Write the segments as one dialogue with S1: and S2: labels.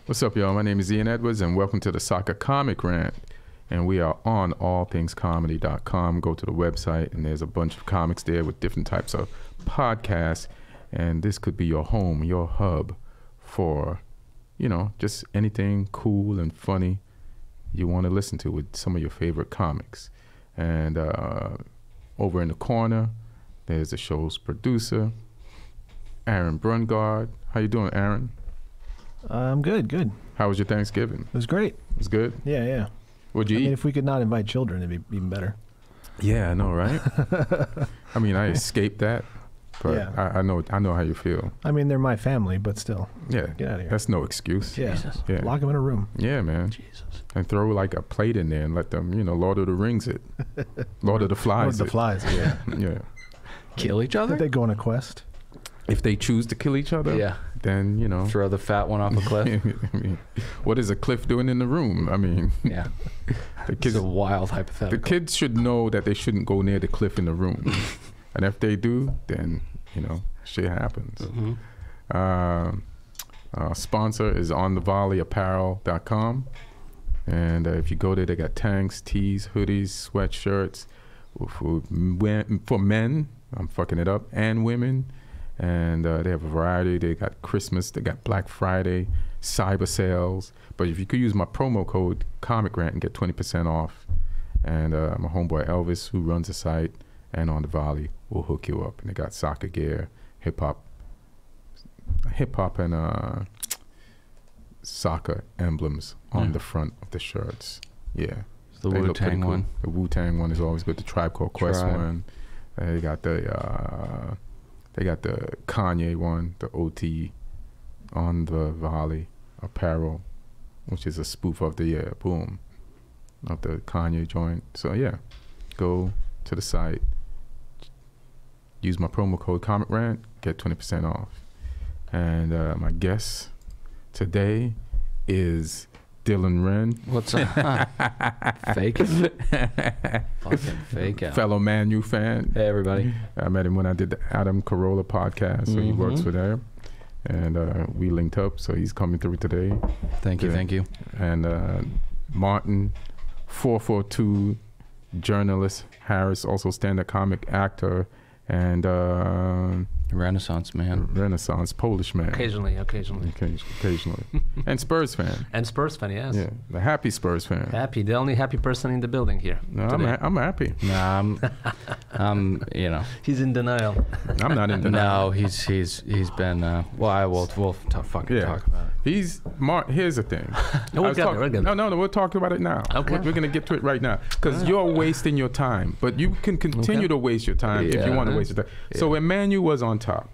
S1: What's up, y'all? My name is Ian Edwards, and welcome to the Soccer Comic Rant. And we are on allthingscomedy.com. Go to the website, and there's a bunch of comics there with different types of podcasts. And this could be your home, your hub for, you know, just anything cool and funny you want to listen to with some of your favorite comics. And over in the corner, there's the show's producer, Aaron Brungardt. How you doing, Aaron?
S2: I'm good.
S1: How was your Thanksgiving?
S2: It was great.
S1: It was good?
S2: Yeah.
S1: What'd you eat?
S2: I mean, if we could not invite children, it'd be even better.
S1: Yeah, I know, right? I mean, I escaped that, but
S2: yeah.
S1: I know how you feel.
S2: I mean, they're my family, but still.
S1: Yeah.
S2: Get out of here.
S1: That's no excuse.
S2: Yeah.
S3: Jesus.
S1: Yeah.
S2: Lock them in a room.
S1: Yeah, man.
S3: Jesus.
S1: And throw like a plate in there and let them, you know, Lord of the Rings it. Lord of the Flies
S2: Lord of the
S1: it.
S2: Flies, yeah.
S1: Yeah.
S3: Kill each other?
S2: Did they go on a quest?
S1: If they choose to kill each other,
S3: Yeah.
S1: then, you know.
S3: Throw the fat one off a cliff?
S1: I mean, what is a cliff doing in the room? I mean,
S3: Yeah.
S1: the
S3: It's
S1: kids,
S3: a wild
S1: the
S3: hypothetical.
S1: kids should know that they shouldn't go near the cliff in the room. And if they do, then, you know, shit happens.
S3: Mhm.
S1: Sponsor is onthevolleyapparel.com. And if you go there, they got tanks, tees, hoodies, sweatshirts for men. I'm fucking it up, and women. And they have a variety. They got Christmas, they got Black Friday, cyber sales. But if you could use my promo code Comic Rant and get 20% off. And my homeboy Elvis, who runs the site, and On The Volley will hook you up. And they got soccer gear, hip hop and soccer emblems on the front of the shirts. Yeah.
S3: The
S1: They look pretty
S3: Wu-Tang
S1: cool.
S3: one.
S1: The Wu-Tang one is always good. The Tribe Called Quest
S3: Tribe.
S1: one. They got the Kanye one, the OT On The Volley apparel, which is a spoof of the Boom of the Kanye joint. So yeah, go to the site, use my promo code Comic Rant, get 20% off. And my guest today is Dylan Wrenn.
S3: What's up? Fake it. Fucking fake out.
S1: Fellow Man U fan.
S3: Hey, everybody.
S1: I met him when I did the Adam Carolla podcast, so he works for there. And we linked up, so he's coming through today.
S3: Thank you.
S1: And Martin, 442 journalist, Harris, also stand-up comic actor, and
S3: Renaissance man.
S1: Renaissance Polish man.
S4: Occasionally.
S1: Occasionally. And Spurs fan.
S4: And Spurs fan, yes.
S1: Yeah, the happy Spurs fan.
S4: Happy, the only happy person in the building here.
S1: No,
S4: today.
S1: I'm happy.
S3: Nah, I'm you know.
S4: He's in denial.
S1: I'm not in denial.
S3: No, he's been. We'll talk about it.
S1: Here's the thing.
S4: No, we'll get there.
S1: No, we'll talk about it now.
S4: Okay.
S1: We're gonna get to it right now because you're wasting your time, but you can continue to waste your time if you want to waste your time. So when Man U was on top,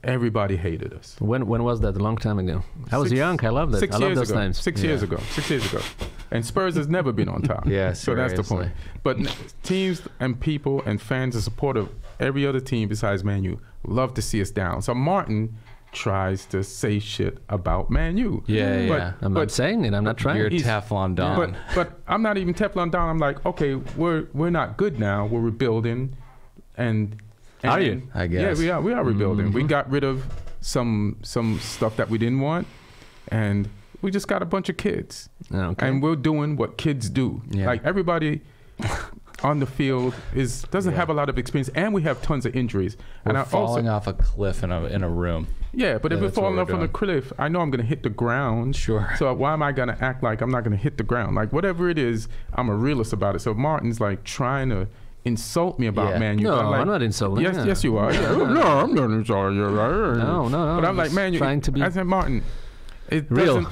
S1: everybody hated us.
S4: When was that? A long time ago. I was young. I loved it. I love those names.
S1: 6 years ago. 6 years ago. And Spurs has never been on top.
S3: Yeah,
S1: so that's the point. But teams and people and fans and support of every other team besides Man U love to see us down. So Martin tries to say shit about Man U.
S3: Yeah.
S4: I'm not saying it. I'm not trying.
S3: You're Teflon Don.
S1: But I'm not even Teflon Don. I'm like, okay, we're not good now. We're rebuilding, and
S4: Are you?
S3: I guess.
S1: Yeah, we are rebuilding. We got rid of some stuff that we didn't want, and we just got a bunch of kids, and we're doing what kids do.
S3: Yeah.
S1: Like everybody on the field doesn't have a lot of experience, and we have tons of injuries.
S3: We're
S1: and
S3: falling off a cliff in a room.
S1: Yeah, but if we're
S3: that's what
S1: falling
S3: we're
S1: off on a cliff, I know I'm going to hit the ground.
S3: Sure.
S1: So why am I going to act like I'm not going to hit the ground? Like whatever it is, I'm a realist about it. So Martin's like trying to insult me about Man U.
S4: No,
S1: I'm
S4: not insulting.
S1: Yes, you are. No, I'm not insulting you.
S4: No.
S1: But I'm like, Man U.
S4: Trying to be.
S1: I said, Martin, it
S4: real.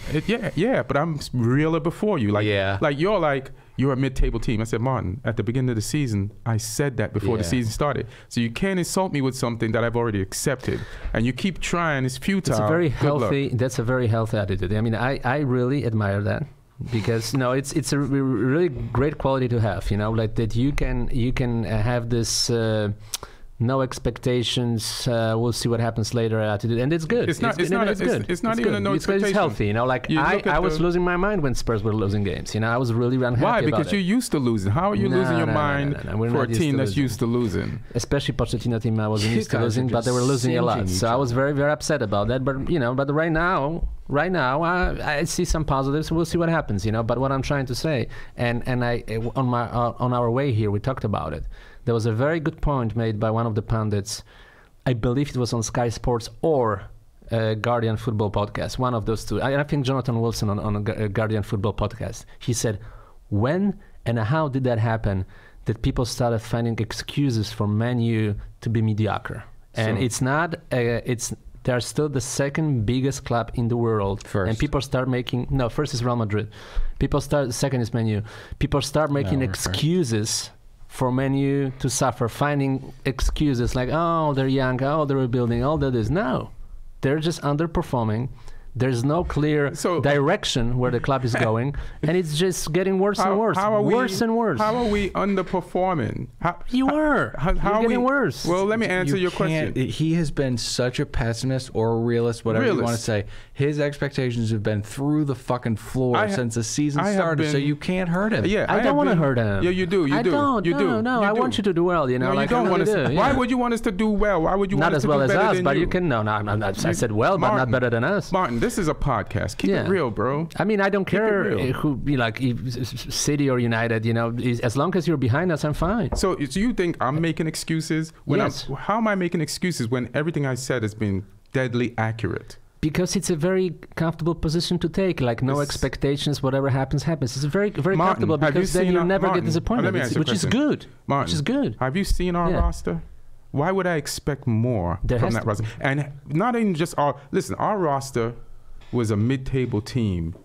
S1: Yeah, but I'm realer before you. Like, like you're a mid-table team. I said, Martin, at the beginning of the season, I said that before the season started. So you can't insult me with something that I've already accepted, and you keep trying. It's futile.
S4: It's a very healthy. That's a very healthy attitude. I mean, I really admire that. Because it's a really great quality to have, like that you can have this no expectations. We'll see what happens later attitude, and it's good.
S1: It's not
S4: good.
S1: It's not even a no
S4: It's
S1: expectation.
S4: healthy, you know. Like
S1: You look at
S4: I was
S1: the-
S4: losing my mind when Spurs were losing games. You know, I was really unhappy.
S1: Why?
S4: about
S1: Because
S4: it.
S1: you're used to losing. How are you losing your mind
S4: No. We're
S1: for a
S4: not used
S1: team
S4: to
S1: that's
S4: losing.
S1: used to losing?
S4: Especially Pochettino team, I wasn't
S3: You
S4: used to
S3: guys are
S4: losing, but
S3: just
S4: they were losing a lot.
S3: singeing
S4: So
S3: each
S4: I was very, very upset about that. But you know, but right now, I see some positives. We'll see what happens. You know, but what I'm trying to say, and I on our way here, we talked about it. There was a very good point made by one of the pundits. I believe it was on Sky Sports or Guardian Football Podcast, one of those two. I think Jonathan Wilson on a Guardian Football Podcast. He said, when and how did that happen that people started finding excuses for Man U to be mediocre? And
S1: So-
S4: it's not, they're still the second biggest club in the world.
S3: First.
S4: And people start making, first is Real Madrid. Second is Man U. People start making
S3: we're first.
S4: excuses for Man U to suffer, finding excuses like, oh, they're young, oh, they're rebuilding, all that is. No, they're just underperforming. There's no clear direction where the club is going, and it's just getting worse and worse. Worse and worse.
S1: How are we underperforming?
S4: You're getting worse.
S1: Well, let me answer your
S3: can't-
S1: question.
S3: He has been such a pessimist or a realist, whatever you want to say. His expectations have been through the fucking floor since the season started, so you can't hurt him.
S1: Yeah,
S4: I don't want to hurt him.
S1: Yeah, you do. You do.
S4: Don't.
S1: You do.
S4: No,
S1: You
S4: I
S1: do.
S4: want you to do well. You know,
S1: No,
S4: like
S1: you don't
S4: I
S1: want
S4: really
S1: us.
S4: do,
S1: Why
S4: yeah.
S1: would you want us to do well? Why would you
S4: Not
S1: want us
S4: as
S1: to
S4: well
S1: do
S4: as
S1: better
S4: us,
S1: than
S4: but
S1: you?
S4: you can. No, I said well, but not better than us.
S1: Martin, this is a podcast. Keep it real, bro.
S4: I mean, I don't
S1: Keep it
S4: care
S1: real.
S4: who, if City or United, you know, as long as you're behind us, I'm fine.
S1: So you think I'm making excuses?
S4: Yes.
S1: How am I making excuses when everything I said has been deadly accurate?
S4: Because it's a very comfortable position to take. Like no expectations, whatever happens, happens. It's very, very
S1: Martin,
S4: comfortable
S1: have you
S4: because then
S1: seen
S4: you
S1: our-
S4: never
S1: Martin,
S4: get disappointed,
S1: let me ask you a
S4: which is
S1: question.
S4: good.
S1: Martin,
S4: Which is good.
S1: Have you seen our
S4: Yeah.
S1: roster? Why would I expect more
S4: There
S1: from
S4: has
S1: that
S4: to-
S1: roster? And not even just our roster was a mid-table team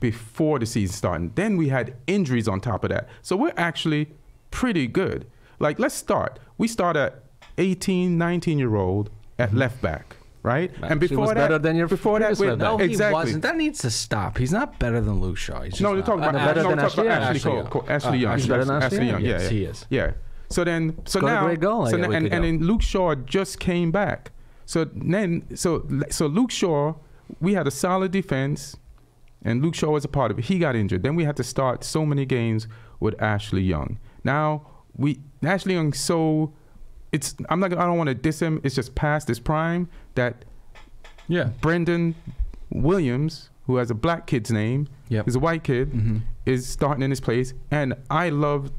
S1: before the season started. Then we had injuries on top of that. So we're actually pretty good. Like, let's start. We start at 18, 19-year-old at left back, right? And
S4: Actually was better than your
S1: before that,
S4: previous left back.
S3: No, he
S1: exactly.
S3: wasn't. That needs to stop. He's not better than Luke Shaw. He's just
S1: No, they're
S3: not.
S1: talking about
S4: better than
S1: we're talking about
S4: Ashley
S1: Ashley
S3: Young.
S1: Cole. Ashley Young.
S4: He's better than Ashley Young?
S1: Yeah,
S3: Yes,
S1: yeah.
S3: he is.
S1: Yeah. So
S4: Scored a
S1: now,
S4: great goal like a week ago.
S1: and then Luke Shaw just came back. So Luke Shaw, we had a solid defense, and Luke Shaw was a part of it. He got injured. Then we had to start so many games with Ashley Young. Now Ashley Young, I don't want to diss him. It's just past his prime that Brendan Williams, who has a black kid's name, is a white kid, is starting in his place, and I love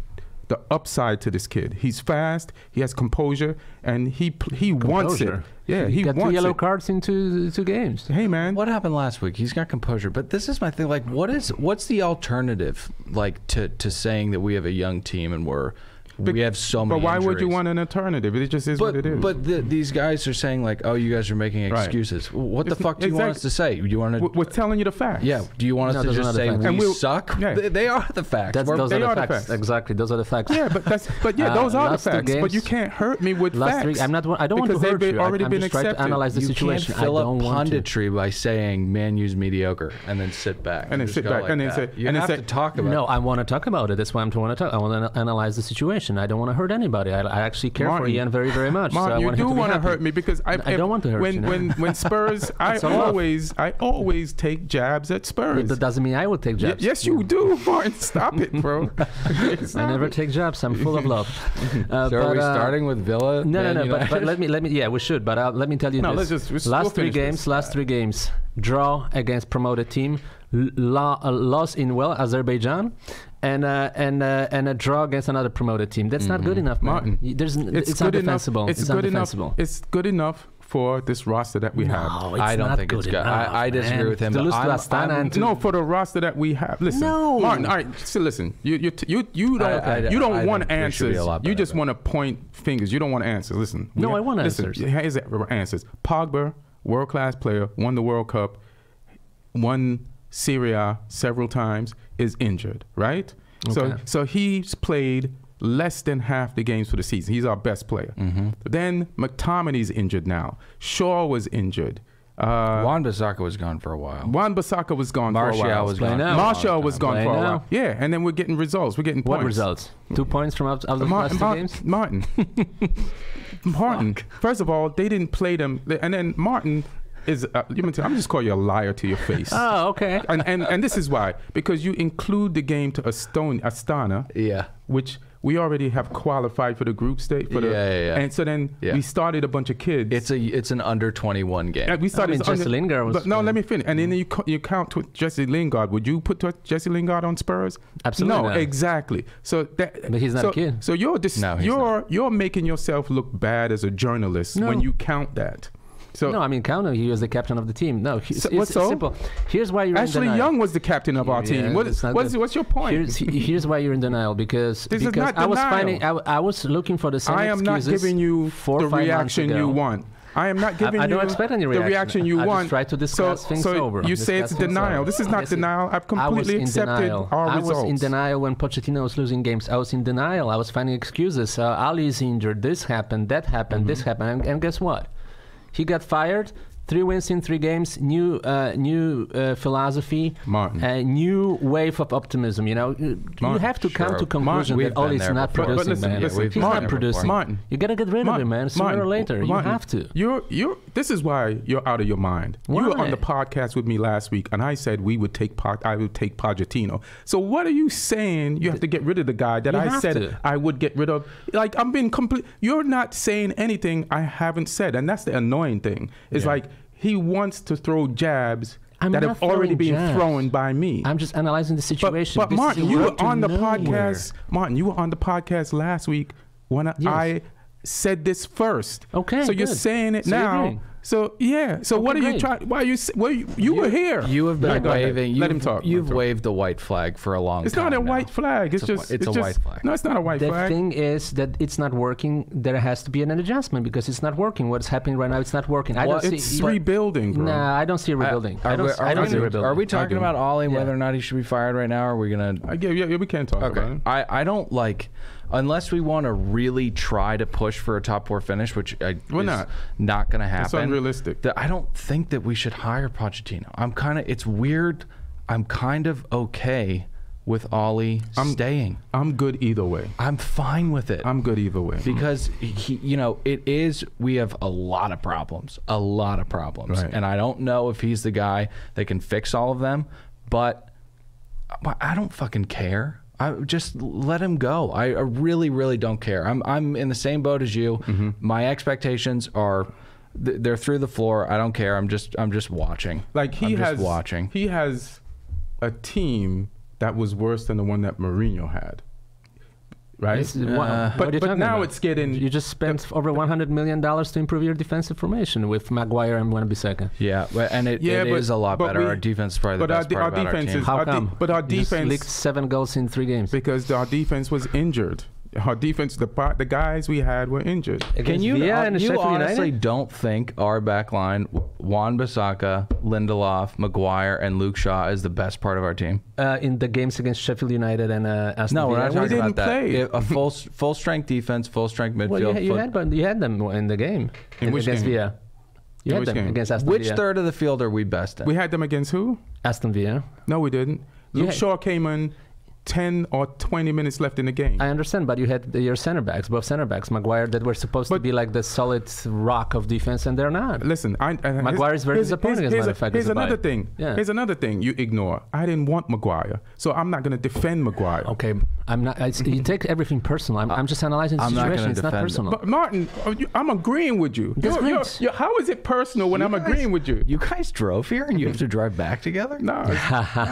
S1: the upside to this kid. He's fast, he has composure, and he wants it. Yeah, he
S4: got
S1: wants
S4: 2 yellow
S1: it.
S4: cards in two games.
S1: Hey man,
S3: What happened last week? He's got composure, but this is my thing. Like, what's the alternative? Like to saying that we have a young team and we have so many.
S1: But why would you
S3: injuries?
S1: want an alternative? It just is what it is.
S3: But these guys are saying like, oh, you guys are making
S1: Right.
S3: excuses. What the
S1: It's-
S3: fuck do you want us to say? Do you want to?
S1: We're telling you the facts.
S3: Yeah. Do you want us
S4: No,
S3: to
S4: those are
S3: just
S4: not the
S3: say
S4: facts.
S1: And
S3: we
S1: we'll-
S3: suck?
S1: Yeah.
S3: They are the facts.
S4: Those
S3: We're-
S4: are
S1: they
S4: the
S1: are the
S4: facts.
S1: facts.
S4: Exactly, those are the facts.
S1: Yeah, but those are the
S4: last two
S1: facts. But
S4: games-
S1: you can't hurt me with
S4: Last
S1: facts.
S4: three, I don't want to
S1: because
S4: hurt
S1: they've
S4: you.
S1: already
S4: I'm
S1: been
S4: just trying to
S1: accepted.
S4: analyze the
S3: you
S4: situation.
S3: can't fill
S4: I
S3: up
S4: don't want to.
S3: punditry by saying Man U's mediocre and then sit back.
S1: And then
S3: just
S1: sit
S3: go
S1: back
S3: like
S1: and then
S3: that.
S1: say-
S3: you
S1: and then
S3: have
S1: say-
S3: to talk about.
S4: No, I want to talk about it. That's why I want to talk. I want to analyze the situation. I don't want to hurt anybody. I actually care
S1: Martin,
S4: for Ian very, very much.
S1: Martin,
S4: so I
S1: you
S4: want him
S1: do
S4: to be
S1: want to
S4: happy.
S1: hurt me because
S4: I don't want to hurt you, no.
S1: when Spurs, I
S4: It's all love.
S1: always take jabs at Spurs.
S4: That doesn't mean I will take jabs.
S1: Yes, you do, Martin. Stop it, bro.
S4: I never take jabs. I'm full of love.
S3: So are we starting with Villa?
S4: No,
S3: Man
S4: but
S3: United?
S4: let me. Yeah, we should. But let me tell you
S1: No,
S4: this.
S1: let's just we'll
S4: last three
S1: finish this.
S4: games, draw against promoted team, loss in Azerbaijan, and a draw against another promoted team. That's not good enough, man.
S1: Martin,
S4: It's
S1: it's
S4: not
S1: good enough.
S4: defensible.
S1: It's
S4: It's
S1: good enough.
S4: undefensible.
S1: It's good enough for this roster that we have.
S4: No, it's
S3: I don't
S4: not
S3: think it's
S4: good
S3: good.
S4: enough,
S3: I disagree
S4: man.
S3: with him,
S4: To
S3: but
S4: lose to
S3: I'm-
S4: Astana
S3: I'm-
S4: and to
S1: No, for the roster that we have. Listen,
S4: No.
S1: Martin. All right, so listen. You don't
S3: I
S1: want
S3: think we should be
S1: answers.
S3: a lot
S1: You
S3: better
S1: just
S3: than
S1: want to point fingers. You don't want answers. Listen.
S4: No, I want
S1: listen,
S4: answers.
S1: Here's answers. Pogba, world class player, won the World Cup, won Serie A several times, is injured. Right.
S4: Okay.
S1: So he's played less than half the games for the season. He's our best player. Then McTominay's injured now. Shaw was injured.
S3: Wan-Bissaka was gone for a while.
S1: Wan-Bissaka was gone for a while.
S3: Martial was gone.
S1: Martial was gone for a while.
S4: now.
S1: Yeah, and then we're getting results. We're getting points.
S4: What results? 2 points from out of the last 2 games?
S1: Martin. First of all, they didn't play them. And then Martin is, I'm just call you a liar to your face.
S4: Oh, okay.
S1: And this is why. Because you include the game to Astana,
S3: Yeah.
S1: which we already have qualified for the group stage.
S3: Yeah.
S1: And so then we started a bunch of kids.
S3: It's an under 21 game.
S1: We started
S4: Jesse Lingard was.
S1: No, let me finish. And then you count with Jesse Lingard. Would you put Jesse Lingard on Spurs?
S4: Absolutely
S1: No,
S4: not.
S1: exactly. So that.
S4: But he's not a kid.
S1: So you're making yourself look bad as a journalist when you count that. So
S4: No, I mean, Kauno, he was the captain of the team. No, it's
S1: so?
S4: simple. Here's why you're
S1: Ashley
S4: in denial.
S1: Young was the captain of our team. What's your point?
S4: Here's why you're in denial, because
S1: This is not
S4: I was
S1: denial.
S4: finding I was looking for the same
S1: I am not
S4: excuses
S1: giving you
S4: 4
S1: the
S4: or 5 months
S1: reaction
S4: ago.
S1: you want. I am not giving
S4: I
S1: you
S4: don't expect any
S1: the
S4: reaction.
S1: reaction you
S4: I
S1: want.
S4: just try to discuss things over.
S1: You say it's
S4: Discuss things
S1: denial.
S4: over.
S1: This is not
S4: Yes, it-
S1: denial. I've
S4: I was
S1: completely
S4: in
S1: accepted
S4: denial.
S1: our
S4: I
S1: results.
S4: was in denial when Pochettino was losing games. I was in denial. I was finding excuses. Ali is injured. This happened. That happened. This happened. And guess what? He got fired. 3 wins in 3 games. New philosophy.
S1: Martin.
S4: A new wave of optimism. You know, you have to come to conclusion
S3: We've
S4: that Oli
S3: been
S4: is
S3: there
S4: not
S3: before.
S4: producing.
S1: But
S4: man.
S1: listen,
S4: He's
S1: Martin,
S4: not producing.
S1: Martin.
S4: You gotta get rid of him, man. Sooner or later, you have to.
S1: You're. This is why you're out of your mind.
S4: Why?
S1: You were on the podcast with me last week, and I said I would take Pochettino. So what are you saying? You have to get rid of the guy that
S4: You
S1: I
S4: have
S1: said
S4: to.
S1: I would get rid of. Like I'm being complete. You're not saying anything I haven't said, and that's the annoying thing. It's like he wants to throw jabs
S4: I'm
S1: that
S4: not
S1: have already
S4: throwing
S1: been
S4: jabs.
S1: thrown by me.
S4: I'm just analyzing the situation.
S1: But
S4: This
S1: Martin,
S4: is a
S1: you
S4: road
S1: were
S4: to
S1: on the
S4: nowhere.
S1: podcast. Martin, you were on the podcast last week when I said this first.
S4: Okay,
S1: so you're
S4: good.
S1: saying it
S4: So you're
S1: now.
S4: agreeing.
S1: So yeah. So what are you
S4: great.
S1: trying? Why are you? You were here.
S3: You have been
S1: Go ahead.
S3: waving.
S1: Let him talk.
S3: You've
S1: Let him talk.
S3: waved the white flag for a long
S1: It's
S3: time.
S1: not a
S3: now.
S1: white flag. It's
S3: a white flag.
S1: No, it's not a white
S4: The
S1: flag.
S4: thing is that it's not working. There has to be an adjustment because it's not working. What's happening right now, it's not working. I don't
S1: It's
S4: see.
S1: rebuilding, bro.
S4: Nah, I don't see rebuilding. I don't see rebuilding.
S3: Are we talking
S1: do.
S3: about Ollie,
S4: Yeah.
S3: whether or not he should be fired right now? Or are we gonna?
S1: Yeah, we can't talk about
S3: Okay.
S1: it.
S3: I don't like, unless we want to really try to push for a top 4 finish, which
S1: We're
S3: is not going to happen.
S1: It's unrealistic.
S3: I don't think that we should hire Pochettino. It's weird. I'm kind of okay with Ollie staying.
S1: I'm good either way.
S3: I'm fine with it.
S1: I'm good either way.
S3: Because we have a lot of problems,
S1: Right.
S3: and I don't know if he's the guy that can fix all of them, but I don't fucking care. I just let him go. I really, really don't care. I'm in the same boat as you.
S1: Mm-hmm.
S3: My expectations are they're through the floor. I don't care. I'm just watching.
S1: Like
S3: I'm just watching.
S1: He has a team that was worse than the one that Mourinho had. Right? But now it's getting.
S4: You just spent over $100 million to improve your defensive formation with Maguire and Wan-Bissaka.
S3: Yeah, and it is a lot better. Our defense is probably the best part about our team.
S4: How come?
S1: But our
S4: You just
S1: defense
S4: leaked 7 goals in 3 games.
S1: because our defense was injured. Our defense, the guys we had were injured.
S3: Can you?
S4: and
S3: You
S4: Sheffield
S3: honestly
S4: United?
S3: don't think our back line, Wan-Bissaka, Lindelof, Maguire, and Luke Shaw is the best part of our team?
S4: In the games against Sheffield United and Aston
S3: No,
S4: Villa?
S3: we're not talking
S1: didn't
S3: about that.
S1: play.
S3: A full strength defense, full strength midfield.
S4: Well, you had them in the game.
S1: In which
S4: against
S1: game?
S4: Villa. You
S1: In
S4: had
S1: which
S4: them
S1: game?
S4: against Aston
S3: Which
S4: Villa.
S3: third of the field are we best in?
S1: We had them against who?
S4: Aston Villa.
S1: No, we didn't. Luke Shaw came in 10 or 20 minutes left in the game.
S4: I understand, but you had your center backs, both center backs, Maguire, that were supposed to be like the solid rock of defense, and they're not.
S1: Listen,
S4: Maguire is very disappointing, as a matter of fact.
S1: Here's another thing.
S4: Yeah.
S1: Here's another thing you ignore. I didn't want Maguire, so I'm not going to defend Maguire.
S4: Okay, I'm not. You take everything personal. I'm just analyzing the
S3: I'm not
S4: situation.
S3: gonna
S4: It's not
S3: defend him.
S4: personal.
S1: But Martin, I'm agreeing with you.
S4: That's great.
S1: How is it personal when I'm agreeing with you?
S3: You guys drove here and you have to drive back together?
S1: No,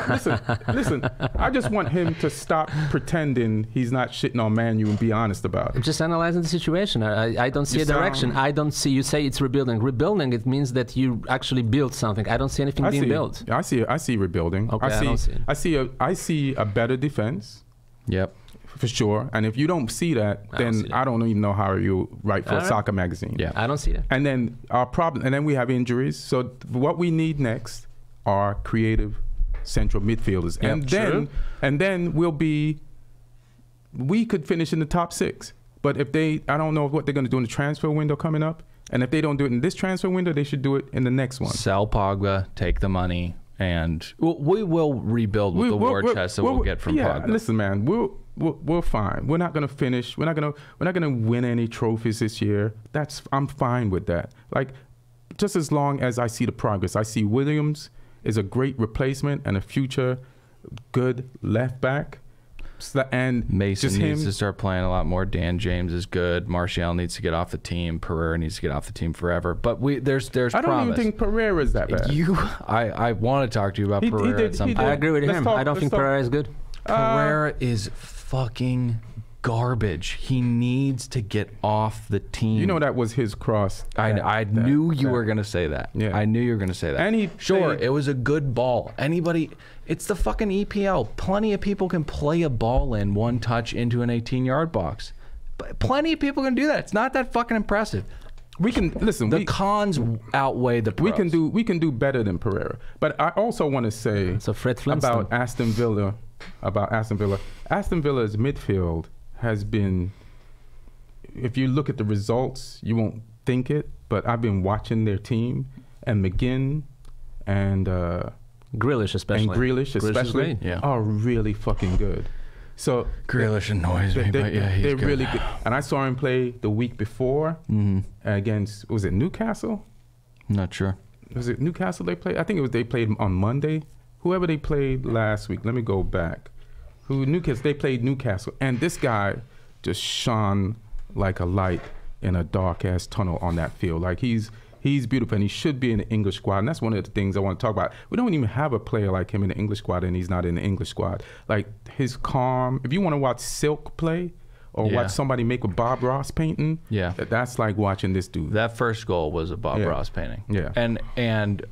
S1: listen. I just want him to stop pretending he's not shitting on Man U and be honest about
S4: I'm
S1: it.
S4: just analyzing the situation. I don't see a direction. I don't see. You say it's rebuilding. Rebuilding, it means that you actually build something. I don't see anything being built.
S1: I see rebuilding.
S4: Okay, I don't see it.
S1: I see a better defense.
S3: Yep.
S1: For sure. And if you don't see that, then I don't even know how you write for a soccer magazine.
S3: Yeah.
S4: I don't see it.
S1: And then our problem, and then we have injuries. So what we need next are creative central midfielders.
S3: Yep,
S1: and then we'll be, we could finish in the top 6. But if I don't know what they're going to do in the transfer window coming up. And if they don't do it in this transfer window, they should do it in the next one.
S3: Sell Pogba, take the money, and we will rebuild with the war chest that we'll get from Pogba.
S1: Listen, man, we're fine. We're not gonna finish. We're not gonna win any trophies this year. I'm fine with that. Like, just as long as I see the progress. I see Williams is a great replacement and a future good left back. And
S3: Mason needs to start playing a lot more. Dan James is good. Martial needs to get off the team. Pereira needs to get off the team forever. But there's
S1: I don't even think Pereira is that bad.
S3: I want to talk to you about Pereira at some point.
S4: I agree with him. I don't think Pereira is good.
S3: Pereira is fucking garbage. He needs to get off the team.
S1: You know that was his cross.
S3: I knew you were going to say that.
S1: Yeah.
S3: I knew you were going to say that.
S1: And
S3: it was a good ball. It's the fucking EPL. Plenty of people can play a ball in one touch into an 18-yard box. But plenty of people can do that. It's not that fucking impressive.
S1: We can listen.
S3: The cons outweigh the pros.
S1: We can do better than Pereira. But I also want to say about Aston Villa. Aston Villa's midfield has been. If you look at the results, you won't think it. But I've been watching their team, and McGinn and
S4: Grealish especially
S1: are really fucking good. So
S3: Grealish annoys me, but yeah, he's good.
S1: Really good. And I saw him play the week before against, was it Newcastle?
S3: Not sure.
S1: Was it Newcastle they played? I think they played on Monday. Whoever they played last week. Let me go back. They played Newcastle. And this guy just shone like a light in a dark-ass tunnel on that field. Like, he's beautiful, and he should be in the English squad. And that's one of the things I want to talk about. We don't even have a player like him in the English squad, and he's not in the English squad. Like, his calm. If you want to watch Silk play or watch somebody make a Bob Ross painting, that's like watching this dude.
S3: That first goal was a Bob Ross painting.
S1: Yeah.
S3: And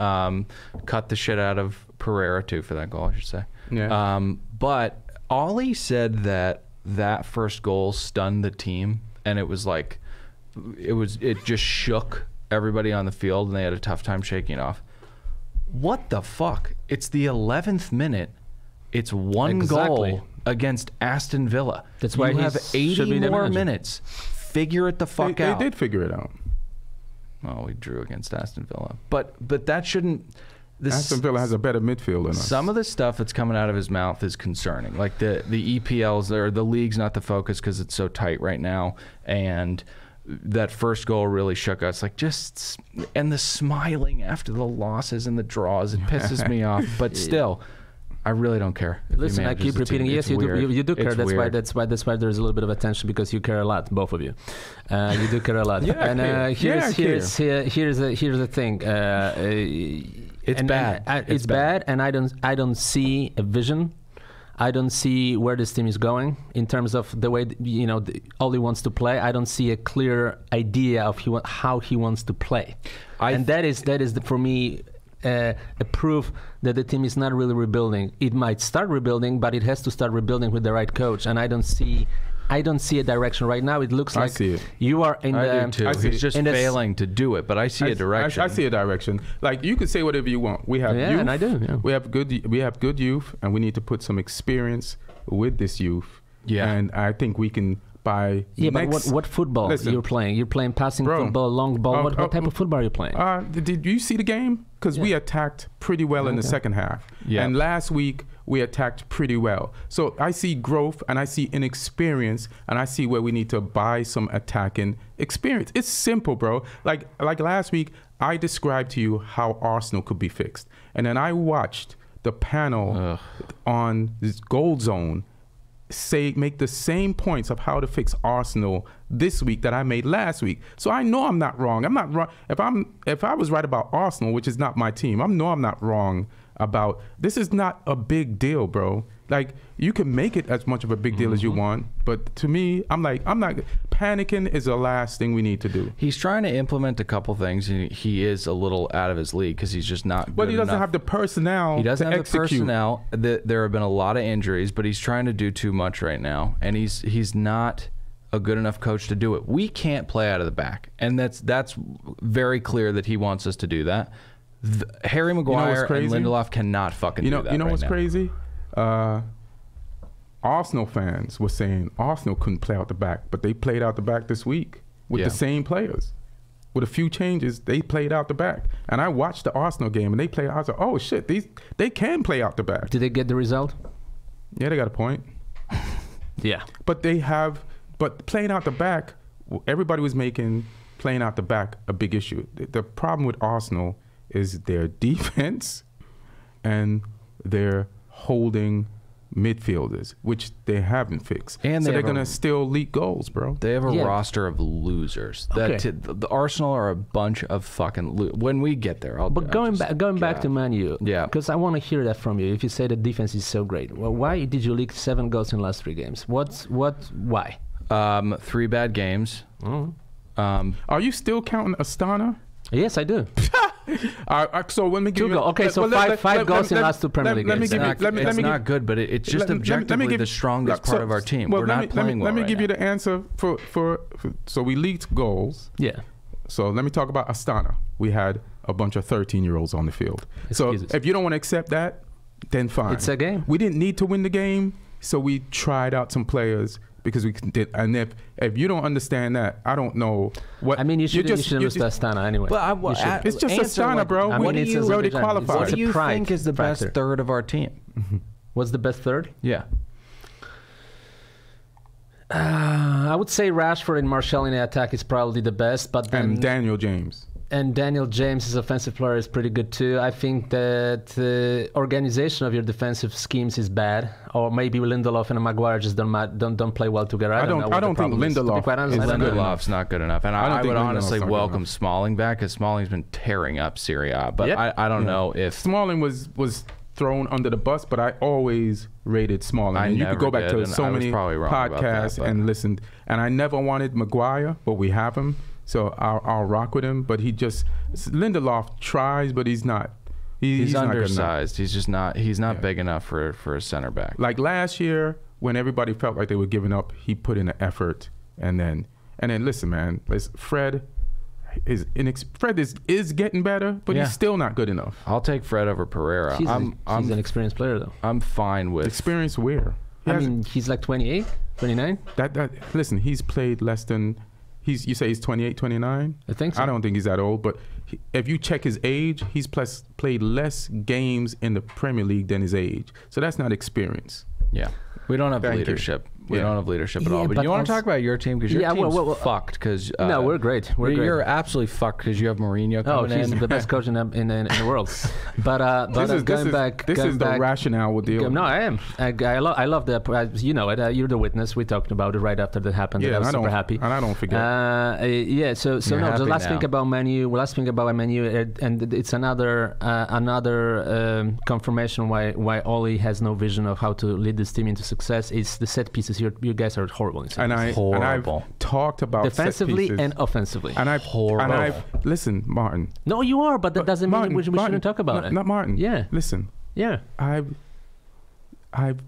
S3: cut the shit out of Pereira, too, for that goal, I should say.
S1: Yeah.
S3: But Ollie said that first goal stunned the team, and it was like, it just shook everybody on the field, and they had a tough time shaking it off. What the fuck? It's the 11th minute. It's one goal against Aston Villa.
S4: That's why
S3: you have 80 more minutes. Figure it the fuck out.
S1: They did figure it out.
S3: Oh, we drew against Aston Villa. But that shouldn't...
S1: Aston Villa has a better midfield than us.
S3: Some of the stuff that's coming out of his mouth is concerning. Like the EPLs, or the league's not the focus because it's so tight right now. And that first goal really shook us. Like, and the smiling after the losses and the draws, it pisses me off. But still, I really don't care.
S4: Listen, I keep repeating. Yes, you do care. That's why there's a little bit of attention, because you care a lot, both of you. You do care a lot. Here's the thing.
S3: It's bad.
S4: It's bad, and I don't see a vision. I don't see where this team is going in terms of the way Ollie wants to play. I don't see a clear idea of how he wants to play, and that is for me a proof that the team is not really rebuilding. It might start rebuilding, but it has to start rebuilding with the right coach. And I don't see a direction right now. It looks like you are in
S3: I do too. He's just failing to do it, but I see a direction.
S1: I see a direction. Like, you can say whatever you want. We have youth,
S4: and I do. Yeah.
S1: We have good youth, and we need to put some experience with this youth. Yeah. And I think we can buy.
S4: Yeah, but what football you're playing? You're playing passing football, long ball. What type of football are you playing?
S1: Did you see the game? Because we attacked pretty well in the second half. Yeah. And last week we attacked pretty well. So I see growth, and I see inexperience, and I see where we need to buy some attacking experience. It's simple, bro. Like last week, I described to you how Arsenal could be fixed. And then I watched the panel on this Gold Zone make the same points of how to fix Arsenal this week that I made last week. So I know I'm not wrong. I'm not wrong. If I was right about Arsenal, which is not my team, I'm not wrong about this. Is not a big deal, bro. Like, you can make it as much of a big deal as you want, but to me, I'm not. Panicking is the last thing we need to do.
S3: He's trying to implement a couple things, and he is a little out of his league because he's just not good.
S1: But he doesn't have the personnel.
S3: He doesn't
S1: have
S3: the personnel. There have been a lot of injuries, but he's trying to do too much right now, and he's not a good enough coach to do it. We can't play out of the back, and that's very clear that he wants us to do that. Harry Maguire and Lindelof cannot fucking do that.
S1: You know what's crazy? Arsenal fans were saying Arsenal couldn't play out the back, but they played out the back this week with the same players. With a few changes, they played out the back. And I watched the Arsenal game, and they played. I was like, oh, shit, they can play out the back.
S4: Did they get the result?
S1: Yeah, they got a point.
S4: Yeah.
S1: But playing out the back, everybody was making playing out the back a big issue. The problem with Arsenal is their defense and their holding midfielders, which they haven't fixed. And so they're going to still leak goals, bro.
S3: They have a roster of losers. The Arsenal are a bunch of fucking when we get there.
S4: But going back to Man U, because I want to hear that from you. If you say the defense is so great, well, why did you leak 7 goals in the last 3 games? Why?
S3: 3 bad games.
S1: Are you still counting Astana?
S4: Yes, I do.
S1: So let me give you...
S4: Okay, so five goals in the last 2 Premier League games.
S3: It's not good, but it's just objectively the strongest part of our team. We're not playing well.
S1: Let me give you the answer for... So we leaked goals.
S4: Yeah.
S1: So let me talk about Astana. We had a bunch of 13-year-olds on the field.
S4: Excuses.
S1: So if you don't want to accept that, then fine.
S4: It's a game.
S1: We didn't need to win the game, so we tried out some players because we did. And if you don't understand that, I don't know what.
S4: I mean, you shouldn't lose to Astana anyway.
S1: But it's just Astana, bro.
S3: What do you
S4: qualified.
S3: think is the best third of our team?
S4: What's the best third?
S3: Yeah.
S4: I would say Rashford and Martial in the attack is probably the best, but then
S1: Daniel James.
S4: And Daniel James' offensive player is pretty good too. I think that the organization of your defensive schemes is bad, or maybe Lindelof and Maguire just don't play well together. I don't
S1: think
S3: Lindelof's not good enough, and I would honestly welcome Smalling back because Smalling's been tearing up Serie A. But I don't know if
S1: Smalling was thrown under the bus, but I always rated Smalling. You could go back to so many podcasts and listen. And I never wanted Maguire, but we have him. So I'll rock with him, but Lindelof tries, but he's not. He's
S3: undersized. He's just not. He's not big enough for a center back.
S1: Like last year, when everybody felt like they were giving up, he put in an effort, and then listen, man. Fred is getting better, but he's still not good enough.
S3: I'll take Fred over Pereira.
S4: He's an experienced player, though.
S3: I'm fine with
S1: experience. Where?
S4: He's like 28, 29.
S1: Listen, he's played less than. You say he's 28, 29?
S4: I think so.
S1: I don't think he's that old, but if you check his age, he's played less games in the Premier League than his age. So that's not experience.
S3: Yeah. We don't have leadership. We don't have leadership at all. But you want to talk about your team because your team's fucked. Because
S4: no, we're great.
S3: You're absolutely fucked because you have Mourinho coming in.
S4: He's the best coach in the world. But
S1: this is the rationale with the.
S4: No, I am. I love the. You know it. You're the witness. We talked about it right after that happened.
S1: Yeah,
S4: I was super happy.
S1: And I don't forget.
S4: So the last thing about Man U. And it's another confirmation why Oli has no vision of how to lead this team into success. Is the set pieces. You guys are horrible.
S1: And I've talked about
S4: defensively and offensively.
S1: And I've listen, Martin.
S4: No, you are, but that doesn't mean we shouldn't talk about it.
S1: Not Martin.
S4: Yeah.
S1: Listen.
S4: Yeah.
S1: I've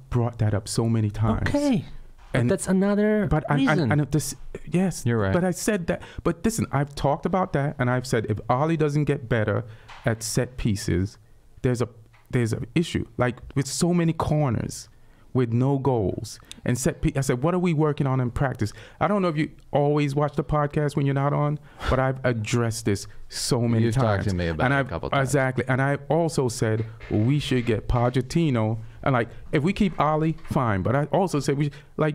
S1: brought that up so many times.
S4: Okay. And that's another reason.
S1: Yes,
S3: you're right.
S1: But I said that. But listen, I've talked about that, and I've said if Ali doesn't get better at set pieces, there's an issue. Like with so many corners, with no goals and I said, what are we working on in practice? I don't know if you always watch the podcast when you're not on, but I've addressed this so many times.
S3: You've talked to me about it a couple times.
S1: Exactly. And I've also said we should get Pochettino. And like, if we keep Ali, fine. But I also said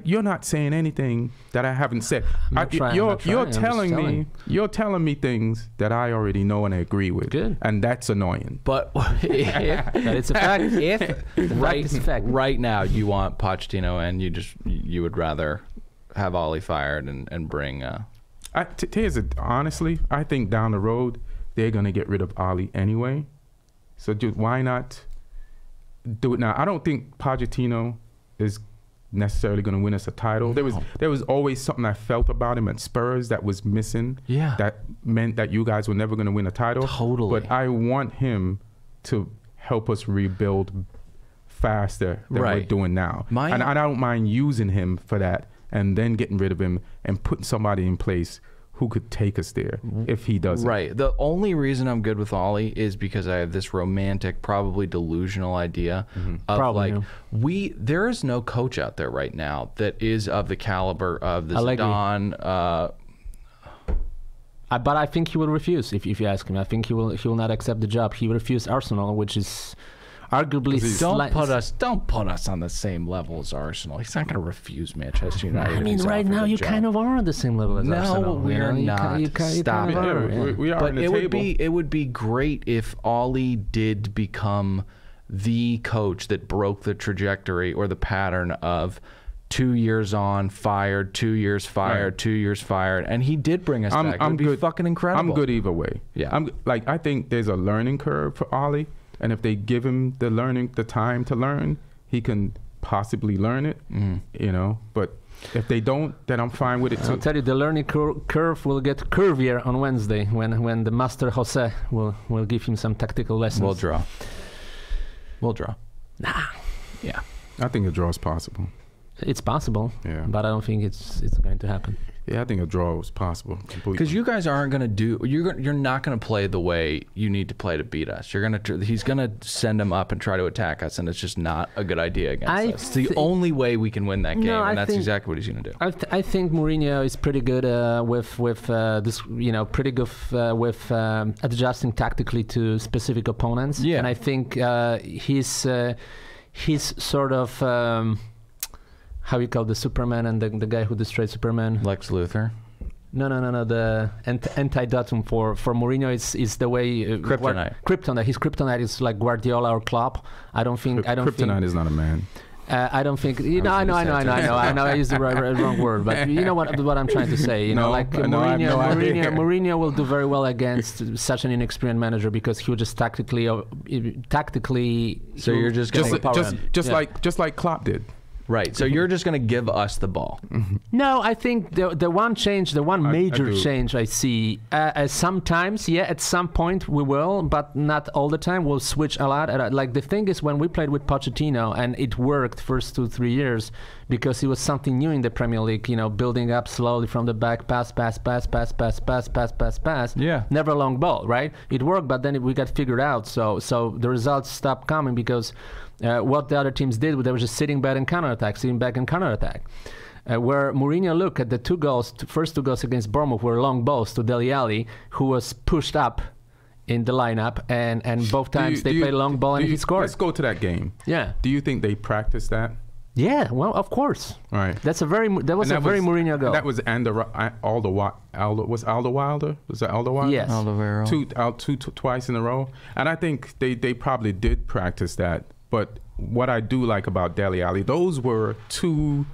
S1: you're not saying anything that I haven't said. You're telling me things that I already know and I agree with.
S4: Good.
S1: And that's annoying.
S3: But
S4: it's a fact.
S3: If right now you want Pochettino and you would rather have Ali fired and bring.
S1: Honestly, I think down the road they're gonna get rid of Ali anyway. So just why not? Do it now. I don't think Pochettino is necessarily going to win us a title. There was always something I felt about him at Spurs that was missing.
S3: Yeah.
S1: That meant that you guys were never going to win a title.
S3: Totally.
S1: But I want him to help us rebuild faster than we're doing now. And I don't mind using him for that and then getting rid of him and putting somebody in place who could take us there if he doesn't.
S3: Right. The only reason I'm good with Ollie is because I have this romantic, probably delusional idea of
S4: Probably,
S3: like there is no coach out there right now that is of the caliber of the
S4: Allegri.
S3: Zidane.
S4: But I think he will refuse if you ask him. I think he will not accept the job. He refused Arsenal, which is arguably
S3: Don't put us on the same level as Arsenal. He's not going to refuse Manchester United.
S4: I mean, right now you kind of are on the same level as Arsenal.
S3: No, we're not. Stop it.
S1: We are
S3: But
S1: on the
S3: it
S1: table.
S3: would be great if Ollie did become the coach that broke the trajectory or the pattern of 2 years on, fired, 2 years fired,
S1: Right.
S3: 2 years fired, and he did bring us back. It would be fucking incredible.
S1: I'm good either way.
S3: Yeah.
S1: I think there's a learning curve for Ollie, and if they give him the time to learn, he can possibly learn it. You know, but if they don't, then I'm fine with it too.
S4: I'll tell you, the learning curve will get curvier on Wednesday when the master Jose will give him some tactical lessons.
S3: We'll draw.
S4: Nah.
S3: Yeah.
S1: I think a draw is possible.
S4: It's possible,
S1: Yeah.
S4: but I don't think it's going to happen.
S1: Yeah, I think a draw is possible completely.
S3: Because you guys aren't going to do. You're not going to play the way you need to play to beat us. He's going to send them up and try to attack us, and it's just not a good idea against us. It's the only way we can win that game, and that's exactly what he's going to do.
S4: I think Mourinho is pretty good with this, pretty good with adjusting tactically to specific opponents.
S3: Yeah.
S4: And I think he's sort of. How you call the Superman and the guy who destroyed Superman?
S3: Lex Luthor.
S4: No. The antidotum for Mourinho is the way
S3: Kryptonite.
S4: Kryptonite. His kryptonite is like Guardiola or Klopp.
S1: Kryptonite is not a man.
S4: I don't think. I know. I used the wrong word, but you know what I'm trying to say. Mourinho will do very well against such an inexperienced manager because he'll just tactically.
S3: So you're just
S1: like Klopp did.
S3: Right. So you're just going to give us the ball.
S4: No, I think the one major change I see, sometimes, at some point we will, but not all the time. We'll switch a lot. Like the thing is, when we played with Pochettino, and it worked first 2-3 years because it was something new in the Premier League, building up slowly from the back, pass.
S3: Yeah.
S4: Never a long ball, right? It worked, but then we got figured out. So the results stopped coming because what the other teams did, they were just sitting back and counterattack. Where Mourinho, look at the first two goals against Bournemouth were long balls to Dele Ali, who was pushed up in the lineup, and both times they played long ball and he scored.
S1: Let's go to that game.
S4: Yeah.
S1: Do you think they practiced that?
S4: Yeah, well, of course.
S1: Right.
S4: That was a very Mourinho goal.
S1: That was Aldo Wilder? Was that Aldo Wilder?
S4: Yes.
S3: Alderweireld.
S1: Twice in a row. And I think they probably did practice that. But what I do like about Dele Ali, those were 2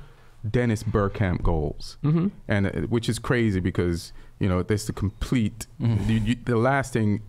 S1: Dennis Bergkamp goals, and which is crazy because there's the complete. The last thing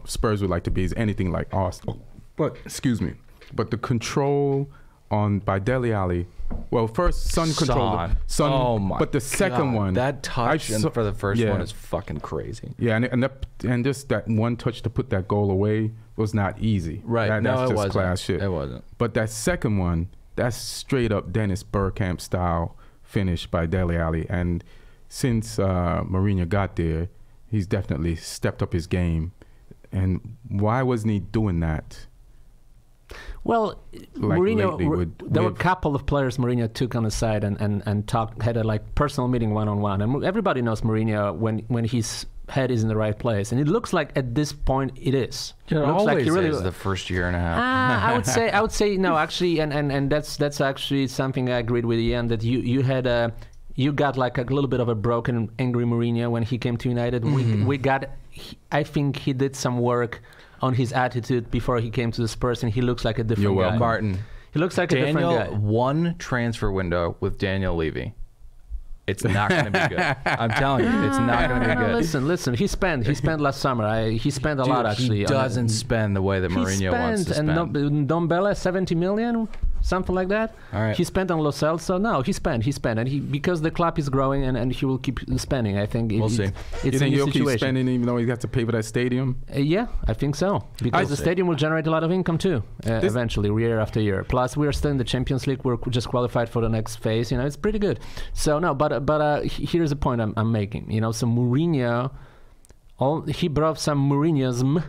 S1: Spurs would like to be is anything like Arsenal. But the control by Dele Ali. Well, first Son controlled.
S3: Oh my!
S1: But the second one,
S3: that touch for the first one is fucking crazy.
S1: Yeah, and just that one touch to put that goal away was not easy.
S3: Right?
S1: That's
S3: it
S1: just
S3: wasn't.
S1: class shit.
S3: It wasn't.
S1: But that second one, that's straight up Dennis Bergkamp style finish by Dele Ali. And since Mourinho got there, he's definitely stepped up his game. And why wasn't he doing that?
S4: Well, Mourinho, there were a couple of players Mourinho took on the side and talked, had a personal meeting one-on-one. And everybody knows Mourinho when his head is in the right place. And it looks like at this point it is.
S3: It
S4: looks
S3: always
S4: like he really
S3: is the first year and a half.
S4: I would say no, actually, and that's actually something I agreed with Ian, that you had you got like a little bit of a broken, angry Mourinho when he came to United. I think he did some work on his attitude before he came to the Spurs, and he looks like a different guy.
S3: Martin.
S4: He looks like a different guy.
S3: One transfer window with Daniel Levy. It's not going to be good. I'm telling you, it's not going to be good.
S4: Listen. He spent last summer. He spent a lot actually.
S3: He doesn't spend the way that Mourinho wants to spend.
S4: And Dombele, 70 million, something like that.
S3: All right.
S4: He spent on Lo Celso. No, he spent, and because the club is growing, and he will keep spending. I think
S3: We'll see.
S4: It's
S1: You
S4: a
S1: think
S4: new
S1: he'll keep
S4: situation.
S1: spending even though he has to pay for that stadium?
S4: Yeah, I think so. Because the
S3: see.
S4: stadium will generate a lot of income too, eventually, year after year. Plus, we're still in the Champions League. We're just qualified for the next phase. It's pretty good. So no, but here's the point I'm making. So Mourinho, he brought some Mourinhoism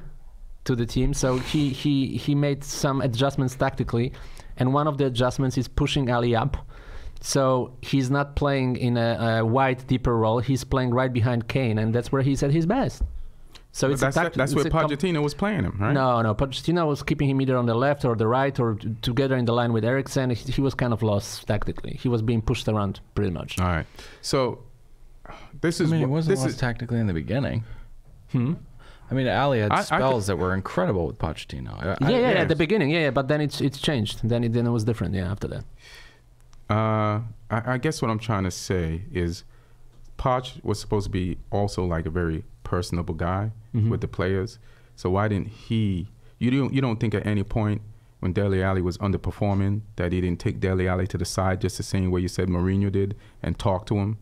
S4: to the team. So he made some adjustments tactically, and one of the adjustments is pushing Ali up. So he's not playing in a wide, deeper role. He's playing right behind Kane, and that's where he's at his best. So
S1: But that's where Pochettino was playing him, right?
S4: No, Pochettino was keeping him either on the left or the right or together in the line with Eriksen. He was kind of lost tactically. He was being pushed around pretty much.
S1: All right. So this is
S3: I mean, it
S1: what-
S3: wasn't
S1: this
S3: lost
S1: is
S3: tactically in the beginning.
S4: Hmm?
S3: I mean, Ali had
S1: I
S3: spells that were incredible with Pochettino.
S4: Yeah,
S1: yes.
S4: at the beginning, but then it's changed. Then it was different, after that.
S1: I guess what I'm trying to say is Poch was supposed to be also like a very personable guy with the players. So why didn't he? You don't think at any point when Dele Ali was underperforming that he didn't take Dele Ali to the side just the same way you said Mourinho did and talk to him?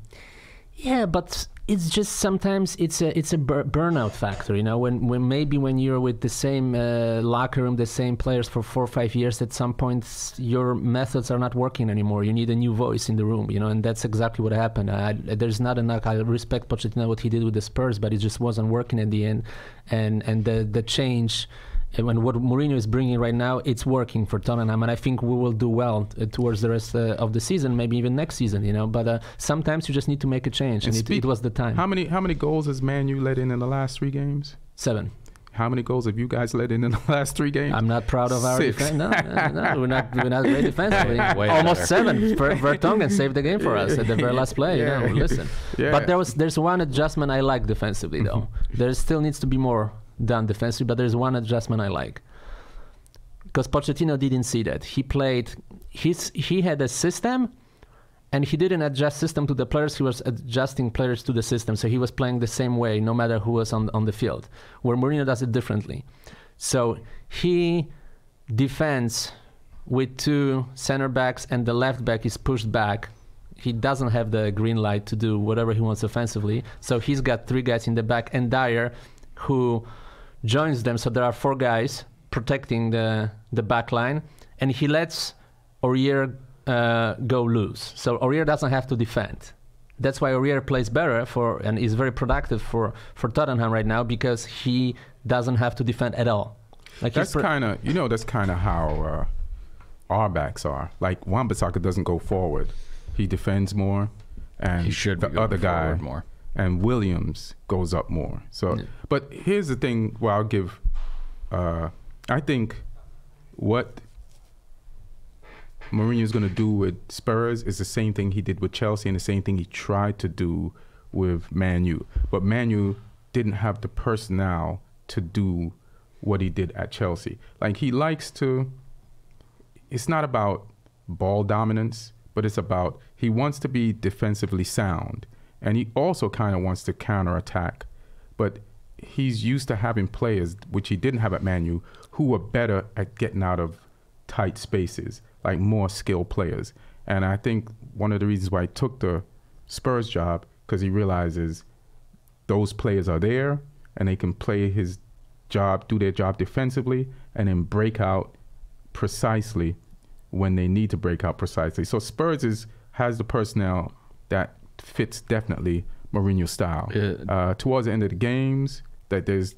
S4: Yeah, but it's just sometimes it's a burnout factor, when you're with the same locker room, the same players for 4 or 5 years, at some point your methods are not working anymore. You need a new voice in the room, and that's exactly what happened. There's not enough. I respect Pochettino, what he did with the Spurs, but it just wasn't working at the end, and the change. And what Mourinho is bringing right now, it's working for Tottenham, and I think we will do well towards the rest of the season, maybe even next season. But sometimes you just need to make a change, and it was the time.
S1: How many goals has Man U let in the last 3 games?
S4: 7.
S1: How many goals have you guys let in the last 3 games?
S4: I'm not proud of our
S1: 6.
S4: defense. No, we're not great defensively.
S3: Way
S4: Almost
S3: better.
S4: 7. Vertonghen saved the game for us at the very last play. Listen.
S1: Yeah.
S4: But there's one adjustment I like defensively though. There still needs to be more done defensively, but there's one adjustment I like. Because Pochettino didn't see that. He had a system, and he didn't adjust system to the players. He was adjusting players to the system. So he was playing the same way, no matter who was on the field. Where Mourinho does it differently. So he defends with 2 center backs, and the left back is pushed back. He doesn't have the green light to do whatever he wants offensively. So he's got 3 guys in the back, and Dyer, who joins them. So there are 4 guys protecting the back line, and he lets Aurier go loose. So Aurier doesn't have to defend. That's why Aurier plays better and is very productive for Tottenham right now, because he doesn't have to defend at all.
S1: That's kind of how our backs are. Like Wan-Bissaka doesn't go forward; he defends more, and
S3: He should be
S1: the
S3: going
S1: other guy
S3: forward more.
S1: and Williams goes up more. So, but here's the thing: where I'll give, I think what Mourinho's going to do with Spurs is the same thing he did with Chelsea and the same thing he tried to do with Man U. But Man U didn't have the personnel to do what he did at Chelsea. Like, he likes to, it's not about ball dominance, but it's about, he wants to be defensively sound. And he also kind of wants to counterattack. But he's used to having players, which he didn't have at Man U, who were better at getting out of tight spaces, like more skilled players. And I think one of the reasons why he took the Spurs job, because he realizes those players are there and they can play his job, do their job defensively, and then break out precisely when they need to break out precisely. So Spurs has the personnel that fits definitely Mourinho's style. Towards the end of the games, that there's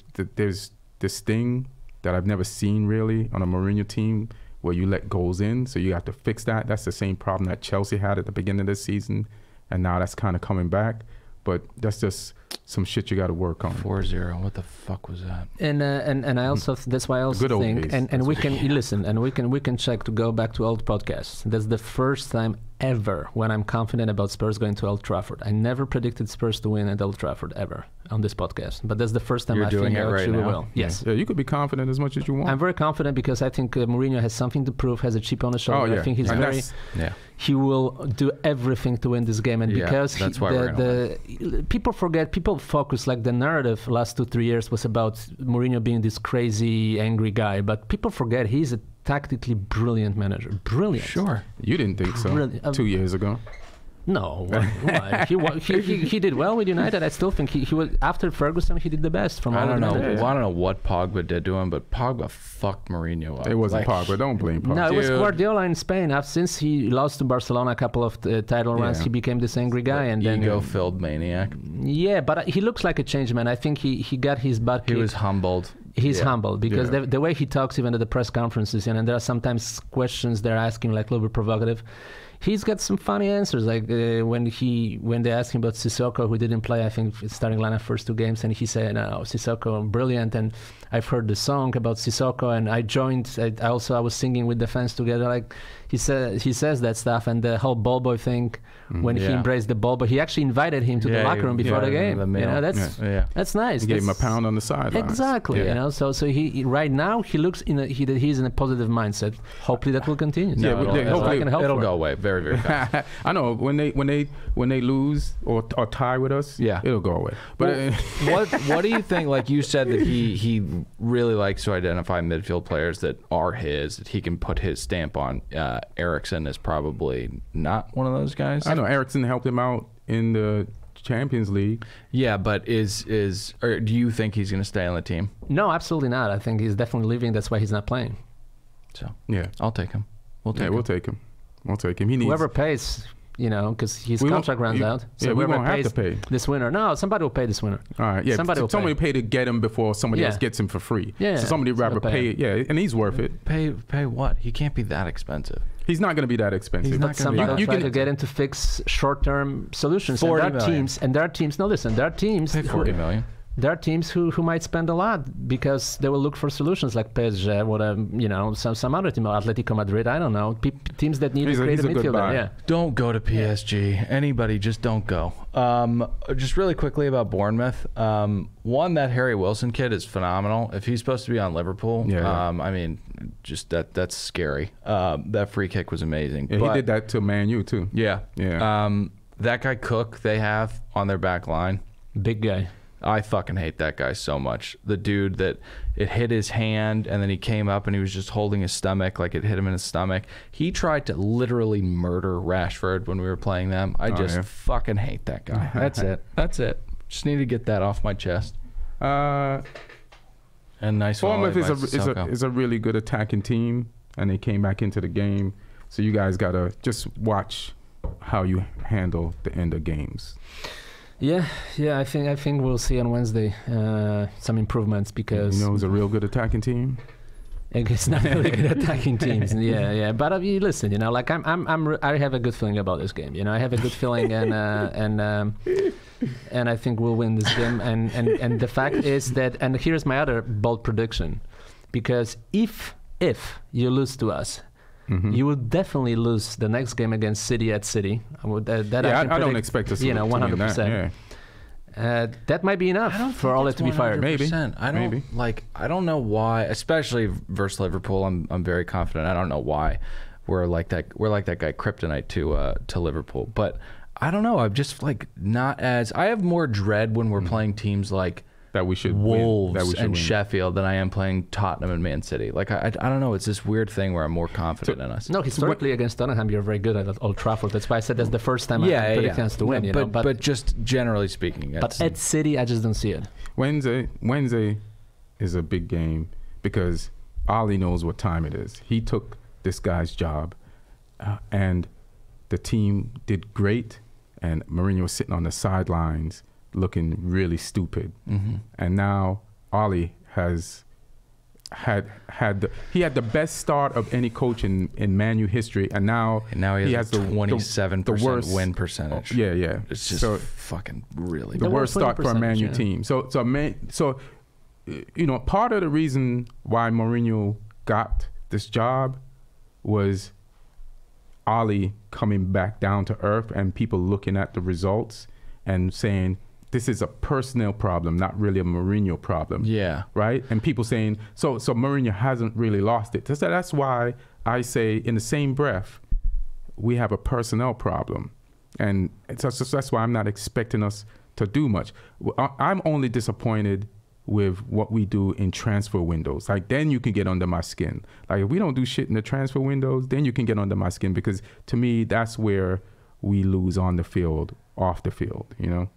S1: this thing that I've never seen really on a Mourinho team, where you let goals in, so you have to fix that. That's the same problem that Chelsea had at the beginning of the season, and now that's kind of coming back. But that's just some shit you got to work on.
S3: 4-0. What the fuck was that?
S4: And I also that's why I also
S1: Good old
S4: think
S1: days.
S4: and we can listen and we can check to go back to old podcasts. That's the first time ever when I'm confident about Spurs going to Old Trafford. I never predicted Spurs to win at Old Trafford ever on this podcast, but that's the first time
S3: You're
S4: I
S3: doing
S4: think
S3: it
S4: I
S3: right
S4: actually
S3: now?
S4: will. Yes.
S1: Yeah, you could be confident as much as you want.
S4: I'm very confident because I think Mourinho has something to prove, has a chip on the shoulder.
S1: Oh, yeah.
S4: I think he's
S1: And
S4: very.
S1: that's-
S3: Yeah.
S4: He will do everything to win this game, and
S3: Yeah,
S4: because
S3: that's why we're
S4: the people focus, like the narrative last 2-3 years was about Mourinho being this crazy angry guy, but people forget he's a tactically brilliant manager. Brilliant.
S3: Sure.
S1: You didn't think so
S4: Brilliant.
S1: 2 years ago.
S4: No, why? He did well with United. I still think he was after Ferguson. He did the best from all
S3: I don't know.
S4: United.
S3: Well, I don't know what Pogba did to him, but Pogba fucked Mourinho up.
S1: It wasn't
S3: Like,
S1: Pogba. Don't blame Pogba.
S4: No, it was
S3: Dude.
S4: Guardiola in Spain. Since he lost to Barcelona a couple of title runs,
S1: Yeah.
S4: he became this angry guy. And then
S3: Ego-filled maniac.
S4: yeah, but he looks like a changed man. I think he got his butt
S3: He
S4: kicked.
S3: was humbled.
S4: He's
S3: Yeah.
S4: humble because
S1: Yeah.
S4: the way he talks, even at the press conferences, and there are sometimes questions they're asking like a little bit provocative. He's got some funny answers, like when they asked him about Sissoko, who didn't play, I think, starting lineup first 2 games, and he said, "No, Sissoko, brilliant." And I've heard the song about Sissoko, and I joined. I was singing with the fans together. Like he says that stuff, and the whole ball boy thing. When he
S3: Yeah.
S4: embraced the ball, but he actually invited him to the
S3: Yeah,
S4: locker room before
S3: yeah,
S4: the game.
S3: the
S4: You
S3: meal.
S4: know, that's nice.
S1: He gave him a
S4: That's-
S1: pound on the sideline.
S4: Exactly,
S1: Yeah.
S4: you know. So he right now he looks he's in a positive mindset. Hopefully that will continue.
S1: Yeah,
S3: No,
S1: well,
S3: it'll,
S1: hopefully-
S4: I can help
S3: it'll
S4: for
S3: go
S4: it.
S3: away very, very fast.
S1: I know when they lose or tie with us,
S3: Yeah.
S1: it'll go away. But
S3: What do you think? Like you said that he really likes to identify midfield players that are his, that he can put his stamp on. Eriksen is probably not one of those guys.
S1: I know Ericsson helped him out in the Champions League.
S3: Yeah, but or do you think he's going to stay on the team?
S4: No, absolutely not. I think he's definitely leaving. That's why he's not playing.
S3: So
S1: Yeah,
S3: I'll take him. We'll take him.
S1: we'll take him. We'll take him. He needs
S4: Whoever pays, you know, because his
S1: We won't-
S4: contract runs
S1: you-
S4: out. So
S1: yeah, we
S4: whoever
S1: won't have
S4: pays
S1: to pay.
S4: this winner. No, somebody will pay this winner.
S1: All right, yeah.
S4: Somebody will
S1: Somebody pay to get him before somebody
S4: Yeah.
S1: else gets him for free.
S4: Yeah,
S1: so somebody
S4: somebody
S1: rather
S4: pay
S1: pay. Yeah, and he's worth it.
S3: Pay what? He can't be that expensive.
S1: He's not going to be that expensive.
S3: He's not
S4: But
S3: gonna be
S4: somebody will
S1: you
S4: try
S1: can-
S4: to get him to fix short-term solutions.
S3: 40
S4: and there are
S3: million.
S4: teams, and there are teams. No, listen, there are teams.
S3: Pay 40 million.
S4: There are teams who might spend a lot because they will look for solutions like PSG, some other team, Atletico Madrid. I don't know, teams that need
S1: He's
S4: to
S1: a-
S4: create a
S1: he's a good
S4: midfielder.
S1: buy.
S4: Yeah.
S3: Don't go to PSG. Anybody, just don't go. Just really quickly about Bournemouth. One, that Harry Wilson kid is phenomenal. If he's supposed to be on Liverpool,
S1: Yeah.
S3: I mean, just that's scary. That free kick was amazing.
S1: Yeah,
S3: But-
S1: he did that to Man U too.
S3: Yeah.
S1: Yeah.
S3: That guy Cook they have on their back line.
S4: Big guy.
S3: I fucking hate that guy so much. The dude that it hit his hand and then he came up and he was just holding his stomach like it hit him in his stomach. He tried to literally murder Rashford when we were playing them. I just
S1: yeah.
S3: fucking hate that guy. That's it. That's it. Just need to get that off my chest. And nice.
S1: Bournemouth
S3: volley by
S1: is a really good attacking team, and they came back into the game. So you guys gotta just watch how you handle the end of games.
S4: Yeah. I think we'll see on Wednesday some improvements because
S1: You know, it's a real good attacking team.
S4: it's not really good attacking teams. Yeah. But listen, like I have a good feeling about this game. I have a good feeling, and I think we'll win this game. And the fact is that, and here's my other bold prediction, because if you lose to us, you will definitely lose the next game against City at City. I can
S1: I don't
S4: predict,
S1: expect us to
S4: 100%. That might be enough for Ole to be fired.
S1: Maybe.
S3: I don't know why, especially versus Liverpool. I'm very confident. I don't know why we're like that guy Kryptonite to Liverpool. But I don't know. I'm just not as, I have more dread when we're playing teams like
S1: that we should
S3: Wolves
S1: win. That we should
S3: and
S1: win.
S3: Sheffield than I am playing Tottenham and Man City. I don't know. It's this weird thing where I'm more confident in us.
S4: No, historically against Tottenham, you're very good at Old Trafford. That's why I said that's the first time I predict us to win.
S3: But just generally speaking,
S4: but at City, I just don't see it.
S1: Wednesday is a big game because Ali knows what time it is. He took this guy's job, and the team did great, and Mourinho was sitting on the sidelines looking really stupid. And now Ali has had the best start of any coach in Man U history, and now
S3: he has
S1: the
S3: 27%
S1: worst
S3: win percentage.
S1: Yeah.
S3: It's just fucking really
S1: the
S3: bad.
S1: worst start for a Man U
S4: yeah.
S1: team. So part of the reason why Mourinho got this job was Ali coming back down to earth and people looking at the results and saying, this is a personnel problem, not really a Mourinho problem.
S3: Yeah.
S1: Right? And people saying, so Mourinho hasn't really lost it. So that's why I say in the same breath, we have a personnel problem. And that's why I'm not expecting us to do much. I'm only disappointed with what we do in transfer windows. Like, then you can get under my skin. Like, if we don't do shit in the transfer windows, then you can get under my skin, because to me, that's where we lose on the field, off the field, you know?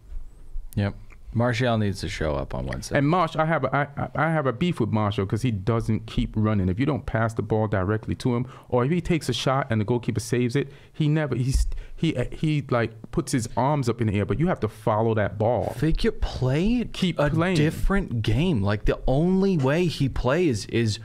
S3: Yep. Martial needs to show up on Wednesday.
S1: And Marsh, I have a beef with Marshall because he doesn't keep running. If you don't pass the ball directly to him, or if he takes a shot and the goalkeeper saves it, he like puts his arms up in the air. But you have to follow that ball.
S3: Figure play,
S1: Keep
S3: a
S1: playing.
S3: different game. Like, the only way he plays is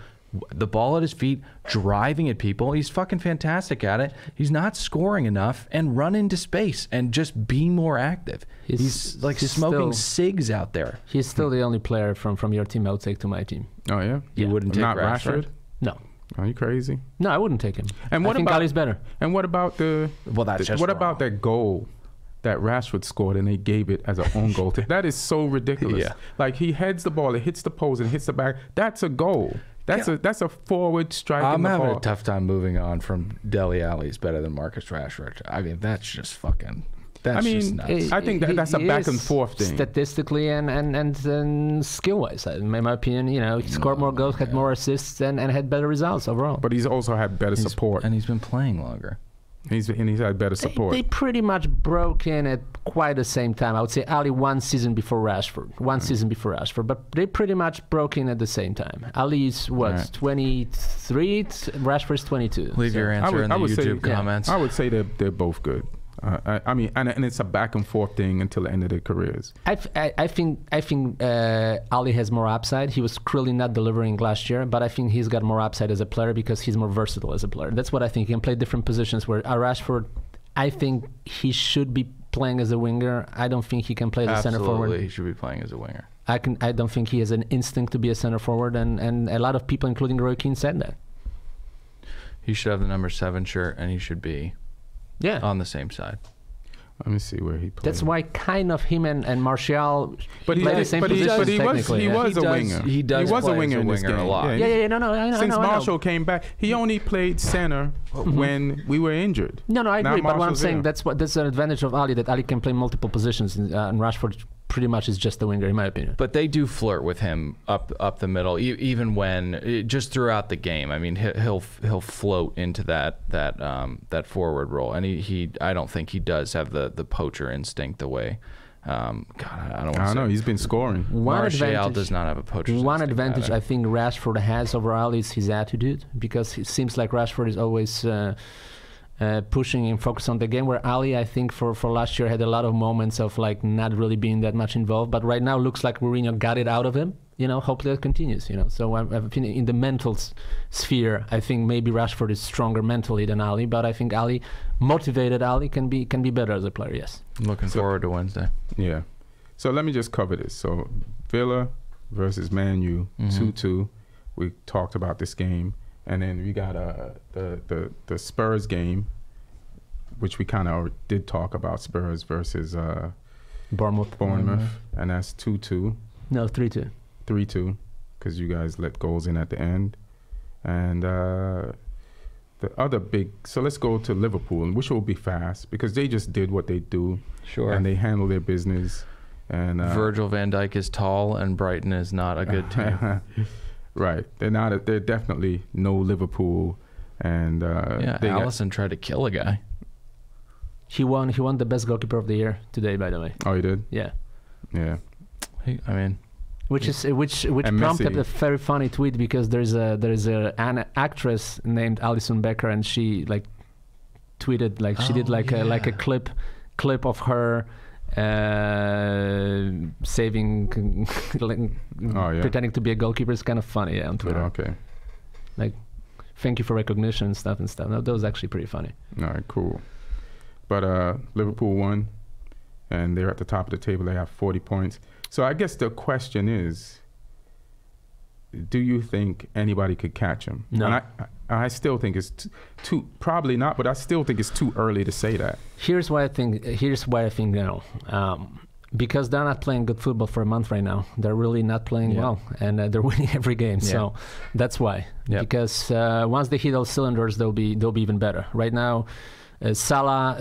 S3: the ball at his feet, driving at people. He's fucking fantastic at it. He's not scoring enough, and run into space and just be more active. He's like smoking cigs out there.
S4: He's still the only player from your team I would take to my team.
S1: Oh yeah,
S3: You wouldn't take
S1: not
S3: Rashford?
S4: No.
S1: Are you crazy?
S4: No, I wouldn't take him.
S1: And what
S4: I think
S1: about
S4: Ali's better.
S1: And what about
S3: Well, that's just
S1: what
S3: wrong.
S1: about that goal that Rashford scored and they gave it as an own goal? That is so ridiculous.
S3: Yeah.
S1: Like, he heads the ball, it hits the post and hits the back. That's a goal. That's a forward strike.
S3: I'm
S1: the
S3: having
S1: ball.
S3: a tough time moving on from Dele Ali is better than Marcus Rashford. I mean, that's just fucking. That's just nuts.
S1: I think that's a back and forth thing.
S4: Statistically and skill wise, in my opinion, he scored more goals, had more assists, and had better results overall.
S1: But he's also had better support.
S3: And he's been playing longer.
S1: He's had better support.
S4: They pretty much broke in at quite the same time. I would say Ali one season before Rashford, but they pretty much broke in at the same time. Ali's 23, Rashford's 22.
S3: Leave your answer in the YouTube comments.
S1: I would say they're both good. I mean, and it's a back and forth thing until the end of their careers.
S4: I think Ali has more upside. He was clearly not delivering last year, but I think he's got more upside as a player because he's more versatile as a player. That's what I think. He can play different positions. Where Rashford, I think he should be playing as a winger. I don't think he can play as a center forward.
S3: Absolutely, he should be playing as a winger.
S4: I don't think he has an instinct to be a center forward, and a lot of people, including Roy Keane, said that.
S3: He should have the number 7 shirt, and he should be on the same side.
S1: Let me see where he plays.
S4: That's why kind of him and Martial
S1: play the same position. He was a winger.
S3: He was
S1: a winger in this game
S3: a lot.
S4: Yeah, no, I know.
S1: Since Marshall came back, he only played center when we were injured.
S4: No, I
S1: Now
S4: agree. But what I'm
S1: Marshall's
S4: saying,
S1: there.
S4: that's an advantage of Ali, that Ali can play multiple positions, and Rashford pretty much is just a winger, in my opinion.
S3: But they do flirt with him up the middle, even when just throughout the game. I mean, he'll float into that forward role, and he I don't think he does have the poacher instinct the way. God, I don't.
S1: I know he's been scoring.
S3: Martial does not have a poacher.
S4: One advantage I think Rashford has over Ali is his attitude, because it seems like Rashford is always pushing and focus on the game, where Ali, I think for last year, had a lot of moments of like not really being that much involved, but right now looks like Mourinho got it out of him. Hopefully that continues. So I'm feeling in the mental sphere, I think maybe Rashford is stronger mentally than Ali, but I think motivated Ali can be better as a player. Yes.
S3: Looking forward to Wednesday.
S1: Yeah. So let me just cover this. So Villa versus Man U, 2-2. We talked about this game. And then we got the Spurs game, which we kind of did talk about, Spurs versus
S4: Bournemouth,
S1: and that's 2-2.
S4: No, 3-2.
S1: 3-2, because you guys let goals in at the end. And the other big, so let's go to Liverpool, which will be fast, because they just did what they do.
S3: Sure.
S1: And they handle their business. And
S3: Virgil van Dijk is tall, and Brighton is not a good team.
S1: Right, they're definitely no Liverpool, and
S3: Alisson tried to kill a guy.
S4: He won the best goalkeeper of the year today, by the way.
S1: Oh, he did?
S4: Yeah. Which prompted a very funny tweet, because there's an actress named Alison Becker, and she like tweeted she did a clip of her saving pretending to be a goalkeeper. Is kind of funny on Twitter.
S1: Okay.
S4: Like, thank you for recognition and stuff. No, that was actually pretty funny.
S1: All right, cool. But Liverpool won, and they're at the top of the table. They have 40 points. So I guess the question is, do you think anybody could catch them?
S4: No.
S1: And I still think it's too probably not, but I still think it's too early to say that.
S4: Here's why I think no. Because they're not playing good football for a month right now. They're really not playing well, and they're winning every game. Yeah. So that's why. Yep. Because once they hit all cylinders, they'll be even better. Right now, Salah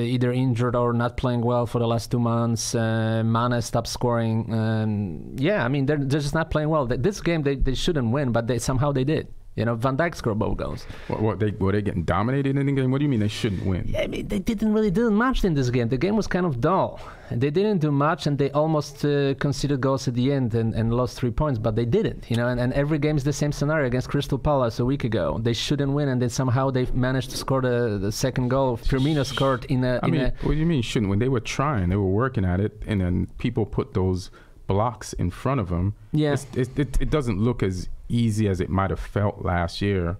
S4: either injured or not playing well for the last 2 months. Mane stopped scoring. I mean, they're just not playing well. This game, they shouldn't win, but somehow they did. You know, Van Dijk scored both goals.
S1: Were they getting dominated in the game? What do you mean they shouldn't win?
S4: I mean, they didn't really do much in this game. The game was kind of dull. They didn't do much, and they almost conceded goals at the end and lost 3 points, but they didn't. You know, and every game is the same scenario against Crystal Palace a week ago. They shouldn't win, and then somehow they managed to score the second goal. Firmino scored what
S1: do you mean shouldn't win? They were trying. They were working at it, and then people put those blocks in front of them.
S4: Yeah.
S1: It doesn't look as easy as it might have felt last year,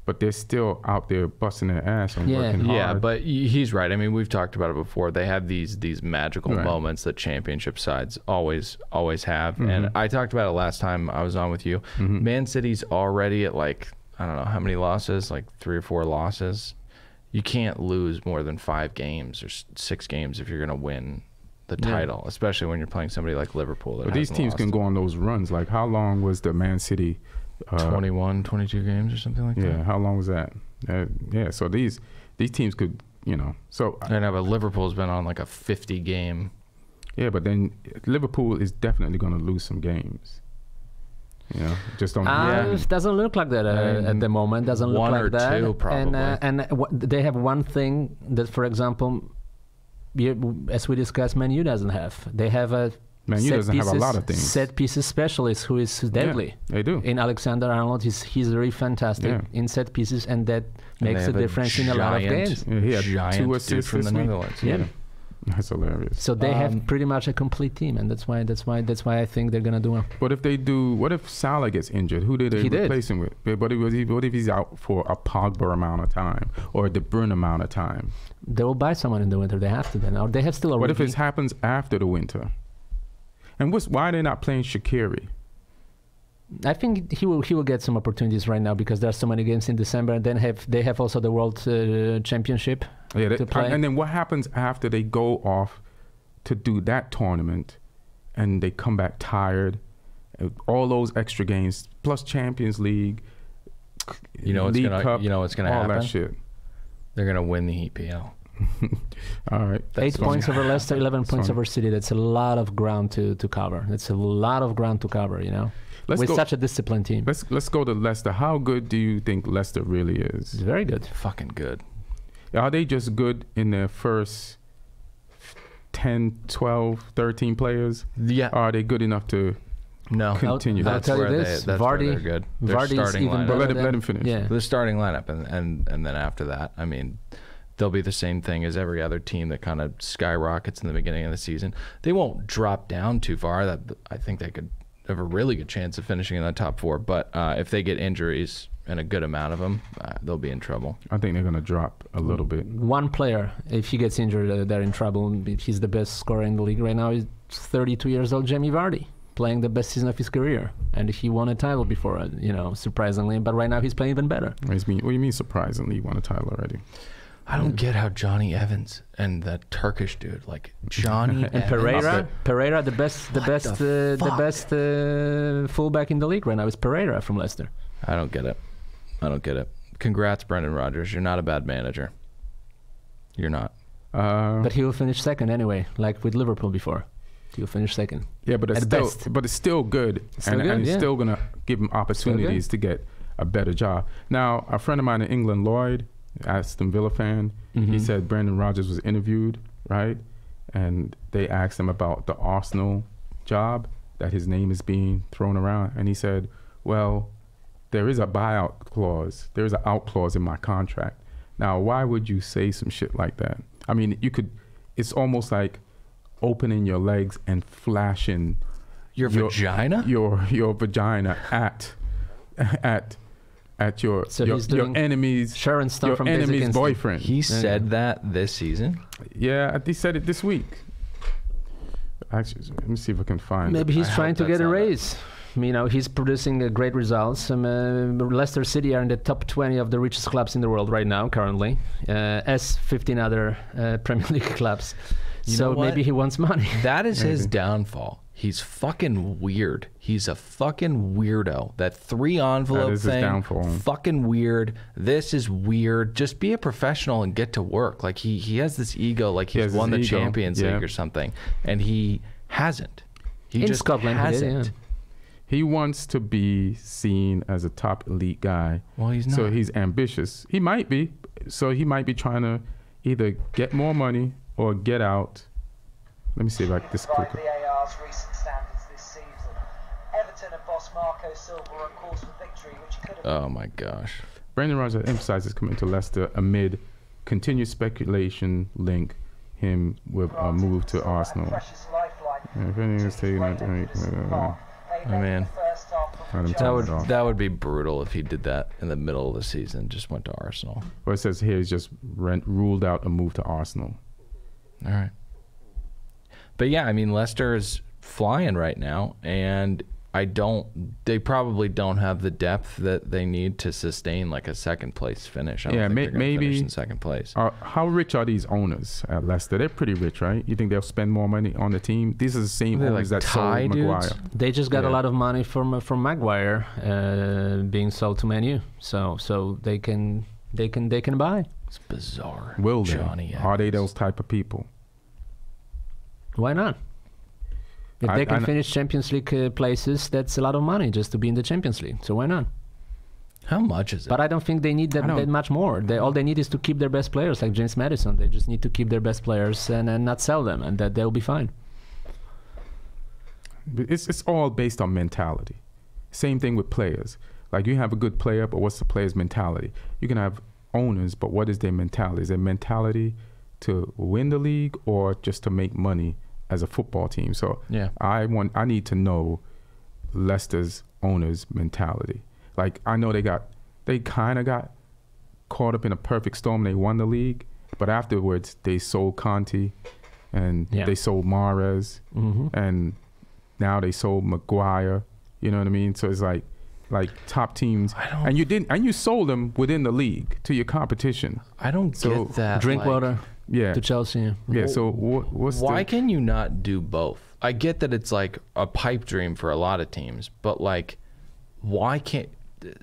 S1: but they're still out there busting their ass and working hard.
S3: Yeah, but he's right. I mean, we've talked about it before. They have these magical moments that championship sides always have. Mm-hmm. And I talked about it last time I was on with you. Mm-hmm. Man City's already at I don't know how many losses, 3 or 4 losses. You can't lose more than 5 games or 6 games if you're going to win the title, especially when you're playing somebody like Liverpool.
S1: But these teams can go on those runs. Like, how long was the Man City?
S3: 21, 22 games or something like that.
S1: Yeah, how long was that? So these teams could, So
S3: I know, but Liverpool's been on a 50 game.
S1: Yeah, but then Liverpool is definitely going to lose some games. Just don't.
S4: It doesn't look like that at the moment. Doesn't look like that.
S3: 1 or 2 probably.
S4: And they have one thing that, for example, as we discussed, Man U doesn't have. They have a
S1: Man U doesn't have a lot of things.
S4: Set pieces specialist who is deadly.
S1: Yeah, they do.
S4: In Alexander-Arnold, he's really fantastic in set pieces, and that makes a difference in a lot of games.
S1: Yeah, he had 2 assists
S3: from the Netherlands.
S4: Yeah.
S1: That's hilarious.
S4: So they have pretty much a complete team, and that's why I think they're gonna do well.
S1: But if they do, what if Salah gets injured? Who do they replace him with? What if he's out for a Pogba amount of time or a De Bruyne amount of time?
S4: They will buy someone in the winter. They have to then, or they have still.
S1: What if it happens after the winter? And why are they not playing Shaqiri?
S4: I think he will get some opportunities right now because there are so many games in December, and then they have also the World Championship to play.
S1: And then what happens after they go off to do that tournament, and they come back tired, all those extra games plus Champions League, League Cup,
S3: what's gonna happen?
S1: All that shit.
S3: They're gonna win the EPL.
S1: All right.
S4: 8 points over Leicester, 11 points over City. That's a lot of ground to cover. That's a lot of ground to cover. With such a disciplined team.
S1: Let's go to Leicester. How good do you think Leicester really is?
S4: It's very good.
S3: Fucking good.
S1: Are they just good in their first 10, 12, 13 players?
S3: Yeah.
S1: Or are they good enough to continue?
S3: That's where they're good.
S4: Vardy's even better.
S1: Let him finish.
S4: Yeah.
S3: The starting lineup, and then after that, I mean, they'll be the same thing as every other team that kind of skyrockets in the beginning of the season. They won't drop down too far. I think they could have a really good chance of finishing in the top 4. But if they get injuries, and a good amount of them, they'll be in trouble.
S1: I think they're going to drop a little bit.
S4: One player, if he gets injured, they're in trouble. He's the best scorer in the league right now. He's 32 years old, Jamie Vardy, playing the best season of his career. And he won a title before, surprisingly. But right now he's playing even better.
S1: What do you mean surprisingly? He won a title already.
S3: I don't get how Johnny Evans and that Turkish dude, Johnny
S4: and Pereira, the best fullback in the league right now is Pereira from Leicester.
S3: I don't get it. Congrats, Brendan Rodgers. You're not a bad manager. You're not.
S4: But he will finish second anyway, like with Liverpool before. He'll finish second.
S1: Yeah, but it's still good. And it's still going to give him opportunities to get a better job. Now, a friend of mine in England, Lloyd, Aston Villa fan, he said Brendan Rodgers was interviewed, right? And they asked him about the Arsenal job, that his name is being thrown around. And he said, well, there is a buyout clause. There is an out clause in my contract. Now, why would you say some shit like that? I mean, it's almost like opening your legs and flashing
S3: your vagina?
S1: Your vagina at your enemy's
S4: Sharon Stone
S1: your
S4: from
S1: enemy's boyfriend.
S3: He said that this season?
S1: Yeah, he said it this week. Actually, let me see if I can find
S4: Maybe
S1: it.
S4: he's trying to get a raise. He's producing great results. Leicester City are in the top 20 of the richest clubs in the world right now, currently, as 15 other Premier League clubs. So maybe he wants money.
S3: That is his downfall. He's fucking weird. He's a fucking weirdo. That 3 envelope
S1: That is his
S3: thing,
S1: downfall.
S3: fucking weird. This is weird. Just be a professional and get to work. Like he has this ego, like he's won the Champions League or something, and he hasn't. He
S4: In
S3: just
S4: Scotland,
S3: hasn't.
S1: He wants to be seen as a top elite guy.
S3: Well, he's not.
S1: So he's ambitious. He might be. So he might be trying to either get more money or get out. Let me see if I can this quicker.
S5: VAR's recent standards this season. Everton and boss Marco Silva were on course for victory, which could have
S3: Oh my gosh.
S1: Brendan Rodgers emphasizes coming to Leicester amid continued speculation link him with a move to Arsenal.
S5: precious lifeline.
S1: Yeah, if anything is taken out,
S3: I mean,
S1: that
S3: that would be brutal if he did that in the middle of the season. Just went to Arsenal.
S1: Well, it says here he's just ruled out a move to Arsenal.
S3: All right. But yeah, I mean, Leicester is flying right now, and they probably don't have the depth that they need to sustain like a second place finish. I don't think they're gonna
S1: maybe
S3: finish in second place.
S1: How rich are these owners at Leicester? They're pretty rich, right? You think they'll spend more money on the team? These are the same
S3: They're
S1: owners
S3: like
S1: that
S3: Thai
S1: sold
S3: dudes?
S1: Maguire.
S4: They just got
S1: Yeah.
S4: a lot of money from Maguire being sold to Man U, so they can buy.
S3: It's bizarre.
S1: Will they?
S3: Johnny Evans.
S1: Are they those type of people?
S4: Why not? If
S1: I-
S4: they can
S1: I-
S4: finish Champions League places, that's a lot of money just to be in the Champions League. So why not?
S3: How much is it?
S4: But I don't think they need that much more. All they need is to keep their best players, like James Maddison. They just need to keep their best players and not sell them, and that they'll be fine.
S1: But it's all based on mentality. Same thing with players. Like you have a good player, but what's the player's mentality? You can have owners, but what is their mentality? Is their mentality to win the league or just to make money as a football team? So
S3: Yeah.
S1: I need to know Leicester's owners' mentality. Like I know they kind of got caught up in a perfect storm. They won the league, but afterwards they sold Conte and they sold Mahrez and now they sold Maguire. You know what I mean? So it's like top teams, and you sold them within the league to your competition.
S3: I don't get that.
S4: Drinkwater
S1: Yeah,
S4: to Chelsea.
S1: yeah. So what's
S3: Why can you not do both? I get that it's like a pipe dream for a lot of teams, but like, why can't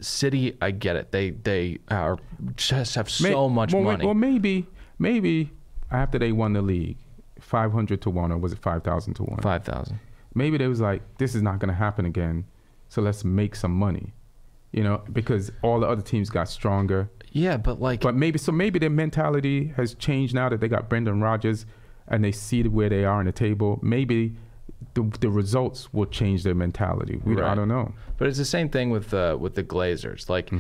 S3: City? I get it. They are just have so much money.
S1: Well, maybe after they won the league, 500 to 1, or was it 5,000 to 1?
S3: 5,000.
S1: Maybe they was like, this is not going to happen again, so let's make some money, because all the other teams got stronger.
S3: Yeah, but
S1: Maybe their mentality has changed now that they got Brendan Rodgers and they see where they are in the table. Maybe the results will change their mentality. I don't know.
S3: But it's the same thing with the Glazers. Like,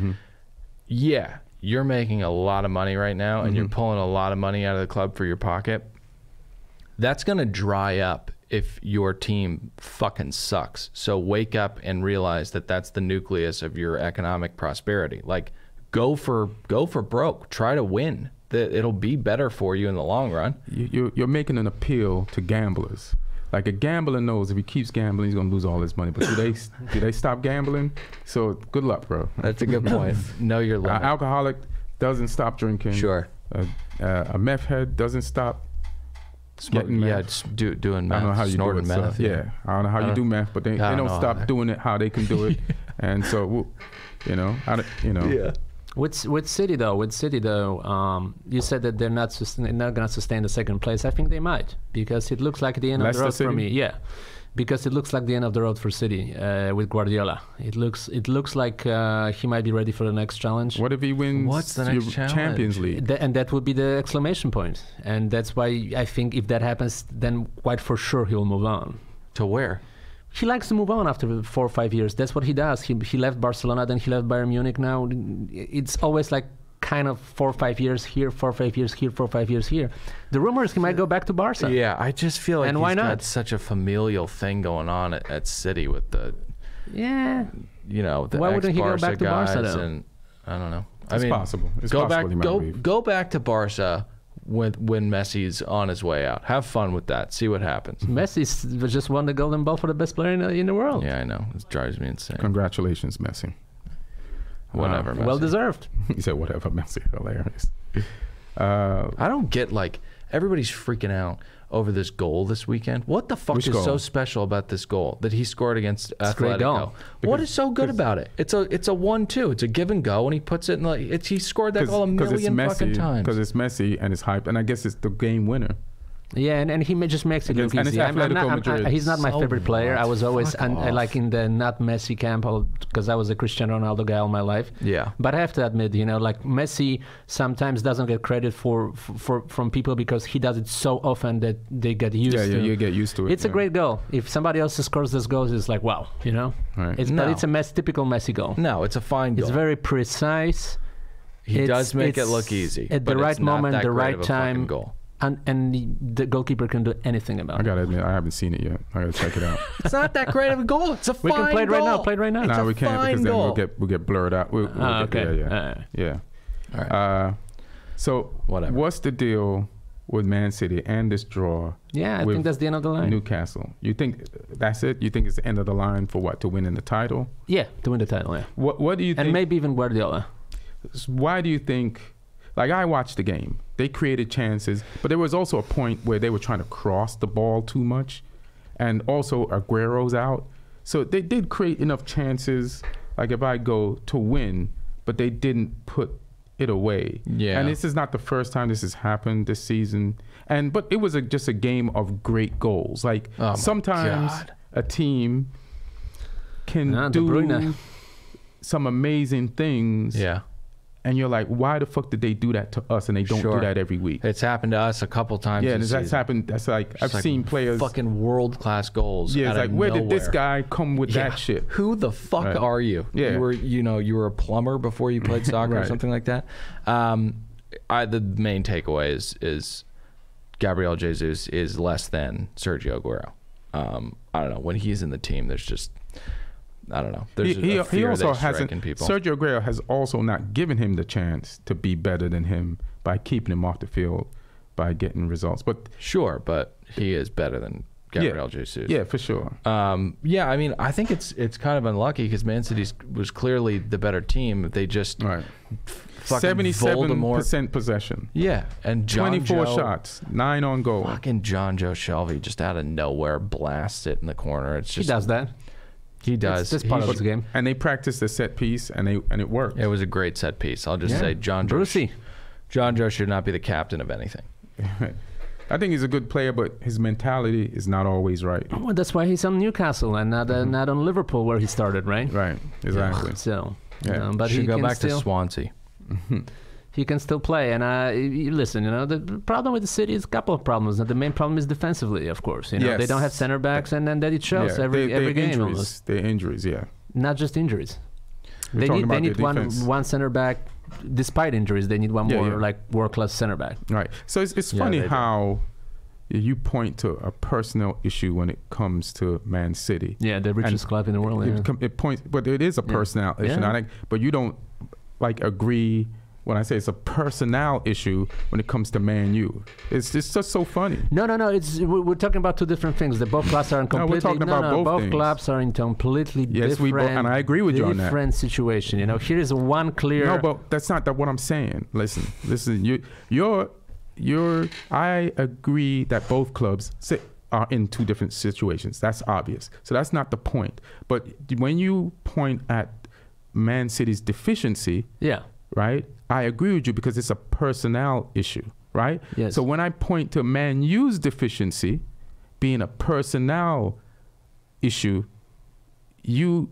S3: yeah, you're making a lot of money right now, and you're pulling a lot of money out of the club for your pocket. That's gonna dry up if your team fucking sucks. So wake up and realize that that's the nucleus of your economic prosperity. Like, go for broke. Try to win. It'll be better for you in the long run.
S1: You're making an appeal to gamblers. Like a gambler knows if he keeps gambling, he's gonna lose all his money. But do they stop gambling? So good luck, bro.
S3: That's a good point. Know your limit.
S1: An alcoholic doesn't stop drinking.
S3: Sure.
S1: A meth head doesn't stop getting meth.
S3: Yeah, just doing meth.
S1: I don't know how you
S3: snorting
S1: do it.
S3: meth.
S1: So, yeah, I don't know how you do meth, but they don't stop doing it how they can do it. And so,
S3: Yeah.
S4: With City though, you said that they're not going to sustain the second place. I think they might, because it looks like the end of the road for me. Yeah, because it looks like the end of the road for City with Guardiola. It looks like he might be ready for the next challenge.
S1: What if he wins
S3: What's the next challenge?
S1: Champions League?
S4: And that would be the exclamation point. And that's why I think if that happens, then quite for sure he'll move on.
S3: To where?
S4: He likes to move on after 4 or 5 years. That's what he does. He left Barcelona, then he left Bayern Munich. Now it's always like kind of 4 or 5 years here, 4 or 5 years here, 4 or 5 years here. The rumor is he might go back to Barca.
S3: Yeah, I just feel like
S4: And
S3: he's
S4: why not?
S3: got such a familial thing going on at City with the,
S4: Yeah.
S3: the
S4: Why wouldn't he go
S3: ex-Barca
S4: back to Barca,
S3: guys,
S4: though?
S3: and I don't know.
S1: It's possible. It's
S3: go
S1: possible he
S3: back,
S1: might leave.
S3: go back to Barca when Messi's on his way out. Have fun with that. See what happens.
S4: Messi just won the Golden Ball for the best player in the world.
S3: Yeah, I know. It drives me insane.
S1: Congratulations, Messi.
S3: Whatever, Messi.
S4: Well deserved.
S1: He said, "Whatever, Messi." Hilarious.
S3: I don't get, like, everybody's freaking out over this goal this weekend. What the fuck
S1: Which
S3: is
S1: goal?
S3: so special about this goal that he scored against
S4: a great goal.
S3: Atletico? What is so good about it? It's a 1-2. It's a give and go, and he puts it in like he scored that goal a million fucking times.
S1: Because it's Messi and it's hyped, and I guess it's the game winner.
S4: Yeah, and he just makes it look
S1: And it's
S4: easy.
S1: Atletico Madrid.
S4: He's not my
S3: So
S4: favorite player. I was always
S3: fuck off.
S4: like in the not Messi camp because I was a Cristiano Ronaldo guy all my life.
S3: Yeah.
S4: But I have to admit, like Messi sometimes doesn't get credit from people because he does it so often that they get used to.
S1: Yeah, you get used to it.
S4: It's a great goal. If somebody else scores this goal, it's like wow,
S1: Right.
S4: But it's a typical Messi goal.
S3: No, it's a fine goal.
S4: It's very precise.
S3: He does make it look easy.
S4: At
S3: but
S4: the right
S3: it's not
S4: moment,
S3: that
S4: the
S3: great
S4: right
S3: of a fucking
S4: time.
S3: goal.
S4: And the goalkeeper can do anything about
S1: I
S4: it.
S1: gotta admit, I haven't seen it yet. I gotta check it out.
S3: It's not that great of a goal. It's a fine
S4: We can play it right now.
S3: goal.
S4: Play it right now.
S1: No,
S3: a
S1: we can't because
S3: fine
S1: then
S3: goal.
S1: we'll get blurred out. We'll get,
S4: okay.
S1: Yeah.
S3: All right.
S1: So
S3: Whatever.
S1: what's the deal with Man City and this draw?
S4: Yeah, I
S1: with
S4: think that's the end of the line.
S1: Newcastle. You think that's it? You think it's the end of the line for what, to win in the title?
S4: Yeah, to win the title, yeah.
S1: What do you think?
S4: And maybe even Guardiola.
S1: Why do you think? Like, I watched the game. They created chances, but there was also a point where they were trying to cross the ball too much, and also Aguero's out. So they did create enough chances, like if I go to win, but they didn't put it away.
S3: Yeah.
S1: And this is not the first time this has happened this season. But it was just a game of great goals. Like
S3: Oh my
S1: sometimes
S3: God.
S1: a team can
S4: De Bruyne.
S1: do some amazing things.
S3: Yeah.
S1: And you're like, why the fuck did they do that to us? And they don't
S3: Sure.
S1: do that every week.
S3: It's happened to us a couple times.
S1: Yeah, and
S3: this
S1: that's
S3: season.
S1: happened. That's like, I've
S3: It's like
S1: seen players.
S3: fucking world class goals.
S1: Yeah, it's
S3: out
S1: like,
S3: of
S1: where did this
S3: nowhere.
S1: guy come with
S3: Yeah.
S1: that shit?
S3: Who the fuck
S1: Right.
S3: are you?
S1: Yeah.
S3: You were a plumber before you played soccer or
S1: Right.
S3: something like that. The main takeaway is Gabriel Jesus is less than Sergio Aguero. I don't know. When he's in the team, there's just I don't know. There's
S1: He
S3: a fear
S1: also
S3: that's
S1: hasn't.
S3: striking people.
S1: Sergio Aguero has also not given him the chance to be better than him by keeping him off the field, by getting results. But
S3: Sure, but he is better than Gabriel Jesus.
S1: yeah, for sure.
S3: Yeah, I mean, I think it's kind of unlucky because Man City was clearly the better team. They just
S1: Right.
S3: fucking Voldemort.
S1: 77% possession.
S3: Yeah, and John
S1: 24
S3: Joe,
S1: shots, 9 on goal.
S3: Fucking John Joe Shelby just out of nowhere blasts it in the corner. It's
S4: He
S3: just
S4: does that.
S3: He does.
S4: That's part of his game.
S1: And they practiced the set piece, and it worked.
S3: It was a great set piece. I'll just
S4: Yeah.
S3: say John Joe should not be the captain of anything.
S1: I think he's a good player, but his mentality is not always right.
S4: Well, that's why he's on Newcastle and not on Liverpool where he started, right?
S1: Right, exactly.
S4: So,
S1: Yeah.
S4: but
S3: Should
S4: he
S3: go
S4: can
S3: back
S4: still,
S3: to Swansea.
S4: he can still play. And listen, the problem with the City is a couple of problems. The main problem is defensively, of course. They
S1: Yes.
S4: don't have center backs, and then that it shows every game
S1: injuries,
S4: almost.
S1: Their injuries, yeah.
S4: Not just injuries.
S1: We're
S4: They
S1: talking
S4: need
S1: about their defense.
S4: one center back. Despite injuries, they need one
S1: Yeah,
S4: more
S1: yeah.
S4: like world class center back.
S1: Right. So it's
S3: Yeah,
S1: funny
S3: they do.
S1: how you point to a personnel issue when it comes to Man City.
S4: Yeah, the richest club in the world. Yeah.
S1: It points, but it is a personnel issue.
S4: Yeah.
S1: I think, but you don't agree when I say it's a personnel issue when it comes to Man U. It's just so funny.
S4: No. We're talking about two different things. The both clubs are in
S1: No, we're
S4: completely.
S1: talking about both things.
S4: clubs are in completely
S1: Yes, we
S4: different.
S1: both, and I agree with you on that.
S4: Different situation. Here is one clear.
S1: No, but that's not what I'm saying. Listen. I agree that both clubs are in two different situations. That's obvious. So that's not the point. But when you point at Man City's deficiency,
S4: Yeah.
S1: right? I agree with you because it's a personnel issue, right?
S4: Yes.
S1: So when I point to Man U's deficiency being a personnel issue, you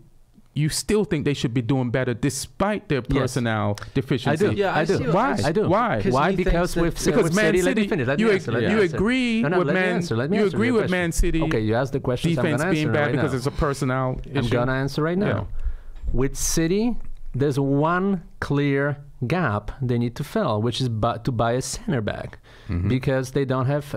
S1: still think they should be doing better despite their personnel deficiency.
S4: I do.
S3: Yeah,
S4: I do.
S3: see what-
S1: Why?
S3: I
S4: do.
S1: Why?
S4: Why?
S3: he
S4: Because
S3: thinks
S4: with
S1: Because Man
S4: City, let
S1: City,
S4: me finish. Let me
S1: you
S4: answer, let me
S1: you
S4: answer.
S1: agree
S4: No,
S1: with
S4: let me
S1: Man.
S4: answer, let me
S1: You
S4: answer
S1: agree
S4: your
S1: with
S4: question.
S1: Man City.
S4: Okay, you asked the question.
S1: Defense
S4: I'm
S1: being
S4: gonna
S1: bad
S4: answer
S1: because
S4: right
S1: it's a personnel issue.
S4: I'm gonna answer right now.
S1: Yeah.
S4: With City, there's one clear gap they need to fill, which is to buy a center back, because they don't have,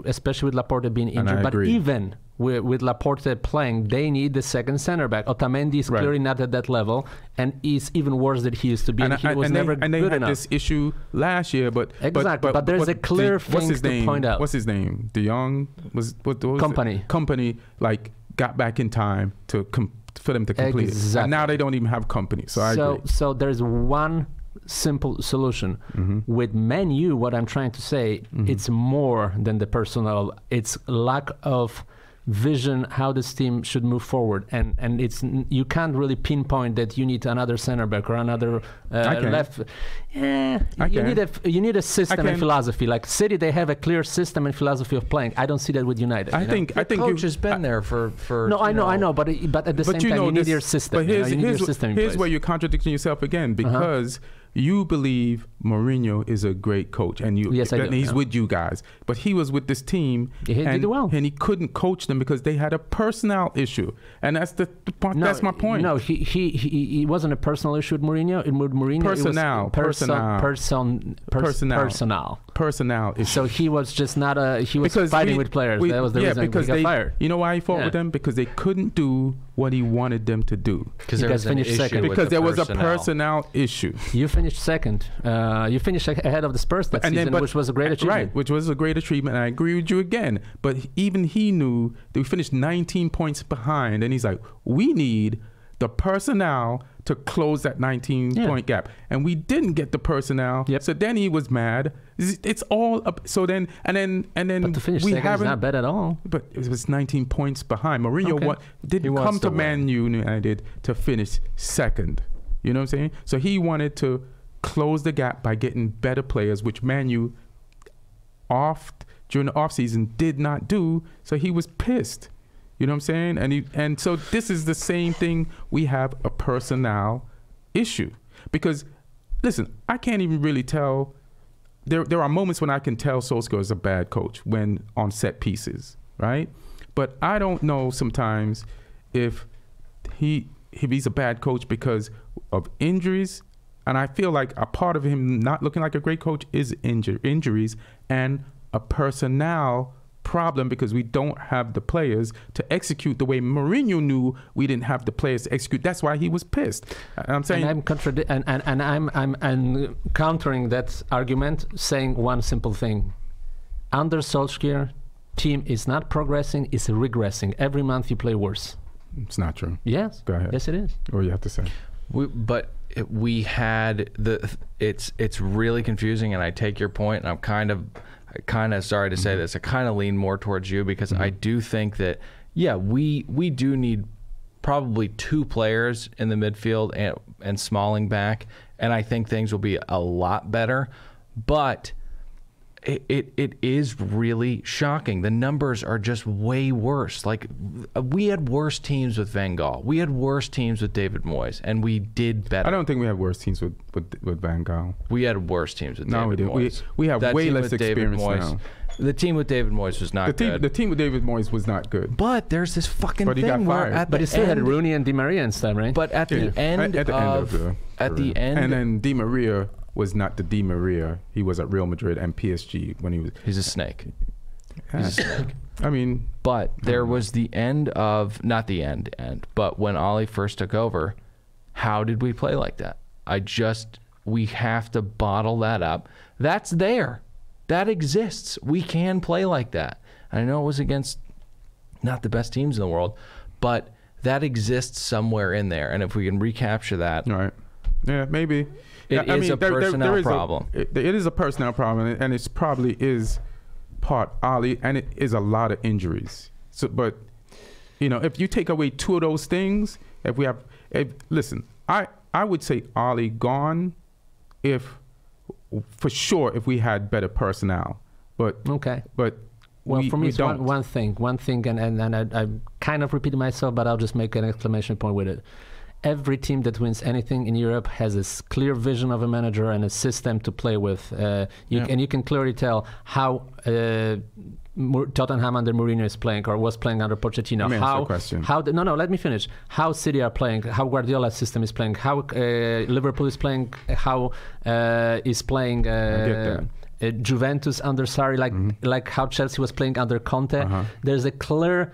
S4: especially with Laporte being
S1: And I
S4: injured. But
S1: agree.
S4: even with Laporte playing, they need the second center back. Otamendi is
S1: Right.
S4: clearly not at that level, and is even worse than he used to be. And he was never
S1: they
S4: good
S1: had
S4: enough.
S1: this issue last year, but
S4: Exactly, but there's a clear
S1: what's
S4: thing
S1: his
S4: to
S1: name?
S4: point out.
S1: What's his name? De Jong was what was
S4: Company.
S1: it? Company got back in time for them to complete it.
S4: Exactly.
S1: And now they don't even have Company. So I agree.
S4: So there's one simple solution. With Man U, what I'm trying to say, it's more than the personnel. It's lack of vision how this team should move forward, and it's you can't really pinpoint that you need another center back or another left. You need a system and philosophy. Like City, they have a clear system and philosophy of playing. I don't see that with United.
S1: I think
S3: coach has been there for
S4: no, I know, but at the same time, you need your system.
S1: But here's where you're contradicting yourself again, because you believe Mourinho is a great coach, and he's with you guys. But he was with this team, and he couldn't coach them because they had a personnel issue, and that's the point. That's my point.
S4: No, he wasn't a personal issue with Mourinho. Personnel issue. So he was just not he was fighting with players. That was the reason he got fired.
S1: You know why he fought with them? Because they couldn't do what he wanted them to do.
S4: Because there was finished second.
S1: Because there was a personnel issue.
S4: You finished second. You finished ahead of the Spurs that season, which was a great achievement.
S1: Right, which was a great achievement. And I agree with you again. But even he knew that we finished 19 points behind, and he's like, we need the personnel to close that 19-point gap, and we didn't get the personnel. So then he was mad. It's all up. So then, and then
S4: but to finish second is not bad at all.
S1: But it was 19 points behind. Mourinho didn't come to Man United to finish second. You know what I'm saying? So he wanted to close the gap by getting better players, which Man U during the offseason did not do. So he was pissed. You know what I'm saying? And so this is the same thing. We have a personnel issue. Because, listen, I can't even really tell. There are moments when I can tell Solskjaer is a bad coach when on set pieces, right? But I don't know sometimes if he's a bad coach because of injuries. And I feel like a part of him not looking like a great coach is injuries and a personnel problem, because we don't have the players to execute the way Mourinho knew we didn't have the players to execute. That's why he was pissed. I'm saying,
S4: and I'm countering that argument, saying one simple thing: under Solskjaer, team is not progressing; it's regressing. Every month you play worse.
S1: It's not true.
S4: Yes.
S1: Go ahead.
S4: Yes, it is.
S1: What do you have to say?
S3: It's really confusing, and I take your point, and I'm kind of sorry to say this. I kind of lean more towards you, because I do think that, we do need probably two players in the midfield and Smalling back, and I think things will be a lot better. But it is really shocking. The numbers are just way worse. Like, we had worse teams with Van Gaal. We had worse teams with David Moyes, and we did better.
S1: I don't think we have worse teams with Van Gaal.
S3: We had worse teams with David Moyes.
S1: We have way less experience now.
S3: The team with David Moyes was not good.
S1: The team with David Moyes was not good.
S3: But there's this fucking thing where
S4: but he still had Rooney and Di Maria and stuff, right?
S3: But at the end
S1: and then Di Maria was not the Di Maria he was at Real Madrid and PSG when he was.
S3: He's a snake. He's a snake.
S1: I mean,
S3: but there was the end of, not the end, but when Ollie first took over, how did we play like that? We have to bottle that up. That's there. That exists. We can play like that. I know it was against not the best teams in the world, but that exists somewhere in there. And if we can recapture that.
S1: All right. Yeah, maybe.
S3: It is a personnel problem.
S1: It is a personnel problem, and it probably is part Ollie, and it is a lot of injuries. So, but if you take away two of those things, listen, I would say Ollie gone, for sure, if we had better personnel. But
S4: okay.
S1: But
S4: for me, it's
S1: don't.
S4: one thing, and I kind of repeated myself, but I'll just make an exclamation point with it. Every team that wins anything in Europe has a clear vision of a manager and a system to play with. And you can clearly tell how Tottenham under Mourinho is playing, or was playing under Pochettino.
S1: Let me answer the question.
S4: Let me finish. How City are playing, how Guardiola's system is playing, how Liverpool is playing, how is playing Juventus under Sarri, like how Chelsea was playing under Conte. There's a clear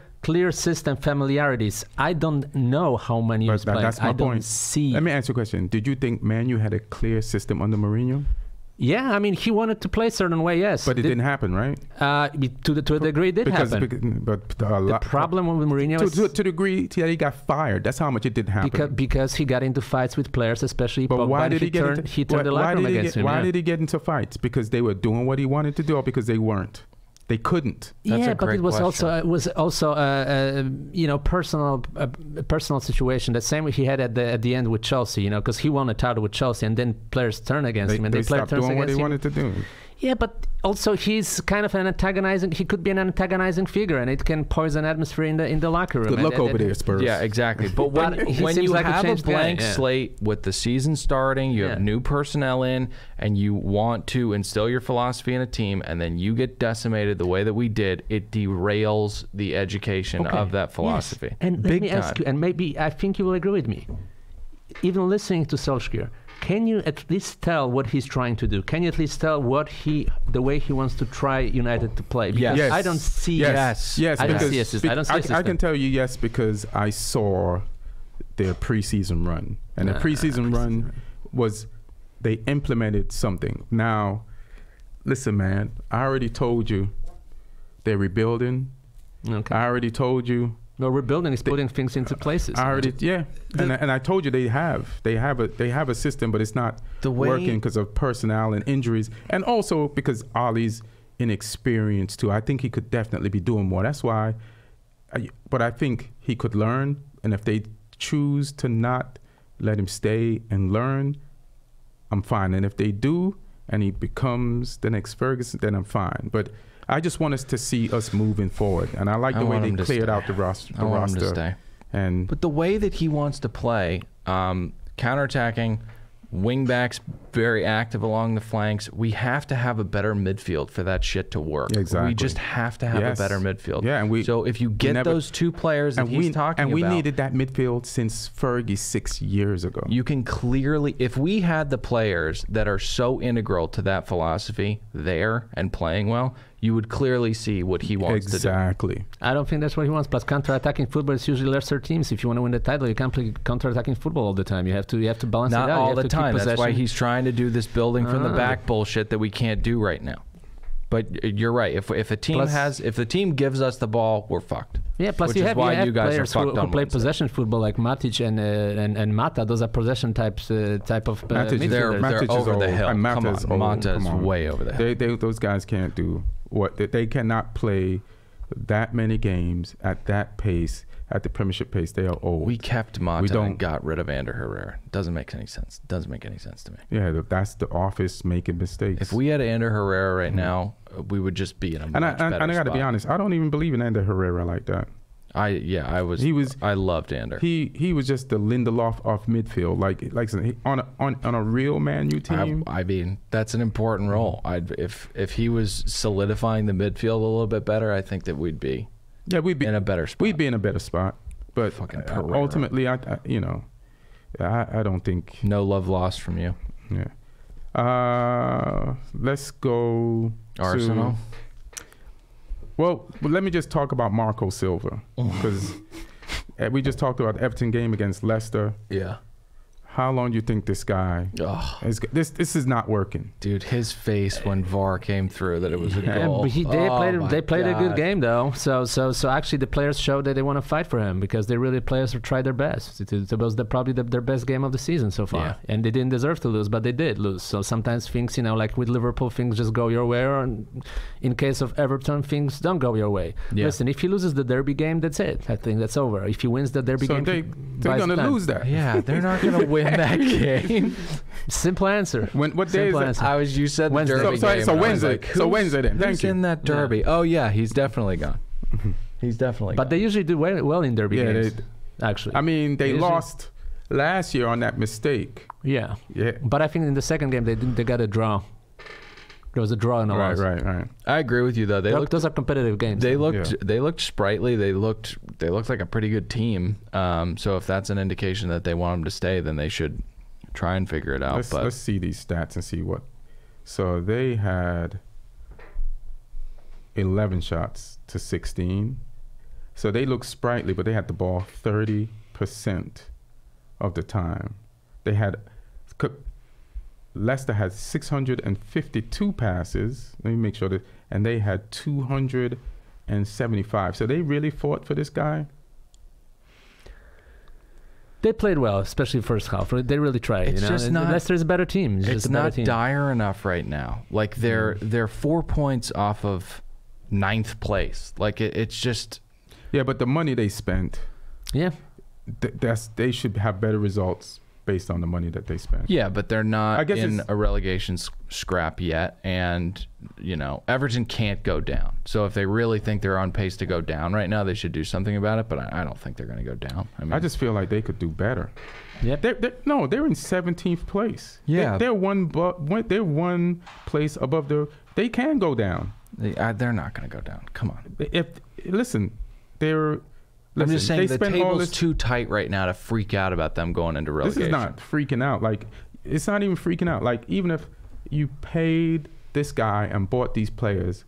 S4: system, familiarities. I don't know how Man U is playing.
S1: That's my point.
S4: Don't see.
S1: Let me answer a question. Did you think Man U had a clear system under Mourinho?
S4: Yeah, I mean, he wanted to play a certain way, yes.
S1: But it didn't happen, right?
S4: To a degree, it did happen.
S1: But
S4: The problem with Mourinho is...
S1: to the degree that he got fired. That's how much it didn't happen.
S4: Because he got into fights with players, especially
S1: but
S4: Pogba.
S1: why did he
S4: turned the locker room against him?
S1: Why did he get into fights? Because they were doing what he wanted to do, or because they weren't? They couldn't.
S3: That's a
S4: but
S3: great
S4: it was
S3: question.
S4: also personal situation. The same he had at the end with Chelsea, because he won a title with Chelsea, and then players turn against him, and
S1: they
S4: players
S1: stopped doing what they
S4: him.
S1: wanted to do.
S4: Yeah, but also he's kind of an antagonizing. He could be an antagonizing figure, and it can poison atmosphere in the locker room.
S1: Good luck over there, Spurs.
S3: Yeah, exactly. But when
S4: seems
S3: you
S4: like a
S3: have a
S4: changed guy,
S3: blank
S4: yeah.
S3: slate with the season starting, you have new personnel in, and you want to instill your philosophy in a team, and then you get decimated the way that we did, it derails the education of that philosophy.
S4: Yes. And let me ask you, and maybe I think you will agree with me. Even listening to Solskjaer, can you at least tell what he's trying to do? Can you at least tell the way he wants to try United to play? Because
S3: Yes.
S4: I don't see.
S1: Yes.
S4: I don't see a system. I don't see a
S1: I
S4: system.
S1: can tell you yes because I saw their preseason run, and the preseason run was they implemented something. Now, listen, man, I already told you they're rebuilding.
S4: Okay.
S1: I already told you.
S4: No, rebuilding is putting things into places.
S1: I already, and I told you they have a system, but it's not working because of personnel and injuries, and also because Ollie's inexperienced too. I think he could definitely be doing more. That's why, but I think he could learn, and if they choose to not let him stay and learn, I'm fine. And if they do, and he becomes the next Ferguson, then I'm fine. But I just want us to see us moving forward, and I like the way they cleared out the roster.
S3: I want him to stay. But the way that he wants to play, counterattacking, wingbacks very active along the flanks. We have to have a better midfield for that shit to work.
S1: Exactly.
S3: We just have to have a better midfield.
S1: Yeah, and
S3: so if you get those two players that he's talking about,
S1: we needed that midfield since Fergie 6 years ago.
S3: You can clearly, if we had the players that are so integral to that philosophy there and playing well, you would clearly see what he wants to do.
S1: Exactly.
S4: I don't think that's what he wants. Plus, counter-attacking football is usually lesser teams. If you want to win the title, you can't play counter-attacking football all the time. You have to balance it out.
S3: Not all
S4: you have
S3: the
S4: to keep
S3: time. That's why
S4: possession.
S3: he's trying to do this building from the back bullshit that we can't do right now. But you're right. If a team if the team gives us the ball, we're fucked.
S4: Yeah. Plus,
S3: which
S4: you
S3: is
S4: have
S3: why you guys
S4: players
S3: are fucked
S4: who
S3: on
S4: play
S3: Wednesday.
S4: possession football like Matic and Mata. Those are possession type of
S1: Matic,
S3: They're
S4: midfielders.
S1: Matic is
S3: over the
S1: old.
S3: hill.
S1: And
S3: Come
S1: Mata's
S3: on,
S1: old.
S3: Mata is
S1: Come on.
S3: way over the hill.
S1: Those guys can't do what they cannot play that many games at that pace, at the Premiership pace. They are old.
S3: We kept Mata and got rid of Ander Herrera. Doesn't make any sense. Doesn't make any sense to me.
S1: Yeah, that's the office making mistakes.
S3: If we had Ander Herrera right now, we would just be in a much better spot.
S1: And I got to be honest, I don't even believe in Ander Herrera like that. I
S3: loved Ander.
S1: He was just the Lindelof of midfield, like on a real Man U team.
S3: I mean, that's an important role. If he was solidifying the midfield a little bit better, I think that we'd be in a better spot.
S1: We'd be in a better spot. But ultimately, I don't think.
S3: No love lost from you.
S1: Yeah. Let's go
S3: Arsenal.
S1: Well, let me just talk about Marco Silva, because we just talked about the Everton game against Leicester.
S3: Yeah.
S1: How long do you think this guy this is not working?
S3: Dude, his face when VAR came through that it was a goal.
S4: But they played a good game though. So actually the players showed that they want to fight for him because they really players have tried their best. It was probably their best game of the season so far.
S3: Yeah.
S4: And they didn't deserve to lose, but they did lose. So sometimes things, like with Liverpool, things just go your way, or in case of Everton, things don't go your way.
S3: Yeah.
S4: Listen, if he loses the derby game, that's it. I think that's over. If he wins the derby game,
S1: they're going to lose that.
S3: Yeah, they're not going to win that game.
S4: Simple answer.
S1: What day is it?
S3: You said
S4: Wednesday.
S3: the derby game.
S1: So
S3: and I was
S1: Wednesday.
S3: like,
S1: So Wednesday then. Thank
S3: who's
S1: you.
S3: in that derby? Oh yeah, he's definitely gone. He's definitely
S4: But
S3: gone.
S4: they usually do well in derby games. Actually,
S1: I mean, they
S4: Usually-
S1: lost last year on that mistake.
S4: Yeah.
S1: Yeah.
S4: But I think in the second game they got a draw. There was a draw and a loss.
S1: Right.
S3: I agree with you though.
S4: Those are competitive games.
S3: They looked sprightly. They looked like a pretty good team. So if that's an indication that they want them to stay, then they should try and figure it out.
S1: Let's see these stats and see what. So they had 11 shots to 16. So they looked sprightly, but they had the ball 30% of the time. They had Leicester had 652 passes. Let me make sure that, and they had 275. So they really fought for this guy.
S4: They played well, especially first half. They really tried.
S3: It's just not.
S4: Leicester's a better team.
S3: It's not dire enough right now. Like they're 4 points off of 9th place. Like it's just.
S1: Yeah, but the money they spent.
S4: Yeah.
S1: They should have better results based on the money that they spent.
S3: Yeah, but they're not in a relegation scrap yet, and Everton can't go down. So if they really think they're on pace to go down right now, they should do something about it. But I don't think they're going to go down. I mean,
S1: I just feel like they could do better.
S4: Yep.
S1: They're in 17th place.
S3: Yeah,
S1: they're one place above the. They can go down.
S3: They're not going to go down. Come on. I'm just saying the table's too tight right now to freak out about them going into relegation.
S1: This is not freaking out. Like, it's not even freaking out. Like, even if you paid this guy and bought these players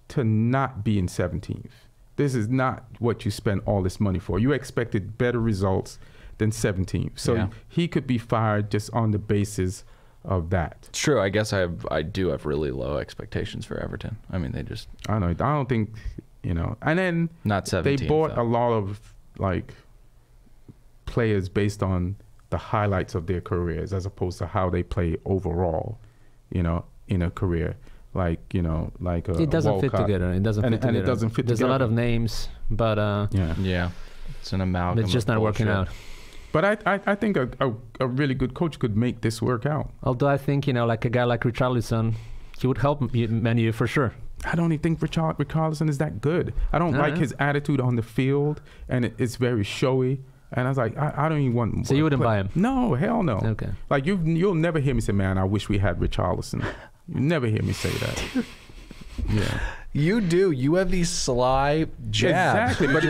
S1: to not be in 17th, this is not what you spent all this money for. You expected better results than 17th. So he could be fired just on the basis of that.
S3: It's true. I guess I do have really low expectations for Everton. I mean, they just.
S1: I don't know. I don't think. And then
S3: not 17th,
S1: they bought a lot of like players based on the highlights of their careers as opposed to how they play overall, in a career. Like it
S4: doesn't fit together. It doesn't fit together.
S1: And it doesn't fit
S4: There's
S1: together.
S4: a lot of names, but
S3: yeah, it's an amalgam.
S4: It's just not working out.
S1: But I think a really good coach could make this work out.
S4: Although I think like a guy like Richarlison, he would help Man U for sure.
S1: I don't even think Richarlison is that good. I don't like his attitude on the field, and it's very showy. And I was like, I don't even want.
S4: So you wouldn't buy him?
S1: No, hell no.
S4: Okay.
S1: Like you'll never hear me say, "Man, I wish we had Richarlison." You never hear me say that. Yeah.
S3: You do. You have these sly jabs.
S1: Exactly,
S3: but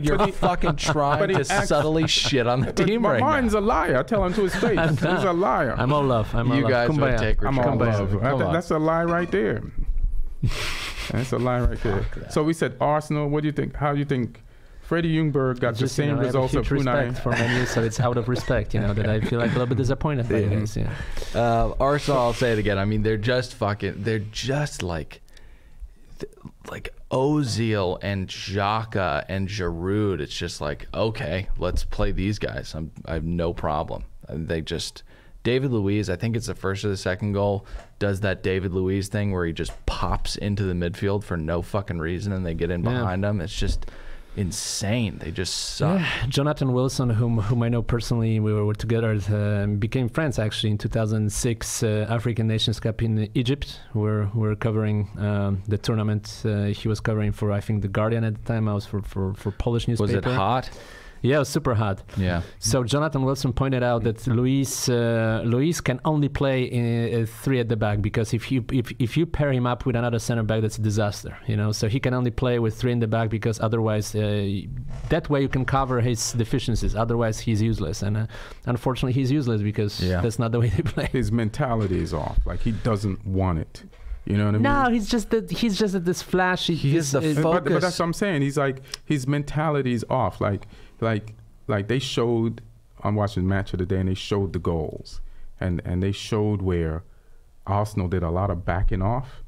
S3: you're fucking trying to subtly shit on the team right now.
S1: Martin's a liar. I tell him to his face. He's a liar.
S4: I'm all love.
S3: You guys would take
S1: I'm all
S3: Richarlison.
S1: love. That's a lie right there. That's a lie right there. So we said Arsenal. What do you think? How do you think Freddie Ljungberg got the same results of
S4: Unai? Respect for Man U, so it's out of respect, that I feel like a little bit disappointed by this. Yeah.
S3: Arsenal, I'll say it again. I mean, they're just like Ozil and Xhaka and Giroud. It's just like, okay, let's play these guys. I have no problem. They just. David Luiz, I think it's the first or the second goal, does that David Luiz thing where he just pops into the midfield for no fucking reason and they get in behind him. It's just insane. They just suck.
S4: Yeah. Jonathan Wilson, whom I know personally, we were together, became friends actually in 2006 African Nations Cup in Egypt. We're covering the tournament. He was covering for, I think, The Guardian at the time. I was for Polish newspaper.
S3: Was it hot?
S4: Yeah, it was super hot.
S3: Yeah.
S4: So Jonathan Wilson pointed out that Luis can only play in 3 at the back because if you pair him up with another center back, that's a disaster. So he can only play with 3 in the back because otherwise, that way you can cover his deficiencies. Otherwise, he's useless, and unfortunately, he's useless because that's not the way they play.
S1: His mentality is off. Like he doesn't want it. You know what I mean?
S4: No, he's just at this flashy.
S3: He is the focus.
S1: But that's what I'm saying. He's like his mentality is off. Like they showed. I'm watching Match of the Day, and they showed the goals, and they showed where Arsenal did a lot of backing off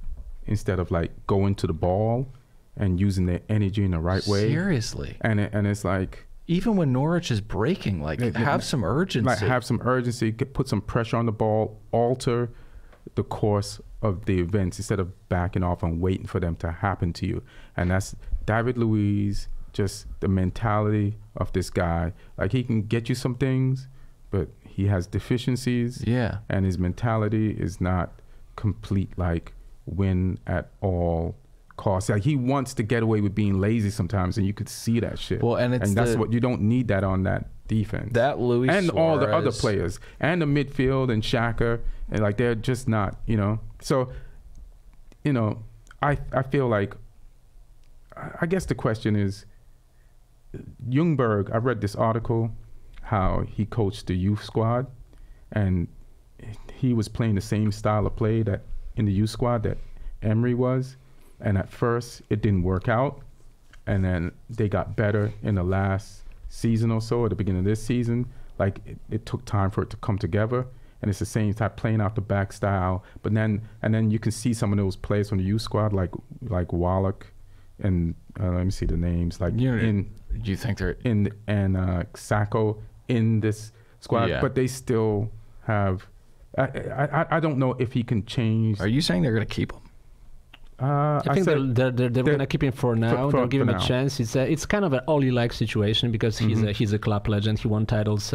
S1: instead of like going to the ball and using their energy in the right way.
S3: Seriously.
S1: And it's like.
S3: Even when Norwich is breaking, have some urgency.
S1: Like have some urgency, put some pressure on the ball, alter the course of the events instead of backing off and waiting for them to happen to you. And that's David Luiz, just the mentality of this guy. Like he can get you some things, but he has deficiencies.
S3: Yeah. And
S1: his mentality is not complete, like win at all costs. Like he wants to get away with being lazy sometimes, and you could see that shit.
S3: Well, and
S1: that's what you don't need that on that defense.
S3: That Luis
S1: and
S3: Suarez.
S1: All the other players and the midfield and Xhaka, and like they're just not, So, I feel like, I guess the question is, Ljungberg. I read this article, how he coached the youth squad, and he was playing the same style of play that in the youth squad that Emery was. And at first, it didn't work out. And then they got better in the last season or so, at the beginning of this season. Like, it took time for it to come together. and it's the same type playing out the back style. But then you can see some of those players from the youth squad like Wallach and let me see the names like
S3: do you think they're
S1: and Sacco in this squad, but they still have. I don't know if he can change.
S3: Are you saying they're going to keep him?
S4: I think they're going to keep him for now. They'll give him a chance. It's kind of an Oli-like situation because he's a club legend. He won titles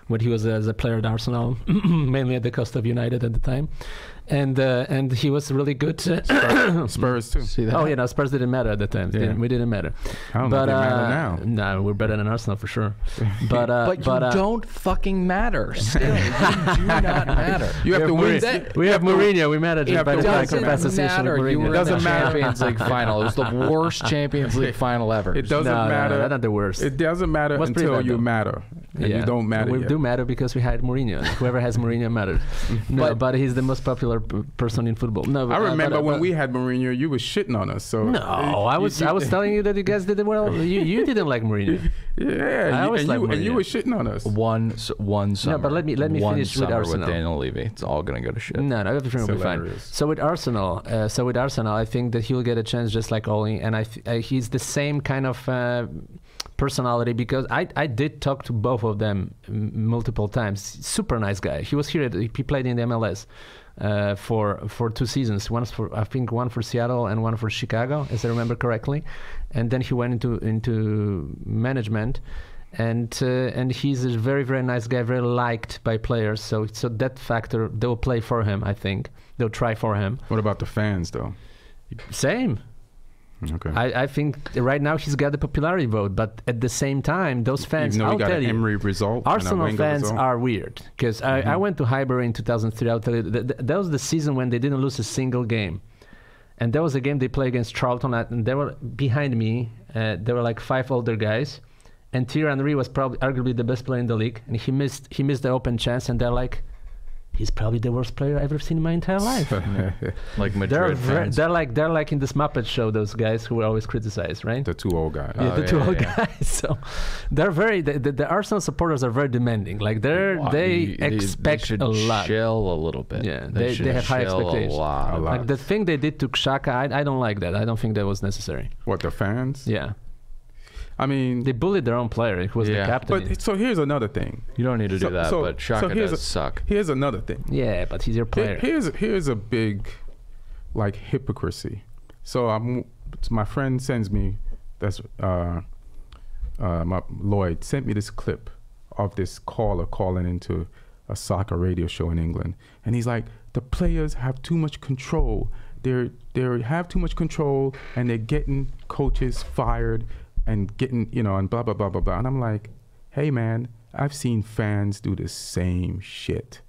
S4: when he was as a player at Arsenal, mainly at the cost of United at the time. And he was really good.
S1: Spurs too.
S3: See that?
S4: Oh, yeah, no, Spurs didn't matter at the time.
S1: Yeah.
S4: We didn't matter.
S1: I don't know if they matter now.
S4: No, we're better than Arsenal for sure. But
S3: you don't fucking matter. Still, you do not matter.
S1: You have to win.
S4: We have Mourinho. We managed it by the association with Mourinho.
S3: You were in the Champions League final. It was the worst Champions League final ever.
S1: It doesn't matter.
S4: No, not the worst.
S1: It doesn't matter until you matter. And you don't matter.
S4: We do matter because we hired Mourinho. Whoever has Mourinho matters. No, but he's the most popular person in football. No,
S1: I remember when we had Mourinho, you were shitting on us. So
S4: no, I was telling you that you guys did well. You didn't like Mourinho.
S1: Yeah, and you were shitting on us.
S3: One summer.
S4: No, but let me finish with Arsenal.
S3: With Daniel Levy, it's all gonna go to shit.
S4: No, everything will be fine. So with Arsenal, I think that he'll get a chance just like Oli, and he's the same kind of personality because I did talk to both of them multiple times. Super nice guy. He was here. He played in the MLS for 2 seasons. One for Seattle and one for Chicago, as I remember correctly. And then he went into management. And he's a very, very nice guy, very liked by players. So that factor, they'll play for him, I think. They'll try for him.
S1: What about the fans, though?
S4: Same.
S1: Okay.
S4: I think right now he's got the popularity vote, but at the same time, those fans,
S1: Even though
S4: I'll
S1: got
S4: tell
S1: an
S4: you,
S1: Emery result
S4: Arsenal
S1: and a Wenger
S4: fans
S1: result.
S4: are weird. Because I went to Highbury in 2003. I'll tell you, that was the season when they didn't lose a single game. And there was a game they played against Charlton, and they were behind me. There were like 5 older guys. And Thierry Henry was probably arguably the best player in the league. And he missed the open chance, and they're like, he's probably the worst player I've ever seen in my entire life.
S3: Like Madrid fans.
S4: They're like in this Muppet Show, those guys who were always criticized, right?
S1: The 2 old guys.
S4: Yeah, the 2 old guys. So they're the Arsenal supporters are very demanding. Like they expect
S3: a
S4: lot.
S3: Chill a little bit.
S4: Yeah, they have high expectations.
S3: A lot.
S4: Like the thing they did to Xhaka, I don't like that. I don't think that was necessary.
S1: What, the fans?
S4: Yeah.
S1: I mean,
S4: they bullied their own player, who was the captain.
S1: But so here's another thing.
S3: You don't need to do that, but Xhaka does suck.
S1: Here's another thing.
S4: Yeah, but he's your player.
S1: Here's a big, like, hypocrisy. So my friend sends me, Lloyd sent me this clip of this caller calling into a soccer radio show in England, and he's like, the players have too much control. They have too much control, and they're getting coaches fired. And getting, and blah, blah, blah, blah, blah. And I'm like, hey, man, I've seen fans do the same shit.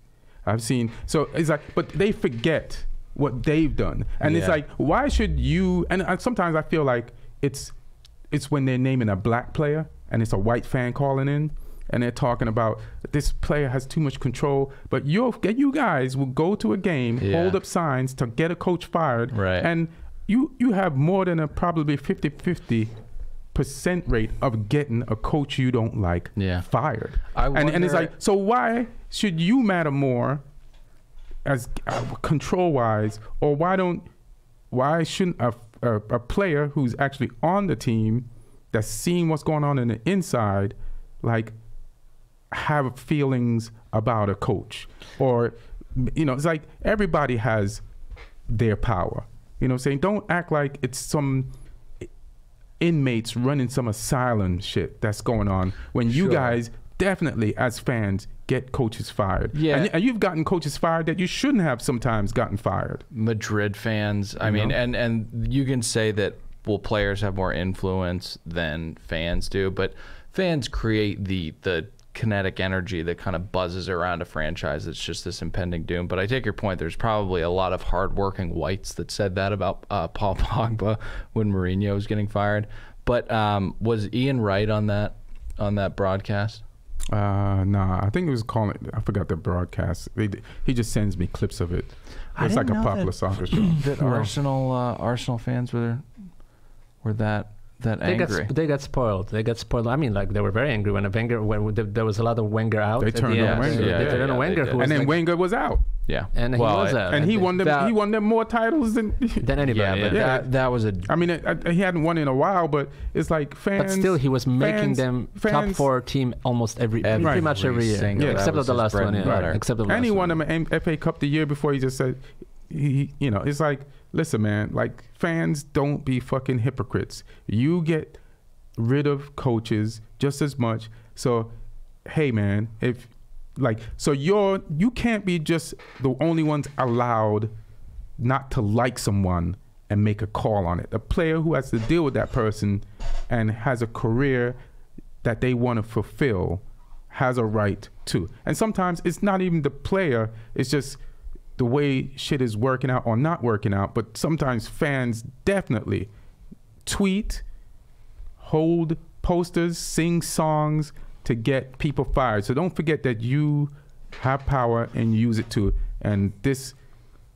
S1: So it's like, but they forget what they've done. And it's like, why should you, and sometimes I feel like it's when they're naming a black player and it's a white fan calling in and they're talking about this player has too much control, but you guys will go to a game, hold up signs to get a coach fired.
S3: Right.
S1: And you have more than a probably 50-50% rate of getting a coach you don't like fired. And it's like, so why should you matter more as control wise, or why shouldn't a player who's actually on the team that's seeing what's going on in the inside, like, have feelings about a coach? Or it's like everybody has their power. You know what I'm saying? Don't act like it's some inmates running some asylum shit that's going on when you guys definitely as fans get coaches fired. Yeah. And you've gotten coaches fired that you shouldn't have sometimes gotten fired.
S3: Madrid fans, I mean, and you can say that, well, players have more influence than fans do, but fans create the kinetic energy that kind of buzzes around a franchise that's just this impending doom. But I take your point. There's probably a lot of hardworking whites that said that about Paul Pogba when Mourinho was getting fired. But was Ian right on that broadcast?
S1: Nah, I think it was calling. I forgot the broadcast. He just sends me clips of it. It's like a popular soccer show.
S3: That Arsenal fans were that that angry?
S4: They got spoiled. They got spoiled. I mean, like they were very angry when there was a lot of Wenger out.
S1: They
S4: at
S1: turned
S4: the
S1: on
S4: end.
S1: Wenger.
S4: They turned on Wenger, who was
S1: And then
S4: like,
S1: Wenger was out.
S3: Yeah,
S4: and he was out.
S1: And he won them.
S3: that-
S1: He won them more titles than.
S4: than anybody.
S3: yeah, but
S1: Yeah.
S3: that was a
S1: I mean, he hadn't won in a while, but it's like fans.
S4: But still, he was making them top
S1: fans-
S4: 4 team almost pretty much every year.
S3: single-
S1: Yeah.
S3: that
S4: Except
S3: was
S4: of the
S3: his
S4: last
S3: bread
S4: one.
S3: and
S4: Yeah.
S3: butter.
S4: Except of the
S1: And
S4: last
S1: he
S4: one.
S1: won them an FA Cup the year before. He just said, you know, it's like, listen, man, like fans don't be fucking hypocrites. You get rid of coaches just as much. So, hey, man, if like, so you can't be just the only ones allowed not to like someone and make a call on it. A player who has to deal with that person and has a career that they want to fulfill has a right to. And sometimes it's not even the player, it's just the way shit is working out or not working out. But sometimes fans definitely tweet, hold posters, sing songs to get people fired. So don't forget that you have power and use it too. And this,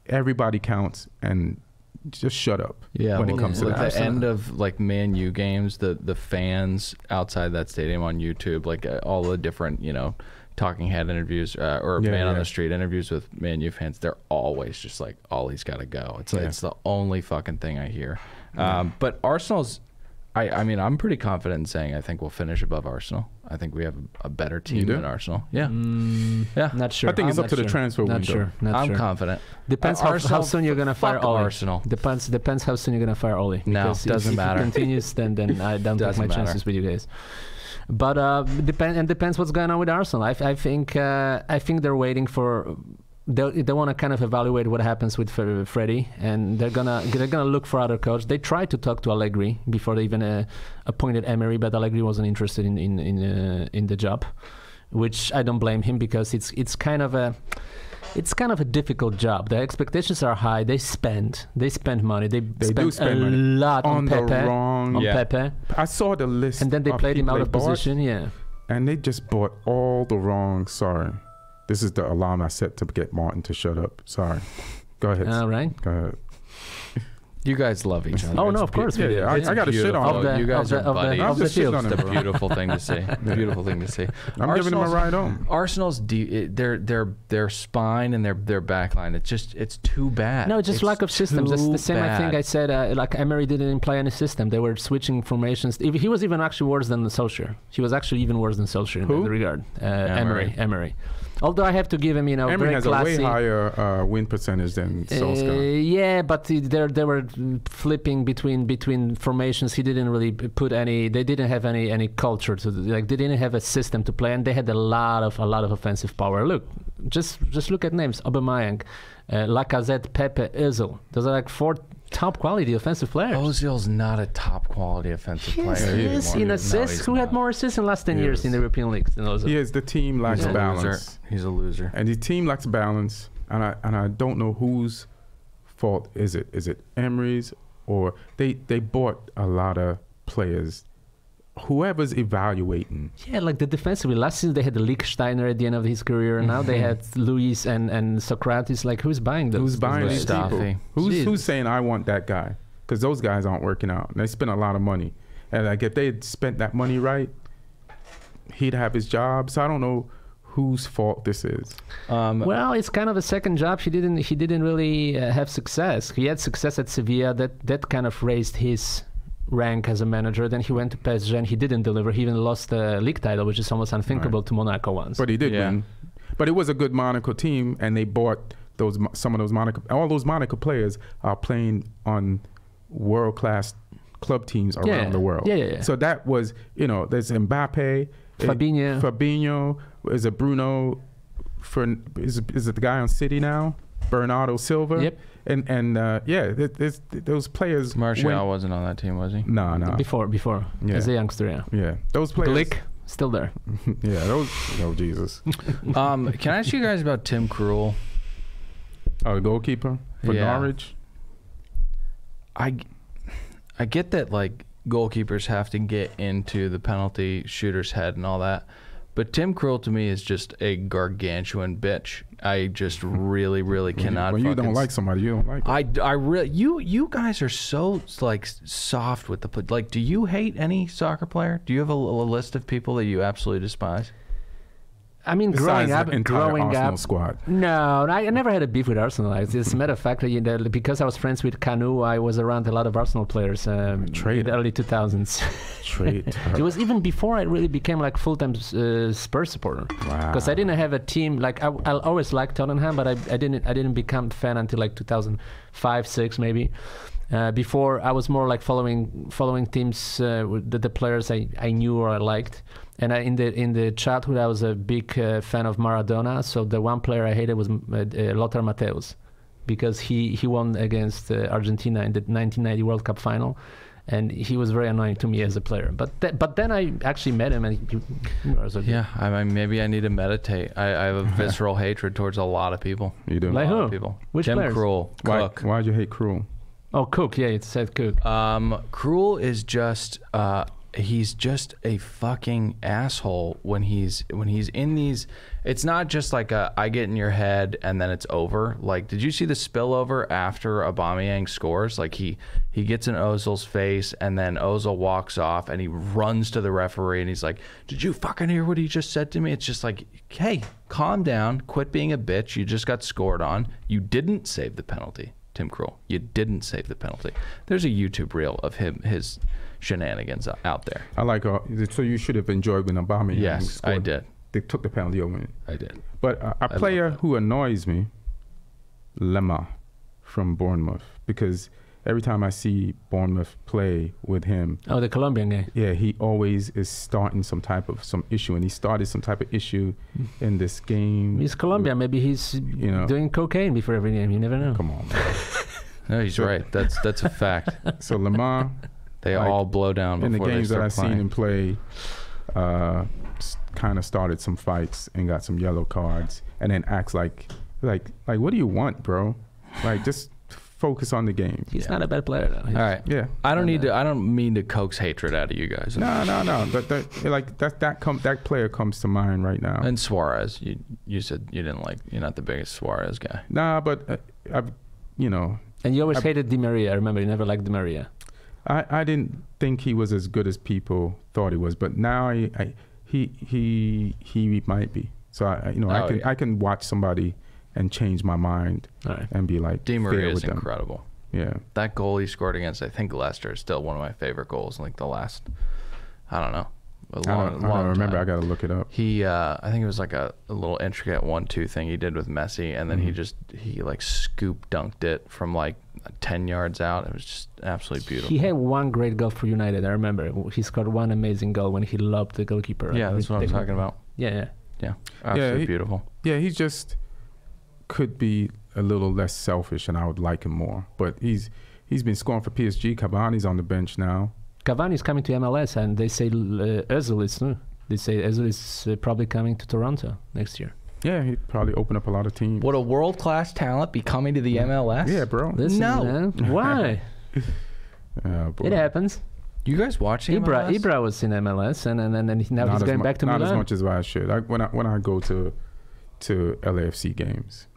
S1: everybody counts, and just shut up when it comes to
S3: like
S1: that.
S3: the end of like Man U games, the fans outside that stadium on YouTube, like all the different, you know, talking head interviews or man on the street interviews with Man U fans, they're always just like, Ollie's got to go. It's it's the only fucking thing I hear. But Arsenal's, I mean, I'm pretty confident in saying I think we'll finish above Arsenal. I think we have a better team than Arsenal. Yeah. Yeah.
S4: Not sure.
S1: I think it's
S4: I'm
S1: up to the
S4: not
S1: transfer
S4: Not
S1: window.
S4: sure. Not
S3: I'm
S4: sure.
S3: confident.
S4: Depends
S3: Arsenal,
S4: how soon you're gonna fire
S3: fuck
S4: Ole.
S3: Arsenal.
S4: Depends how soon you're gonna fire Ole.
S3: No,
S4: Because
S3: doesn't
S4: if
S3: matter.
S4: If it continues, then I don't take
S3: Doesn't
S4: my chances with you guys. But depends what's going on with Arsenal. I think they're waiting for. They want to kind of evaluate what happens with Freddie, and they're gonna look for other coach. They tried to talk to Allegri before they even appointed Emery, but Allegri wasn't interested in the job, which I don't blame him, because it's kind of a difficult job. The expectations are high. They spend money. They
S1: do spend
S4: a
S1: money
S4: lot on
S1: the
S4: Pepe.
S1: wrong.
S4: On Pepe,
S1: I saw the list,
S4: and then they played him out of
S1: people they bought,
S4: position. Yeah.
S1: and they just bought all the wrong. Sorry, this is the alarm I set to get Martin to shut up. Sorry, go ahead.
S4: All right.
S1: Go ahead.
S3: You guys love each other.
S4: Oh no,
S3: It's
S4: of course we
S1: Yeah,
S4: do.
S1: yeah, I got to shit on
S4: Of
S1: him.
S4: the-
S3: you guys
S4: of
S3: are
S4: the- of the-
S3: buddies.
S1: I'm
S4: of the
S1: just shitting
S4: field.
S1: on him,
S3: It's a
S1: bro.
S3: beautiful thing to see. Beautiful thing to see.
S1: I'm giving him a ride home.
S3: Arsenal's their spine and their back line. It's too bad.
S4: No, just lack of systems. That's
S3: too
S4: the same. I think I
S3: bad.
S4: said like Emery didn't imply any system. They were switching formations. He was even actually worse than Solskjaer. He was actually even worse than Solskjaer in
S1: Who?
S4: that regard. Emery. Although I have to give him,
S1: Emery
S4: very
S1: has
S4: classy.
S1: a way higher win percentage than Solskjaer.
S4: Yeah, but they were flipping between formations. He didn't really put any. They didn't have any culture to like. They didn't have a system to play, and they had a lot of offensive power. Look, just look at names: Aubameyang, Lacazette, Pepe, Özil. Those are like 4 top quality offensive players.
S3: Ozil's not a top quality offensive
S4: Yes,
S3: player.
S4: he is in
S3: anymore.
S4: assists.
S3: No,
S4: Who
S3: he's
S4: had
S3: not.
S4: more assists in the last 10 years in the European leagues than Ozil?
S1: He is. The team lacks
S3: He's a
S1: balance.
S3: loser. He's a loser.
S1: And the team lacks balance, and I don't know whose fault is it. Is it Emery's, or they bought a lot of players? Whoever's evaluating,
S4: Yeah, like the defensively. Last season they had the Lichtsteiner at the end of his career. Now they had Luis and Socrates. Like who's buying those?
S1: who's buying
S4: those
S1: these
S4: guys?
S3: Mustafi.
S1: people?
S4: Jesus.
S1: Who's saying I want that guy? Because those guys aren't working out. And they spent a lot of money, and like if they had spent that money right, he'd have his job. So I don't know whose fault this is.
S4: Well, it's kind of a second job. He didn't really have success. He had success at Sevilla. That kind of raised his rank as a manager. Then he went to PSG and he didn't deliver. He even lost the league title, which is almost unthinkable to Monaco once.
S1: But he did
S3: Yeah.
S1: win. But it was a good Monaco team, and they bought some of those Monaco. All those Monaco players are playing on world-class club teams around the world.
S4: Yeah.
S1: So that was, there's Mbappe,
S4: Fabinho.
S1: Is it Bruno? Is it the guy on City now? Bernardo Silva.
S4: Yep.
S1: And there's those players.
S3: Martial wasn't on that team, was he?
S1: No.
S4: Before,
S1: Yeah.
S4: as a youngster, yeah.
S1: Yeah, those players.
S4: Glick, still there.
S1: Yeah, those. Oh Jesus.
S3: Can I ask you guys about Tim Krul?
S1: Oh, the goalkeeper for
S3: Yeah.
S1: Norwich.
S3: I get that like goalkeepers have to get into the penalty shooter's head and all that, But Tim Krul to me is just a gargantuan bitch. I just really, really cannot.
S1: When you don't like somebody, you don't like them.
S3: I really, you guys are so like soft with the, like, do you hate any soccer player? Do you have a list of people that you absolutely despise?
S4: I mean,
S1: Besides
S4: growing
S1: the entire
S4: up,
S1: Arsenal squad.
S4: No, I never had a beef with Arsenal. As a matter of fact, because I was friends with Canu, I was around a lot of Arsenal players in the early 2000s. It was even before I really became like full-time Spurs supporter.
S1: Wow.
S4: Because I didn't have a team. Like I always liked Tottenham, but I didn't become a fan until like 2005, 6 maybe. Before I was more like following teams with the players I knew or I liked. And in the childhood, I was a big fan of Maradona. So the one player I hated was Lothar Matthäus, because he won against Argentina in the 1990 World Cup final, and he was very annoying to me as a player. But then I actually met him, and he was okay.
S3: Yeah, I mean, maybe I need to meditate. I have a visceral hatred towards a lot of topeople.
S1: You do?
S4: Like
S3: A lot
S4: who?
S3: of people.
S4: Which
S3: Tim
S4: players?
S3: Krul, Cook.
S1: Why'd you hate Krul?
S4: Oh, Cook. Yeah, it said Cook.
S3: Krul is just he's just a fucking asshole when he's in these. It's not just like I get in your head and then it's over. Like, did you see the spillover after Aubameyang scores? Like he gets in Ozil's face and then Ozil walks off and he runs to the referee and he's like, "Did you fucking hear what he just said to me?" It's just like, hey, calm down, quit being a bitch. You just got scored on. You didn't save the penalty, Tim Krul. You didn't save the penalty. There's a YouTube reel of his shenanigans out there.
S1: I like. So you should have enjoyed when Aubameyang
S3: Yes,
S1: scored.
S3: I did.
S1: They took the penalty over.
S3: I did.
S1: But a player who annoys me, Lemma from Bournemouth, because every time I see Bournemouth play with him,
S4: Oh, the Colombian guy.
S1: yeah, he always is starting some issue, and he started some type of issue in this game.
S4: He's Colombian. Maybe he's doing cocaine before every game. You never know.
S1: Come on, man.
S3: No, he's right. That's a fact.
S1: So Lemma,
S3: They all blow down before
S1: in the games
S3: they
S1: that
S3: start
S1: I've
S3: playing.
S1: seen him play, kind of started some fights and got some yellow cards, and then acts like what do you want, bro? Like, just focus on the game.
S4: He's not a bad player, though.
S3: All right.
S1: Yeah.
S3: I don't mean to coax hatred out of you guys.
S1: No. That player comes to mind right now.
S3: And Suarez, you said you didn't like. You're not the biggest Suarez guy.
S1: Nah, but I've.
S4: And you always hated Di Maria. I remember you never liked Di Maria.
S1: I didn't think he was as good as people thought he was, but now he might be. So I can watch somebody and change my mind and be like,
S3: Di Maria
S1: fair
S3: is
S1: with them.
S3: incredible.
S1: Yeah.
S3: That goal he scored against, I think, Leicester is still one of my favorite goals in like the last, I don't know,
S1: I don't remember.
S3: time.
S1: I got to look it up.
S3: He, I think it was like a little intricate 1-2 thing he did with Messi, and then he like scoop dunked it from like 10 yards out. It was just absolutely beautiful.
S4: He had one great goal for United. I remember he scored one amazing goal when he lobbed the goalkeeper.
S3: Yeah, that's what I'm talking about.
S4: Yeah.
S3: Absolutely beautiful.
S1: Yeah, he just could be a little less selfish, and I would like him more. But he's been scoring for PSG. Cavani's on the bench now.
S4: Cavani's coming to MLS, and they say Özil is new. They say Özil is probably coming to Toronto next year.
S1: Yeah, he'd probably open up a lot of teams.
S3: Would a world-class talent be coming to the MLS?
S1: Yeah, bro.
S4: Listen,
S3: No.
S4: man, why?
S1: Boy.
S4: It happens.
S3: You guys watching MLS?
S4: Ibra was in MLS, and now
S1: Not
S4: he's
S1: as
S4: going back to
S1: not
S4: Milan.
S1: as much as I should. When I go to LAFC games,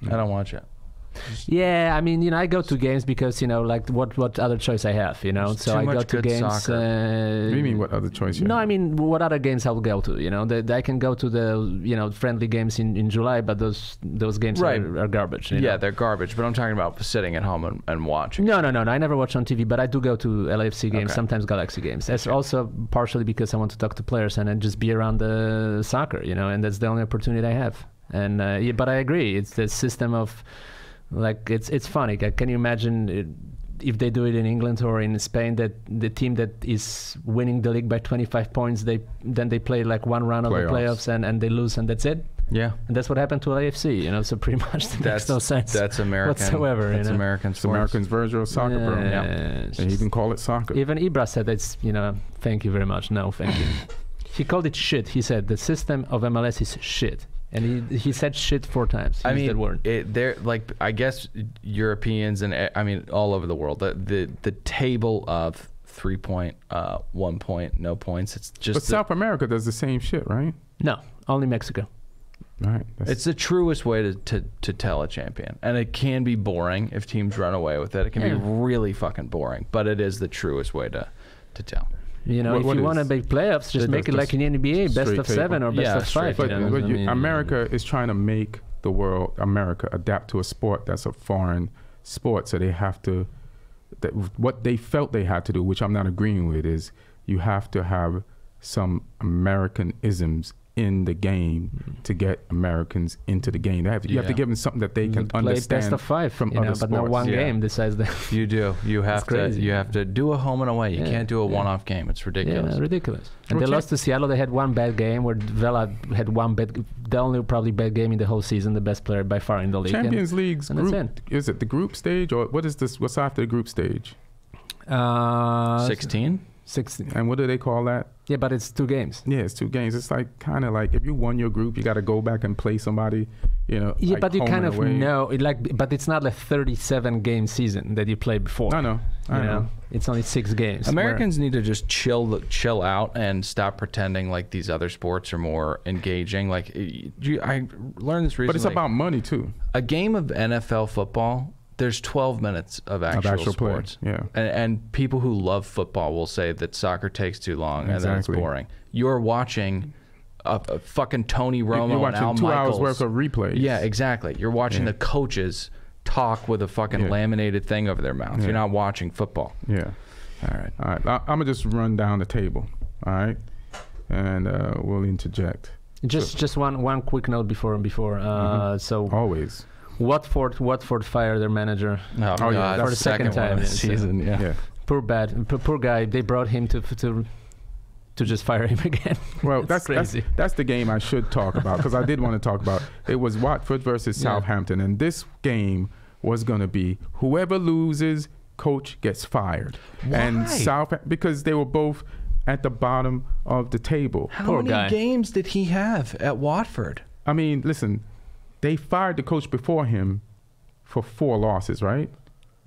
S3: I don't watch it.
S4: Yeah, I mean, I go to games because like what other choice I have,
S3: There's
S4: So
S3: too
S4: I go
S3: much
S4: to
S3: good
S4: games.
S3: soccer.
S1: what do you mean? What other choice? You
S4: No,
S1: have?
S4: I mean, what other games I'll go to? I can go to the friendly games in July, but those games are garbage.
S3: Yeah, they're garbage. But I'm talking about sitting at home and watching.
S4: No. I never watch on TV, but I do go to LAFC games,
S3: Okay.
S4: sometimes Galaxy games. That's also partially because I want to talk to players and then just be around the soccer, and that's the only opportunity I have. And but I agree, it's the system of. Like it's funny. Can you imagine if they do it in England or in Spain, that the team that is winning the league by 25 points, they play like one round of the playoffs and they lose and that's it.
S3: Yeah,
S4: and that's what happened to LAFC. So pretty much that makes no sense.
S3: That's American
S4: whatsoever.
S3: That's American
S1: It's
S3: sports.
S1: Americans' version of soccer, bro.
S4: Yeah.
S1: And you can call it soccer.
S4: Even Ibra said it's thank you very much. No, thank you. He called it shit. He said the system of MLS is shit. And he said shit 4 times. He used that word.
S3: They're I guess Europeans and all over the world. The table of 3 point, 1 point, no points. It's just
S1: But South America does the same shit, right?
S4: No, only Mexico.
S1: Right.
S3: It's the truest way to tell a champion. And it can be boring if teams run away with it. It can be really fucking boring, but it is the truest way to tell.
S4: You know,
S1: What
S4: if you want to
S1: is-
S4: make playoffs, just make it like in the NBA, best
S1: straight
S4: of
S1: table.
S4: 7 or best
S3: Yeah,
S4: of 5.
S3: straight
S1: But,
S4: you know?
S1: but
S4: I mean,
S1: America is trying to make the world, America, adapt to a sport that's a foreign sport. So they have to, what they felt they had to do, which I'm not agreeing with, is you have to have some American isms in the game to get Americans into the game. You have to give them something that they can
S4: play
S1: understand
S4: best of 5
S1: from
S4: you
S1: other
S4: know, but not
S1: sports.
S4: one
S3: Yeah.
S4: game decides the
S3: You do. You have to.
S4: crazy.
S3: You have to do a home and away. You
S4: Yeah,
S3: can't do a
S4: yeah.
S3: one-off game. It's ridiculous.
S4: Yeah, ridiculous. And
S1: Well,
S4: they lost to Seattle. They had one bad game where Vela had one bad, the only probably bad game in the whole season, the best player by far in the league.
S1: Champions League's
S4: and that's
S1: group, is it the group stage or what is this? What's after the group stage?
S3: 16.
S4: 16.
S1: And what do they call that?
S4: Yeah, but it's 2 games.
S1: Yeah, it's 2 games. It's like kind of like if you won your group, you got to go back and play somebody, you know.
S4: Yeah,
S1: like
S4: but you
S1: home
S4: kind
S1: and
S4: of
S1: away.
S4: know it, like, but it's not a 37 game season that you played before.
S1: I know.
S4: You
S1: I know.
S4: it's only 6 games.
S3: Americans need to just chill out and stop pretending like these other sports are more engaging. Like I learned this recently.
S1: But it's about money too.
S3: A game of NFL football. There's 12 minutes of actual
S1: play.
S3: sports.
S1: Yeah.
S3: And people who love football will say that soccer takes too long and that it's
S1: Exactly.
S3: boring. You're watching a fucking Tony Romo
S1: You're
S3: and Al
S1: watching 2
S3: Michaels.
S1: hours worth of replays.
S3: Yeah, exactly. You're watching
S1: Yeah.
S3: the coaches talk with a fucking
S1: Yeah.
S3: laminated thing over their mouth.
S1: Yeah.
S3: You're not watching football.
S1: Yeah.
S3: All right.
S1: All right. I'm gonna just run down the table. All right. And we'll interject.
S4: Just one quick note before so
S1: Always.
S4: Watford fired their manager.
S3: Oh,
S1: yeah,
S3: God.
S1: that's
S4: for the second
S3: one
S4: time
S3: of the
S4: this
S3: season. Yeah.
S1: Yeah.
S4: Poor guy. They brought him to just fire him again.
S1: Well,
S4: It's
S1: that's
S4: crazy.
S1: that's the game I should talk about because I did want to talk about. It was Watford versus
S4: Yeah.
S1: Southampton, and this game was going to be whoever loses, coach gets fired.
S3: Why?
S1: And because they were both at the bottom of the table.
S3: How
S4: Poor
S3: many
S4: guy.
S3: games did he have at Watford?
S1: I mean, listen, they fired the coach before him for 4 losses, right?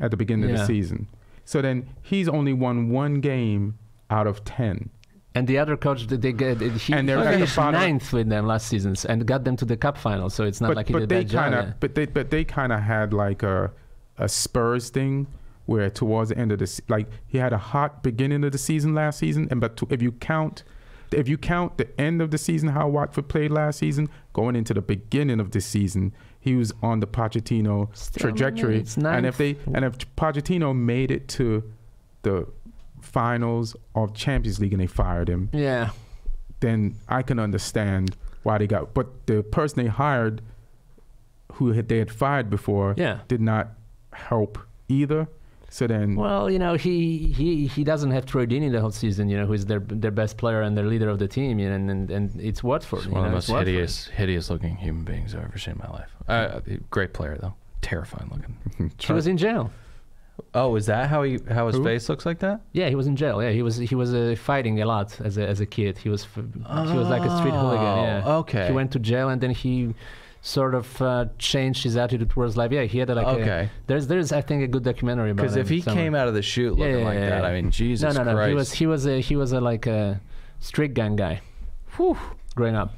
S1: At the beginning of
S4: Yeah.
S1: the season. So then he's only won 1 game out of 10.
S4: And the other coach, he
S1: And they're at the
S4: finished
S1: bottom-
S4: 9th with them last season and got them to the cup final. So it's not like he did a
S1: they
S4: bad job.
S1: kind of but they kind of had like a Spurs thing where towards the end of like he had a hot beginning of the season last season, and if you count the end of the season how Watford played last season, going into the beginning of this season, he was on the Pochettino
S4: Still,
S1: trajectory.
S4: it's
S1: And
S4: ninth.
S1: if Pochettino made it to the finals of Champions League and they fired him,
S4: Yeah.
S1: then I can understand why they got. But the person they hired, they had fired before,
S4: Yeah.
S1: did not help either. So then,
S4: Well, you know, he doesn't have Troy Deeney the whole season, you know, who's their best player and their leader of the team, you know, and it's Watford.
S3: He's
S4: you
S3: one of
S4: know,
S3: the
S4: it's
S3: most
S4: Watford.
S3: hideous looking human beings I've ever seen in my life. Great player though. Terrifying looking.
S4: He was in jail.
S3: Oh, is that how his
S1: Who?
S3: face looks like that?
S4: Yeah, he was in jail. Yeah, he was fighting a lot as a kid. He was like a street hooligan. Yeah.
S3: Okay.
S4: He went to jail and then he sort of changed his attitude towards life. Yeah, he had
S3: Okay.
S4: There's I think a good documentary about him.
S3: Because if he
S4: somewhere.
S3: came out of the chute looking like that, I mean, Jesus
S4: No.
S3: Christ.
S4: He was a like a street gang guy. Whew. Growing up.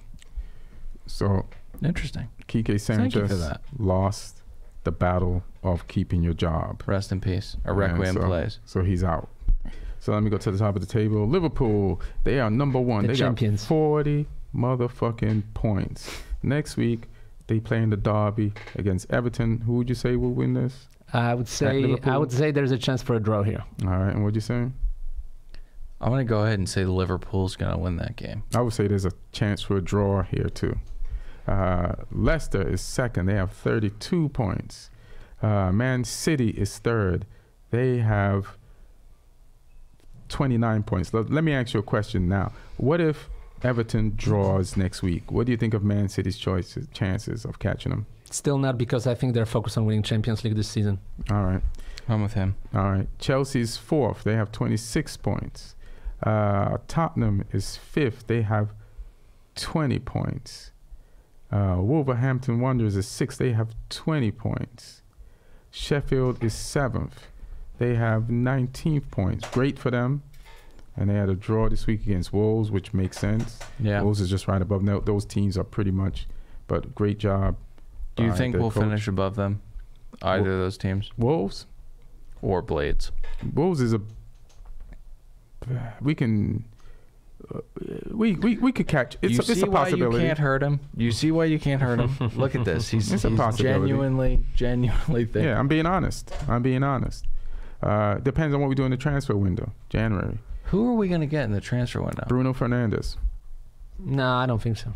S1: so
S3: Interesting.
S1: Quique
S3: Thank you for
S1: Sanchez
S3: that.
S1: lost the battle of keeping your job.
S3: Rest in peace. A
S1: And
S3: requiem plays.
S1: So he's out. So let me go to the top of the table. Liverpool, they are number 1.
S4: The
S1: they
S4: champions.
S1: got 40 motherfucking points. Next week, they play in the derby against Everton. Who would you say will win this?
S4: I would
S1: Liverpool?
S4: say there's a chance for a draw here.
S1: All right, and what'd you say?
S3: I'm going to go ahead and say Liverpool's going to win that game.
S1: I would say there's a chance for a draw here too. Leicester is second. They have 32 points. Man City is third. They have 29 points. Let me ask you a question now. What if Everton draws next week? What do you think of Man City's chances of catching them?
S4: Still not, because I think they're focused on winning Champions League this season.
S1: All right.
S3: I'm with him.
S1: All right. Chelsea's fourth. They have 26 points. Tottenham is fifth. They have 20 points. Wolverhampton Wanderers is sixth. They have 20 points. Sheffield is seventh. They have 19th points. Great for them. And they had a draw this week against Wolves, which makes sense.
S3: Yeah.
S1: Wolves is just right above them. Those teams are pretty much, but great job.
S3: Do you think
S1: their
S3: we'll
S1: coach.
S3: finish above them? Either of those teams?
S1: Wolves?
S3: Or Blades?
S1: Wolves is a. We can. We could catch. It's a possibility.
S3: Why you can't hurt him? You see why you can't hurt him? Look at this. He's
S1: It's a possibility.
S3: genuinely thinking.
S1: Yeah, I'm being honest. Depends on what we do in the transfer window, January.
S3: Who are we going to get in the transfer window?
S1: Bruno Fernandes.
S4: No, I don't think so.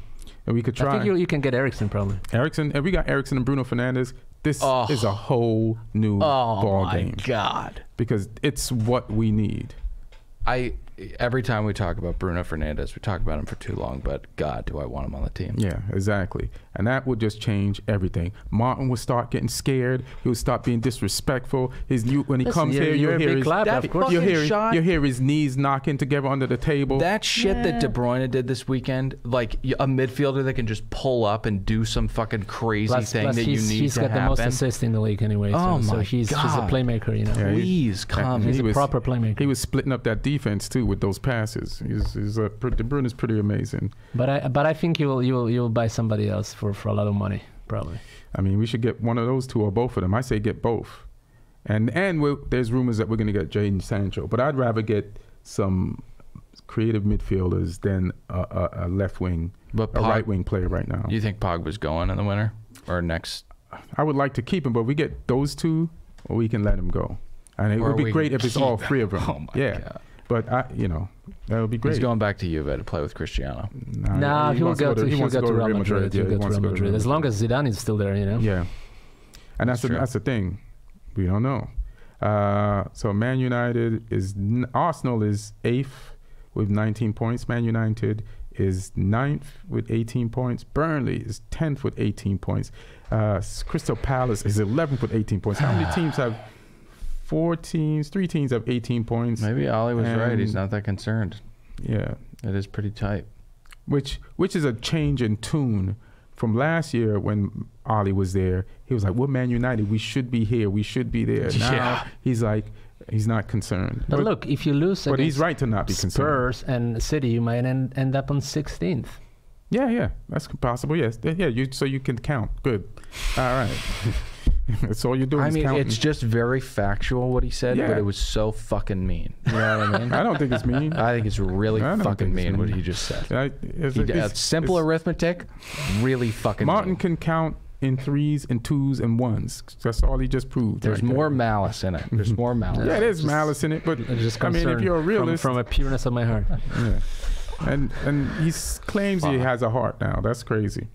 S1: And we could try.
S4: I think you can get Ericsson probably.
S1: Ericsson. If we got Ericsson and Bruno Fernandes, this is a whole new ball game.
S3: Oh my God!
S1: Because it's what we need.
S3: Every time we talk about Bruno Fernandes, we talk about him for too long, but God, do I want him on the team.
S1: Yeah, exactly. And that would just change everything. Martin would start getting scared. He would start being disrespectful. When he comes here, you'll hear his knees knocking together under the table.
S3: That shit that De Bruyne did this weekend, like a midfielder that can just pull up and do some fucking crazy thing that you need to happen.
S4: He's got the most assists in the league anyway. So he's a playmaker, you know.
S1: Yeah,
S3: Please come.
S4: He's a proper playmaker.
S1: He was splitting up that defense too with those passes. De Bruyne is pretty amazing.
S4: But I think you'll buy somebody else for a lot of money probably.
S1: I mean, we should get one of those two or both of them. I say get both. And there's rumors that we're going to get Jadon Sancho, but I'd rather get some creative midfielders than a left wing, a right wing player right now.
S3: You think Pogba's going in the winter or next?
S1: I would like to keep him, but we get those two, or we can let him go. And it would be great if it's all three of them.
S3: Oh my God.
S1: But that would be great.
S3: He's going back to Juve to play with Cristiano.
S4: No, he'll go to Real Madrid. He'll go to Real Madrid as long as Zidane is still there, you know.
S1: Yeah, and that's the thing. We don't know. So Man United Arsenal is 8th with 19 points. Man United is 9th with 18 points. Burnley is 10th with 18 points. Crystal Palace is 11th with 18 points. How many teams have? 3 teams have 18 points.
S3: Maybe Ollie was right. He's not that concerned.
S1: Yeah.
S3: It is pretty tight.
S1: Which is a change in tune from last year when Ollie was there. He was like, we're Man United. We should be here. We should be there. Now he's like, he's not concerned.
S4: But look, if you lose
S1: against he's right to not be concerned.
S4: Spurs and City, you might end up on 16th.
S1: Yeah. That's possible, yes. Yeah, so you can count. Good. All right. That's all you're doing.
S3: I mean, it's just very factual what he said, but it was so fucking mean. You know what I mean?
S1: I don't think it's mean.
S3: I think it's really fucking mean what he just said. Simple arithmetic, really fucking
S1: Martin
S3: mean.
S1: can count in 3s and 2s and 1s. That's all he just proved.
S3: There's more malice in it. There's more malice.
S1: Yeah, there's malice in it, but I mean, if you're a realist,
S4: from a pureness of my heart.
S1: Yeah. And he claims he has a heart now. That's crazy.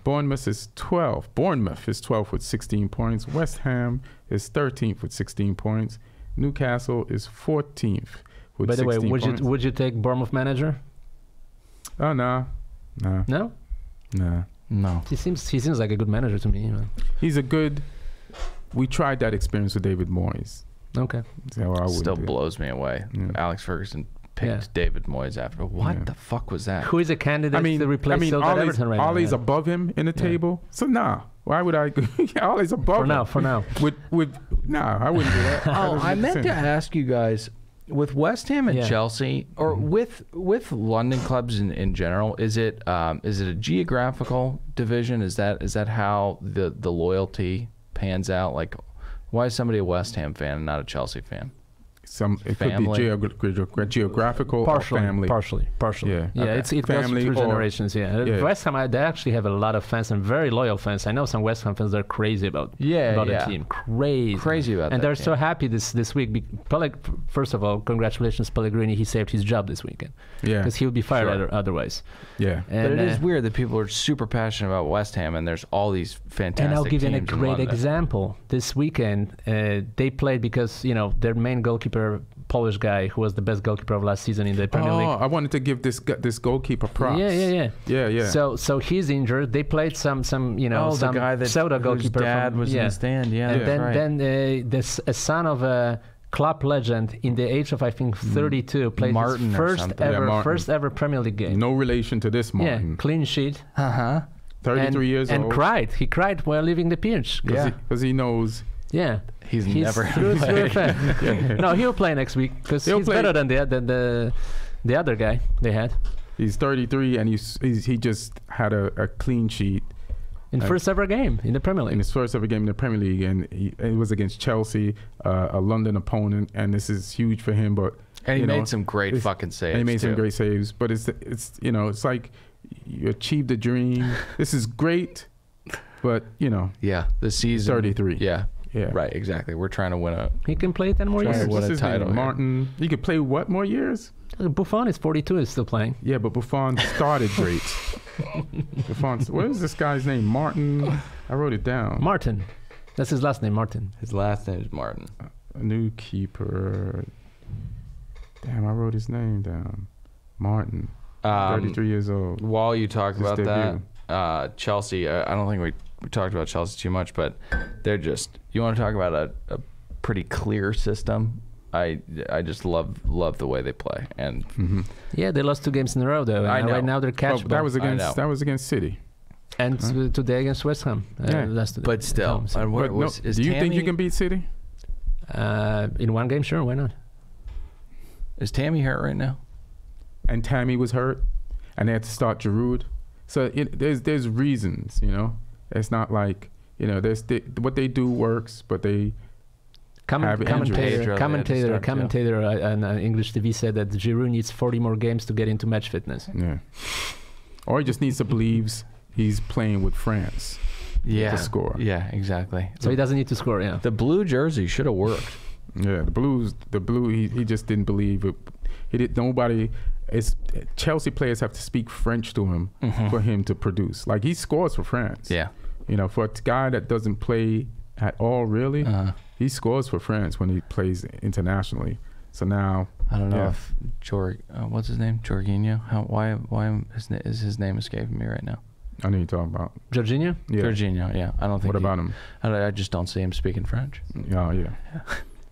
S1: Bournemouth is 12th. Bournemouth is 12th with 16 points. West Ham is 13th with 16 points. Newcastle is 14th with 16 points. By the way,
S4: would you take Bournemouth manager?
S1: Oh, no.
S4: No?
S1: No.
S4: He seems like a good manager to me.
S1: He's a good... We tried that experience with David Moyes.
S4: Okay.
S3: Still blows me away. Yeah. Alex Ferguson picked David Moyes after. What the fuck was that?
S4: Who is a candidate to replace Everton right now?
S1: Ollie's above him in the table. So why would I? Ollie's above him.
S4: For now.
S1: I wouldn't do that.
S3: I meant to ask you guys, with West Ham and Chelsea, or with London clubs in general, is it a geographical division? Is that how the loyalty pans out? Like, why is somebody a West Ham fan and not a Chelsea fan?
S1: It could be geographical or family.
S4: Partially. Yeah, it goes through generations. West Ham, they actually have a lot of fans and very loyal fans. I know some West Ham fans are crazy about the team. Crazy about
S3: and
S4: they're so happy this week. First of all, congratulations, Pellegrini. He saved his job this weekend. Yeah, because he would be fired otherwise.
S1: Yeah,
S3: but it is weird that people are super passionate about West Ham, and there's all these fantastic.
S4: And I'll give you a great
S3: London.
S4: example. This weekend, they played because their main goalkeeper, Polish guy who was the best goalkeeper of last season in the Premier League.
S1: I wanted to give this goalkeeper props. Yeah.
S4: So he's injured. They played some some
S3: the guy that
S4: Soda goalkeeper.
S3: Whose dad was in the stand. Yeah,
S4: and then a son of a club legend in the age of I think 32 played
S3: Martin
S4: his first ever Premier League game.
S1: No relation to this Martin.
S4: Yeah, clean sheet.
S1: 33 years old.
S4: And cried. He cried while leaving the pitch.
S1: Because he knows
S4: Yeah.
S3: He's never
S4: through
S3: gonna
S4: a
S3: play.
S4: fan. No, he'll play next week because
S1: He'll
S4: he's
S1: play.
S4: better than the other guy they had.
S1: He's 33 and he just had a clean sheet
S4: In first ever game in the Premier
S1: in
S4: League.
S1: his first ever game in the Premier League, and it was against Chelsea, a London opponent, and this is huge for him. But
S3: And he
S1: you know,
S3: made some great fucking saves.
S1: and he made some
S3: too.
S1: great saves. But it's it's like you achieved a dream. This is great, but
S3: Yeah, the season.
S1: 33.
S3: Yeah,
S1: Yeah.
S3: right, exactly. We're trying to win a.
S4: He can play 10 more
S3: Try
S4: years.
S3: to win
S1: What's
S3: a
S1: his name?
S3: title here.
S1: Martin. You could play what more years?
S4: Buffon is 42 and still playing.
S1: Yeah, but Buffon started great. Buffon. What is this guy's name? Martin. I wrote it down.
S4: Martin. That's his last name, Martin.
S3: His last name is Martin.
S1: A new keeper. Damn, I wrote his name down. Martin. 33 years old.
S3: While you talked
S1: His
S3: about
S1: debut.
S3: that, Chelsea. I don't think we talked about Chelsea too much, but they're just. You want to talk about a pretty clear system? I just love the way they play, and
S4: Yeah, they lost 2 games in a row though.
S3: I
S4: And
S3: know.
S4: right now they're
S1: Well,
S4: catchable.
S1: that was against City.
S4: and today against West Ham.
S1: Yeah.
S3: but still,
S4: So,
S1: But no, do you think you can beat City?
S4: in one game, sure, why not?
S3: Is Tammy hurt right now?
S1: And Tammy was hurt, and they had to start Giroud. So there's reasons, It's not like what they do works, but they have injuries.
S4: Commentator on English TV said that Giroud needs 40 more games to get into match fitness.
S1: Yeah. Or he just needs to believe he's playing with France
S3: Yeah,
S1: to score.
S3: Yeah, exactly.
S4: So he doesn't need to score, yeah.
S3: The blue jersey should have worked.
S1: Yeah, the blue. He just didn't believe it. He did. Nobody. Chelsea players have to speak French to him for him to produce. Like he scores for France.
S3: Yeah.
S1: For a guy that doesn't play at all, really, he scores for France when he plays internationally. So now
S3: I don't know if what's his name? Jorginho. Why is his name escaping me right now?
S1: I know you're talking about.
S4: Jorginho?
S1: Yeah.
S3: Jorginho. Yeah, I don't think.
S1: What about him?
S3: I just don't see him speaking French.
S1: Oh yeah.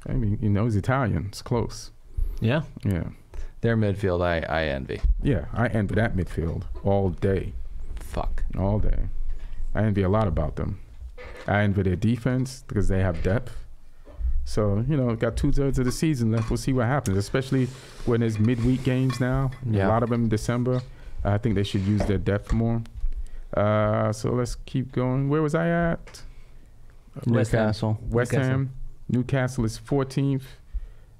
S1: I mean, he's Italian. It's close.
S4: Yeah.
S1: Yeah.
S3: Their midfield, I envy.
S1: Yeah, I envy that midfield all day.
S3: Fuck.
S1: All day. I envy a lot about them. I envy their defense because they have depth. So, got 2/3 of the season left. We'll see what happens, especially when there's midweek games now.
S3: Yeah.
S1: A lot of them in December. I think they should use their depth more. So let's keep going. Where was I at?
S3: Newcastle.
S1: West Ham. Newcastle is 14th.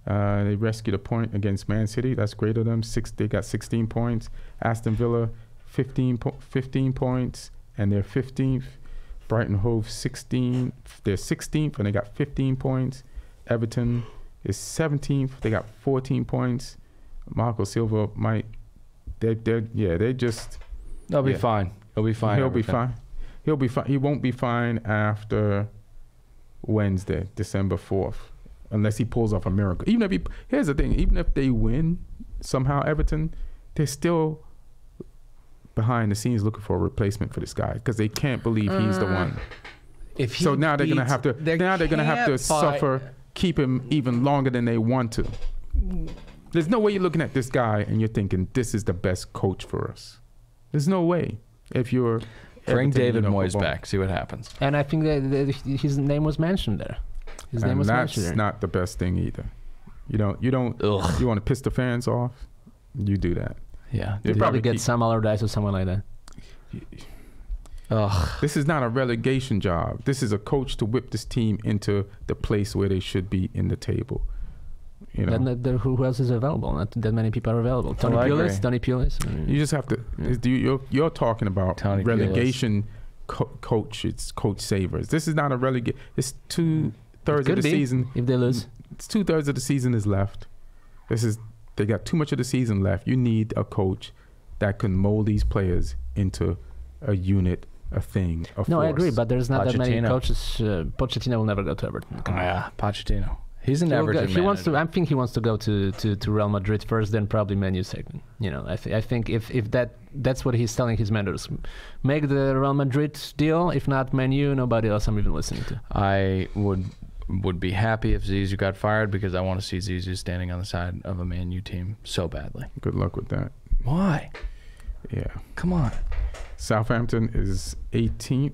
S1: They rescued a point against Man City. That's great of them. They got 16 points. Aston Villa, 15 points, and they're 15th. Brighton Hove, 16. They're 16th, and they got 15 points. Everton is 17th. They got 14 points. Marco Silva might. They just.
S3: They'll be fine. He'll be fine.
S1: He'll be fine. He'll be fine. He won't be fine after Wednesday, December 4th. Unless he pulls off a miracle. Here's the thing, even if they win somehow, Everton, they're still behind the scenes looking for a replacement for this guy because they can't believe he's the one. So now they're gonna have to suffer, keep him even longer than they want to. There's no way you're looking at this guy and you're thinking this is the best coach for us. There's no way. If you're
S3: Bring
S1: Everton,
S3: David Moyes back, see what happens.
S4: And I think that his name was mentioned there. His name was mentioned there.
S1: That's not the best thing either. You want to piss the fans off? You do that.
S3: Yeah.
S1: You
S4: Probably get Sam Allardyce or someone like that.
S3: Ugh.
S1: This is not a relegation job. This is a coach to whip this team into the place where they should be in the table.
S4: Who else is available? Not that many people are available. Tony Pulis.
S1: You just have to. You're talking about
S3: Tony
S1: relegation coach savers. This is not a relegation. It's 2/3 of the season.
S4: If they lose,
S1: it's 2/3 of the season is left. They got too much of the season left. You need a coach that can mold these players into a unit, a thing, a force.
S4: No, I agree, but there's not that many
S3: Pochettino.
S4: coaches. Pochettino will never go to Everton.
S3: Yeah, Pochettino. He's an Everton manager.
S4: I think he wants to go to Real Madrid first, then probably Man U second. I think if that's what he's telling his managers, make the Real Madrid deal. If not Man U, nobody else I'm even listening to.
S3: I would be happy if Zizou got fired because I want to see Zizou standing on the side of a Man U team so badly.
S1: Good luck with that.
S3: Why?
S1: Yeah.
S3: Come on.
S1: Southampton is 18th.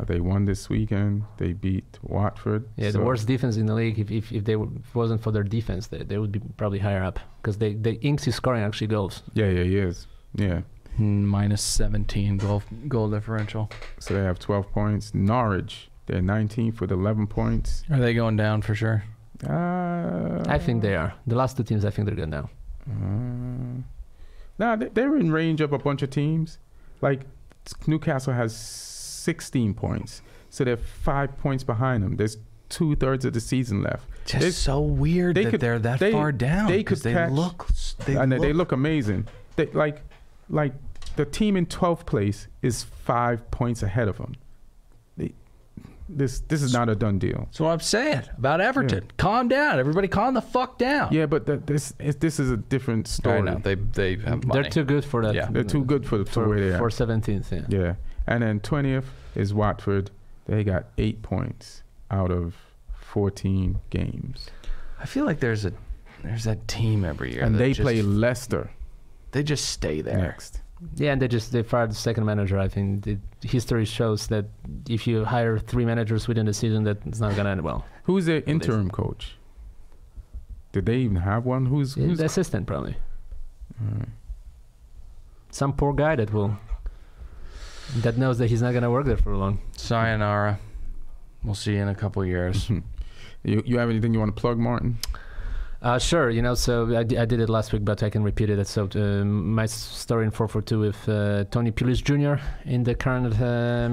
S1: They won this weekend. They beat Watford.
S4: Yeah, the worst defense in the league. If they if it wasn't for their defense, they would be probably higher up because the Inks is scoring actually goals.
S1: Yeah, he is. Yeah.
S3: Minus 17 goal differential.
S1: So they have 12 points. Norwich, they're 19th with 11 points.
S3: Are they going down for sure?
S4: I think they are. The last two teams, I think they're good now.
S1: They're in range of a bunch of teams. Like Newcastle has 16 points, so they're 5 points behind them. There's 2/3 of the season left.
S3: Just so weird that they're that far down.
S1: They could
S3: they
S1: look amazing. They like the team in 12th place is 5 points ahead of them. This is not a done deal.
S3: That's what I'm saying about Everton. Yeah. Calm down, everybody. Calm the fuck down.
S1: Yeah, but this is a different story.
S3: I know. They have money.
S4: They're too good for that.
S1: Yeah, they're too good for where they are.
S4: For 17th. Yeah.
S1: Yeah, and then 20th is Watford. They got 8 points out of 14 games.
S3: I feel like there's that team every year,
S1: and they play Leicester.
S3: They just stay there
S1: next.
S4: Yeah, and they fired the second manager. I think the history shows that if you hire 3 managers within the season, that it's not gonna end well.
S1: Who's their interim coach? Did they even have one? Who's
S4: the assistant probably? Some poor guy that knows that he's not gonna work there for long.
S3: Sayonara. We'll see you in a couple of years.
S1: You have anything you want to plug, Martin?
S4: Sure, so I did it last week, but I can repeat it. So my story in 442 with Tony Pulis Jr. in the current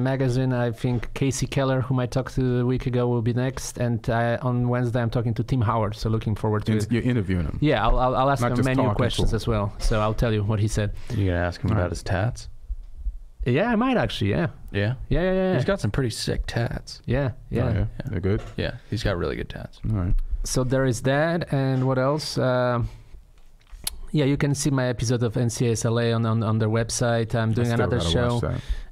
S4: magazine. I think Casey Keller, whom I talked to a week ago, will be next. And on Wednesday, I'm talking to Tim Howard. So looking forward to it.
S1: You're interviewing him?
S4: Yeah, I'll ask him many questions as well. So I'll tell you what he said.
S3: You going to ask him about his tats?
S4: Yeah, I might actually, yeah.
S3: Yeah?
S4: Yeah.
S3: He's got some pretty sick tats.
S4: Yeah.
S1: Oh, yeah. They're good?
S3: Yeah, he's got really good tats.
S1: All right.
S4: So there is that, and what else? You can see my episode of NCSLA on their website. I'm doing another show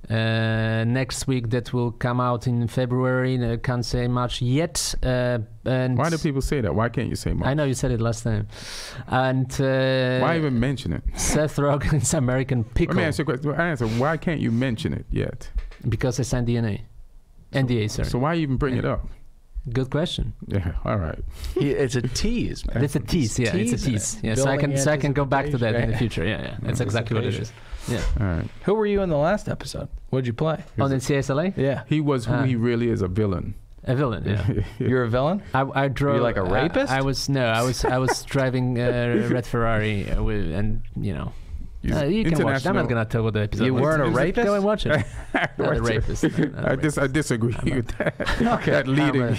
S4: next week that will come out in February. I can't say much yet. And
S1: why do people say that? Why can't you say much?
S4: I know you said it last time. And
S1: why even mention it?
S4: Seth Rogen's American Pickle.
S1: Let me ask you a question. Why can't you mention it yet?
S4: Because I signed NDA, sorry.
S1: So why even bring it up?
S4: Good question.
S1: Yeah, all right.
S3: It's a tease, man.
S4: It's a tease, yeah. It's a tease. Yeah, so I can go back to that in the future. Yeah. That's exactly what it is. Yeah.
S1: All right.
S3: Who were you in the last episode? What'd you play?
S4: On the CSLA?
S3: Yeah.
S1: He was who he really is, a villain.
S4: A villain, yeah.
S3: You're a villain?
S4: I drove.
S3: Were you like a rapist?
S4: I was driving a red Ferrari and you can watch it. I'm not gonna tell what the episode.
S3: You weren't a rapist?
S4: Go and watch it. Not a rapist.
S1: I disagree with that.
S3: Okay.
S1: That leading,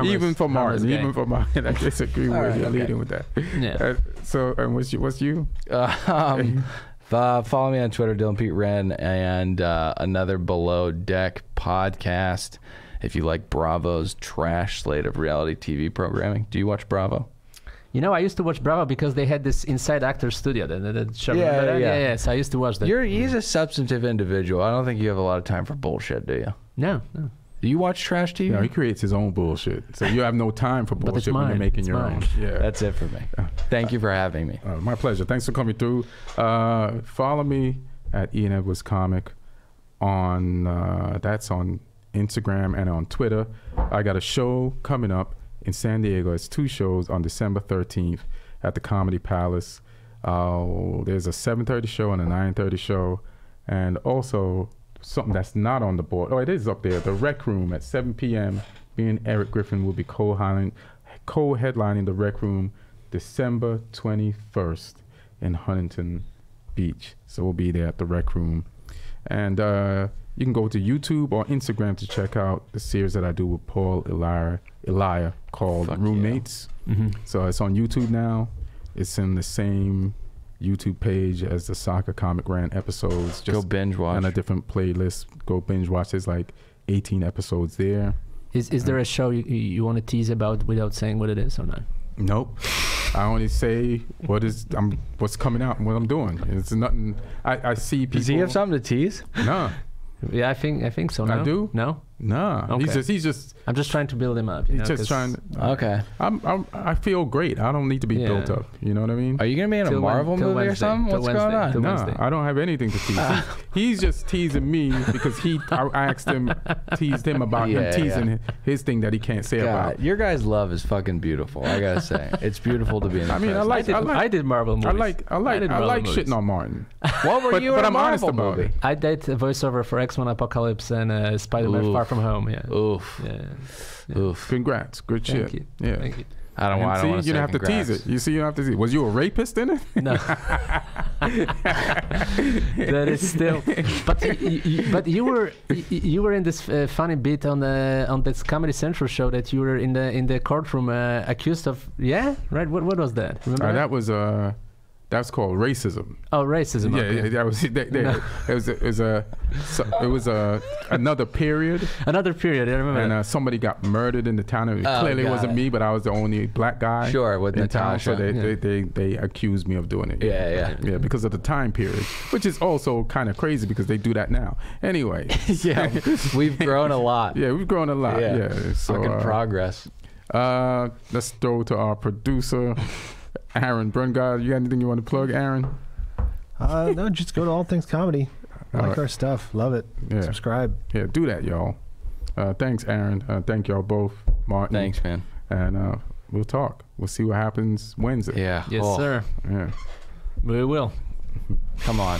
S1: even for Martin, I disagree with you leading with that.
S4: Yeah.
S1: So, what's you?
S3: Follow me on Twitter, Dylan Pete Wrenn, and another Below Deck podcast. If you like Bravo's trash slate of reality TV programming, do you watch Bravo?
S4: I used to watch Bravo because they had this Inside Actors studio that show. Yeah. So I used to watch that.
S3: He's a substantive individual. I don't think you have a lot of time for bullshit, do you?
S4: No.
S3: Do you watch trash TV?
S1: No, he creates his own bullshit. So you have no time for bullshit when you're making your own. Yeah.
S3: That's it for me. Thank you for having me.
S1: My pleasure. Thanks for coming through. Follow me at Ian Edwards Comic that's on Instagram and on Twitter. I got a show coming up in San Diego. It's 2 shows on December 13th at the Comedy Palace. There's a 7:30 show and a 9:30 show, and also something that's not on the board. Oh, it is up there. The Rec Room at 7 p.m. Me and Eric Griffin will be co-headlining the Rec Room December 21st in Huntington Beach. So we'll be there at the Rec Room. And you can go to YouTube or Instagram to check out the series that I do with Paul Elia called Roommates.
S4: Yeah. Mm-hmm.
S1: So it's on YouTube now. It's in the same YouTube page as the Soccer Comic Rant episodes.
S3: Just go binge watch.
S1: On a different playlist. Go binge watch. There's like 18 episodes there.
S4: Is there a show you want to tease about without saying what it is or not?
S1: Nope. I only say what's coming out and what I'm doing. It's nothing. I see people.
S3: Does he have something to tease?
S1: No.
S4: Yeah, I think so. No?
S1: I do?
S4: No?
S1: Nah,
S4: Okay.
S1: he's just
S4: I'm just trying to build him up. You
S1: he's
S4: know,
S1: just
S4: 'cause
S1: trying.
S3: Okay.
S1: I feel great. I don't need to be
S4: Yeah.
S1: built up. You know what I mean?
S3: Are you gonna be in a
S4: Till
S3: Marvel
S4: till
S3: movie or
S4: Wednesday.
S3: something?
S4: Till
S3: What's going
S4: Wednesday.
S3: on?
S4: Till
S1: Nah,
S4: Wednesday.
S1: I don't have anything to tease. He's just teasing me because I asked him, teased him about
S3: Yeah,
S1: him teasing his thing that he can't say about.
S3: God, your guys' love is fucking beautiful. I gotta say, it's beautiful to be in. The
S1: I mean,
S3: presence.
S4: I did Marvel movies.
S1: I
S4: did Marvel
S1: like
S4: movies.
S1: shitting on Martin.
S3: What were
S1: but-
S3: you
S1: but
S3: in a
S1: I'm honest
S3: Marvel
S1: about
S3: movie?
S1: it.
S4: I did a voiceover for X-Men Apocalypse and Spider-Man
S3: Oof.
S4: Far From Home. Yeah.
S3: Oof.
S4: Yeah.
S3: Oof.
S1: Congrats, good
S4: Thank
S1: shit.
S4: you.
S1: Yeah.
S4: Thank you.
S3: I don't
S1: And
S3: want
S1: see,
S3: to
S1: you don't have to tease it. You see, you don't have to tease. Was you a rapist in it?
S4: No. That is still. But you were in this funny bit on this Comedy Central show that you were in the courtroom accused of. Yeah, right. What was that? Remember
S1: That's called racism.
S4: Oh, racism.
S1: Yeah,
S4: okay.
S1: that was it was another period,
S4: Another period. I remember.
S1: and somebody got murdered in the town. It
S3: Oh,
S1: clearly
S3: God.
S1: wasn't me, but I was the only black guy.
S3: Sure, with
S1: in town, so
S3: Natasha.
S1: they accused me of doing it.
S3: Yeah.
S1: because of the time period, which is also kind of crazy because they do that now. Anyway,
S3: Yeah, we've grown a lot.
S1: yeah, we've grown a lot. Yeah, so
S3: Fucking progress.
S1: let's throw to our producer, Aaron Brungardt. You got anything you want to plug, Aaron?
S2: No, just go to All Things Comedy.
S1: All
S2: Like
S1: right.
S2: our stuff. Love it.
S1: Yeah.
S2: Subscribe.
S1: Yeah, do that, y'all. Thanks, Aaron. Thank y'all both, Martin.
S3: Thanks, man.
S1: And we'll talk. We'll see what happens Wednesday.
S3: Yeah.
S4: Yes,
S3: Oh,
S4: sir.
S1: Yeah.
S4: We will.
S3: Come on.